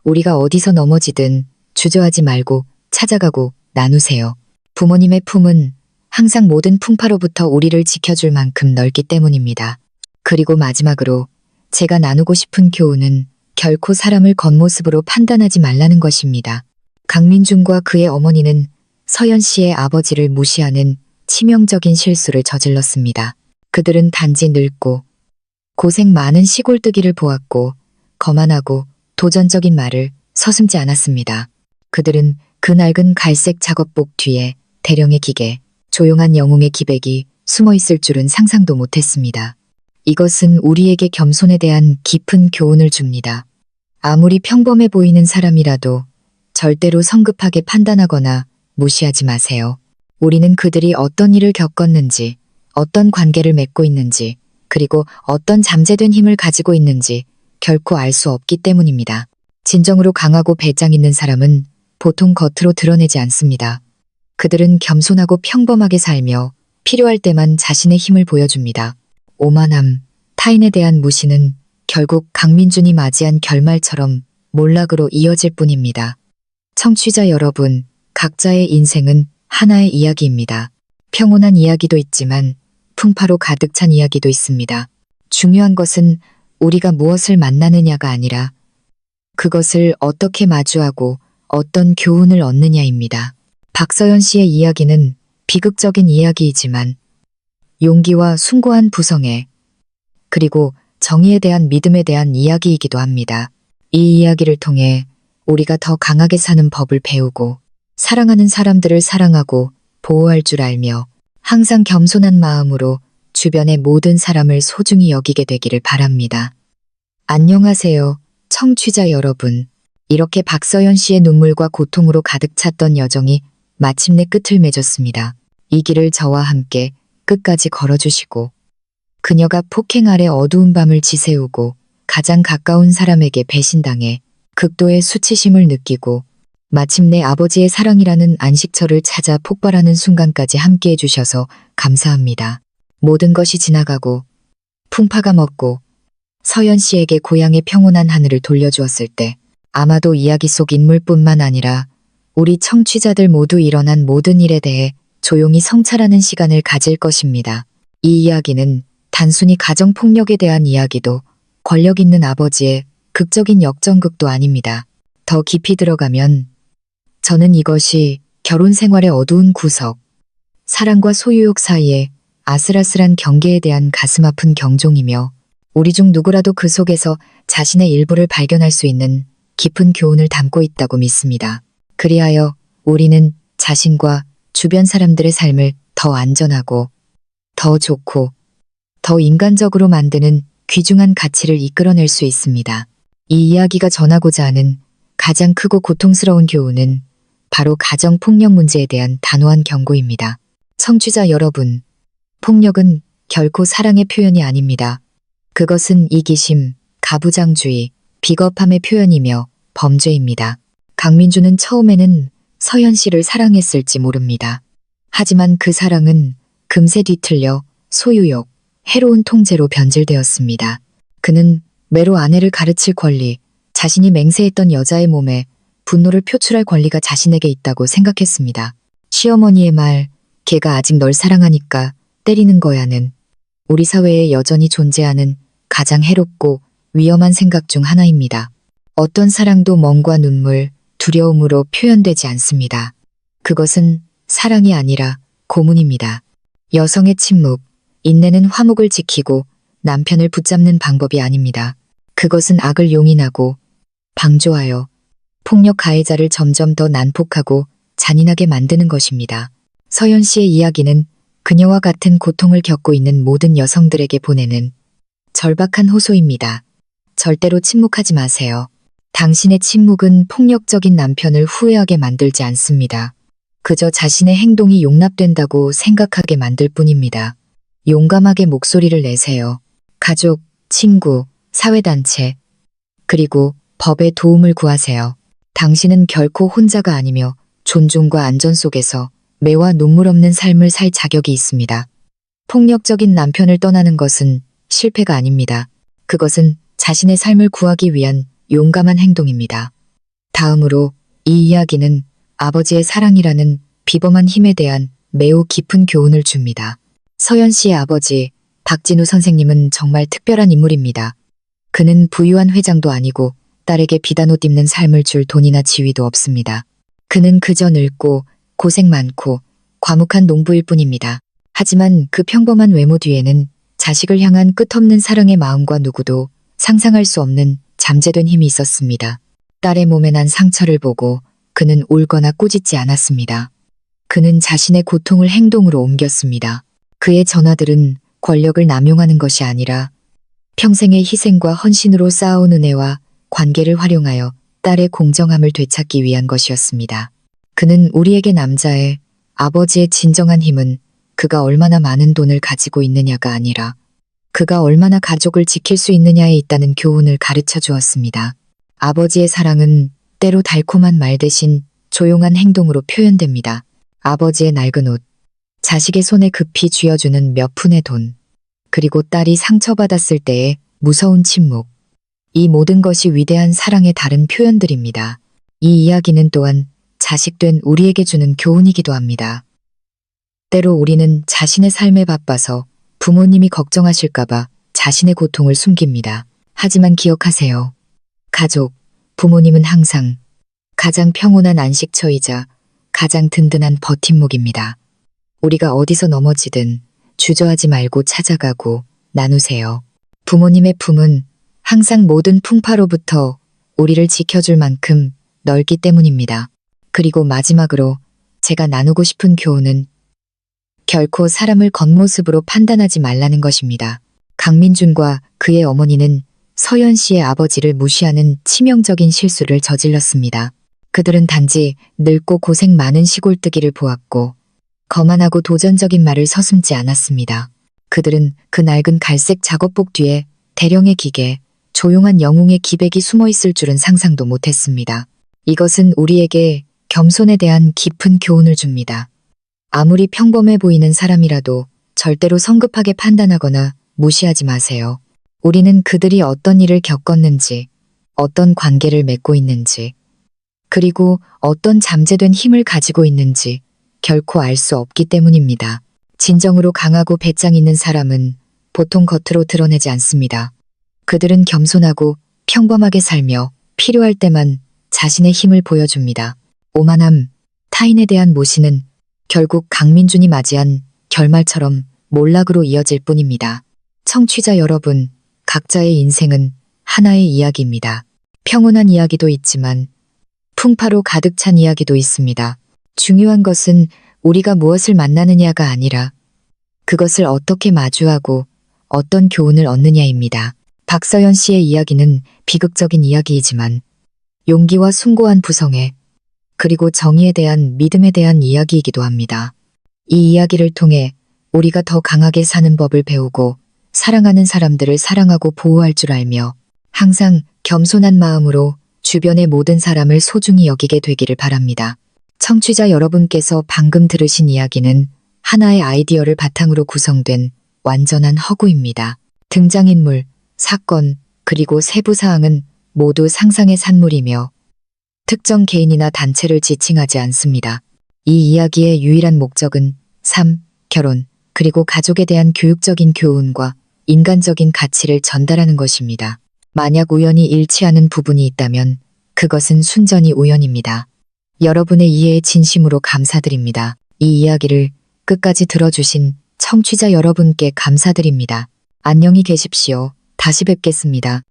우리가 어디서 넘어지든 주저하지 말고 찾아가고 나누세요. 부모님의 품은 항상 모든 풍파로부터 우리를 지켜줄 만큼 넓기 때문입니다. 그리고 마지막으로 제가 나누고 싶은 교훈은 결코 사람을 겉모습으로 판단하지 말라는 것입니다. 강민준과 그의 어머니는 서연 씨의 아버지를 무시하는 치명적인 실수를 저질렀습니다. 그들은 단지 늙고 고생 많은 시골뜨기를 보았고 거만하고 도전적인 말을 서슴지 않았습니다. 그들은 그 낡은 갈색 작업복 뒤에 대령의 기계, 조용한 영웅의 기백이 숨어 있을 줄은 상상도 못했습니다. 이것은 우리에게 겸손에 대한 깊은 교훈을 줍니다. 아무리 평범해 보이는 사람이라도 절대로 성급하게 판단하거나 무시하지 마세요. 우리는 그들이 어떤 일을 겪었는지, 어떤 관계를 맺고 있는지, 그리고 어떤 잠재된 힘을 가지고 있는지 결코 알 수 없기 때문입니다. 진정으로 강하고 배짱 있는 사람은 보통 겉으로 드러내지 않습니다. 그들은 겸손하고 평범하게 살며 필요할 때만 자신의 힘을 보여줍니다. 오만함, 타인에 대한 무시는 결국 강민준이 맞이한 결말처럼 몰락으로 이어질 뿐입니다. 청취자 여러분, 각자의 인생은 하나의 이야기입니다. 평온한 이야기도 있지만 풍파로 가득 찬 이야기도 있습니다. 중요한 것은 우리가 무엇을 만나느냐가 아니라 그것을 어떻게 마주하고 어떤 교훈을 얻느냐입니다. 박서연 씨의 이야기는 비극적인 이야기이지만 용기와 숭고한 부성애, 그리고 정의에 대한 믿음에 대한 이야기이기도 합니다. 이 이야기를 통해 우리가 더 강하게 사는 법을 배우고 사랑하는 사람들을 사랑하고 보호할 줄 알며 항상 겸손한 마음으로 주변의 모든 사람을 소중히 여기게 되기를 바랍니다. 안녕하세요, 청취자 여러분. 이렇게 박서연 씨의 눈물과 고통으로 가득 찼던 여정이 마침내 끝을 맺었습니다. 이 길을 저와 함께 끝까지 걸어주시고 그녀가 폭행 아래 어두운 밤을 지새우고 가장 가까운 사람에게 배신당해 극도의 수치심을 느끼고 마침내 아버지의 사랑이라는 안식처를 찾아 폭발하는 순간까지 함께 해주셔서 감사합니다. 모든 것이 지나가고 풍파가 멎고 서연 씨에게 고향의 평온한 하늘을 돌려주었을 때 아마도 이야기 속 인물뿐만 아니라 우리 청취자들 모두 일어난 모든 일에 대해 조용히 성찰하는 시간을 가질 것입니다. 이 이야기는 단순히 가정폭력에 대한 이야기도 권력 있는 아버지의 극적인 역전극도 아닙니다. 더 깊이 들어가면 저는 이것이 결혼 생활의 어두운 구석, 사랑과 소유욕 사이의 아슬아슬한 경계에 대한 가슴 아픈 경종이며 우리 중 누구라도 그 속에서 자신의 일부를 발견할 수 있는 깊은 교훈을 담고 있다고 믿습니다. 그리하여 우리는 자신과 주변 사람들의 삶을 더 안전하고 더 좋고 더 인간적으로 만드는 귀중한 가치를 이끌어낼 수 있습니다. 이 이야기가 전하고자 하는 가장 크고 고통스러운 교훈은 바로 가정폭력 문제에 대한 단호한 경고입니다. 청취자 여러분, 폭력은 결코 사랑의 표현이 아닙니다. 그것은 이기심, 가부장주의, 비겁함의 표현이며 범죄입니다. 강민주는 처음에는 서연 씨를 사랑했을지 모릅니다. 하지만 그 사랑은 금세 뒤틀려 소유욕, 해로운 통제로 변질되었습니다. 그는 매로 아내를 가르칠 권리, 자신이 맹세했던 여자의 몸에 분노를 표출할 권리가 자신에게 있다고 생각했습니다. 시어머니의 말, 걔가 아직 널 사랑하니까 때리는 거야는 우리 사회에 여전히 존재하는 가장 해롭고 위험한 생각 중 하나입니다. 어떤 사랑도 멍과 눈물, 두려움으로 표현되지 않습니다. 그것은 사랑이 아니라 고문입니다. 여성의 침묵, 인내는 화목을 지키고 남편을 붙잡는 방법이 아닙니다. 그것은 악을 용인하고 방조하여 폭력 가해자를 점점 더 난폭하고 잔인하게 만드는 것입니다. 서연 씨의 이야기는 그녀와 같은 고통을 겪고 있는 모든 여성들에게 보내는 절박한 호소입니다. 절대로 침묵하지 마세요. 당신의 침묵은 폭력적인 남편을 후회하게 만들지 않습니다. 그저 자신의 행동이 용납된다고 생각하게 만들 뿐입니다. 용감하게 목소리를 내세요. 가족, 친구, 사회단체, 그리고 법의 도움을 구하세요. 당신은 결코 혼자가 아니며 존중과 안전 속에서 매와 눈물 없는 삶을 살 자격이 있습니다. 폭력적인 남편을 떠나는 것은 실패가 아닙니다. 그것은 자신의 삶을 구하기 위한 용감한 행동입니다. 다음으로 이 이야기는 아버지의 사랑이라는 비범한 힘에 대한 매우 깊은 교훈을 줍니다. 서연 씨의 아버지 박진우 선생님은 정말 특별한 인물입니다. 그는 부유한 회장도 아니고 딸에게 비단 옷 입는 삶을 줄 돈이나 지위도 없습니다. 그는 그저 늙고 고생 많고 과묵한 농부일 뿐입니다. 하지만 그 평범한 외모 뒤에는 자식을 향한 끝없는 사랑의 마음과 누구도 상상할 수 없는 잠재된 힘이 있었습니다. 딸의 몸에 난 상처를 보고 그는 울거나 꾸짖지 않았습니다. 그는 자신의 고통을 행동으로 옮겼습니다. 그의 전화들은 권력을 남용하는 것이 아니라 평생의 희생과 헌신으로 쌓아온 은혜와 관계를 활용하여 딸의 공정함을 되찾기 위한 것이었습니다. 그는 우리에게 남자의 아버지의 진정한 힘은 그가 얼마나 많은 돈을 가지고 있느냐가 아니라 그가 얼마나 가족을 지킬 수 있느냐에 있다는 교훈을 가르쳐 주었습니다. 아버지의 사랑은 때로 달콤한 말 대신 조용한 행동으로 표현됩니다. 아버지의 낡은 옷, 자식의 손에 급히 쥐어주는 몇 푼의 돈, 그리고 딸이 상처받았을 때의 무서운 침묵. 이 모든 것이 위대한 사랑의 다른 표현들입니다. 이 이야기는 또한 자식된 우리에게 주는 교훈이기도 합니다. 때로 우리는 자신의 삶에 바빠서 부모님이 걱정하실까봐 자신의 고통을 숨깁니다. 하지만 기억하세요. 가족, 부모님은 항상 가장 평온한 안식처이자 가장 든든한 버팀목입니다. 우리가 어디서 넘어지든 주저하지 말고 찾아가고 나누세요. 부모님의 품은 항상 모든 풍파로부터 우리를 지켜줄 만큼 넓기 때문입니다. 그리고 마지막으로 제가 나누고 싶은 교훈은 결코 사람을 겉모습으로 판단하지 말라는 것입니다. 강민준과 그의 어머니는 서연 씨의 아버지를 무시하는 치명적인 실수를 저질렀습니다. 그들은 단지 늙고 고생 많은 시골뜨기를 보았고 거만하고 도전적인 말을 서슴지 않았습니다. 그들은 그 낡은 갈색 작업복 뒤에 대령의 기계, 조용한 영웅의 기백이 숨어 있을 줄은 상상도 못했습니다. 이것은 우리에게 겸손에 대한 깊은 교훈을 줍니다. 아무리 평범해 보이는 사람이라도 절대로 성급하게 판단하거나 무시하지 마세요. 우리는 그들이 어떤 일을 겪었는지, 어떤 관계를 맺고 있는지, 그리고 어떤 잠재된 힘을 가지고 있는지 결코 알 수 없기 때문입니다. 진정으로 강하고 배짱 있는 사람은 보통 겉으로 드러내지 않습니다. 그들은 겸손하고 평범하게 살며 필요할 때만 자신의 힘을 보여줍니다. 오만함, 타인에 대한 무시는 결국 강민준이 맞이한 결말처럼 몰락으로 이어질 뿐입니다. 청취자 여러분, 각자의 인생은 하나의 이야기입니다. 평온한 이야기도 있지만 풍파로 가득 찬 이야기도 있습니다. 중요한 것은 우리가 무엇을 만나느냐가 아니라 그것을 어떻게 마주하고 어떤 교훈을 얻느냐입니다. 박서연 씨의 이야기는 비극적인 이야기이지만 용기와 숭고한 부성애, 그리고 정의에 대한 믿음에 대한 이야기이기도 합니다. 이 이야기를 통해 우리가 더 강하게 사는 법을 배우고 사랑하는 사람들을 사랑하고 보호할 줄 알며 항상 겸손한 마음으로 주변의 모든 사람을 소중히 여기게 되기를 바랍니다. 청취자 여러분께서 방금 들으신 이야기는 하나의 아이디어를 바탕으로 구성된 완전한 허구입니다. 등장인물, 사건, 그리고 세부 사항은 모두 상상의 산물이며 특정 개인이나 단체를 지칭하지 않습니다. 이 이야기의 유일한 목적은 삶, 결혼, 그리고 가족에 대한 교육적인 교훈과 인간적인 가치를 전달하는 것입니다. 만약 우연히 일치하는 부분이 있다면 그것은 순전히 우연입니다. 여러분의 이해에 진심으로 감사드립니다. 이 이야기를 끝까지 들어주신 청취자 여러분께 감사드립니다. 안녕히 계십시오. 다시 뵙겠습니다.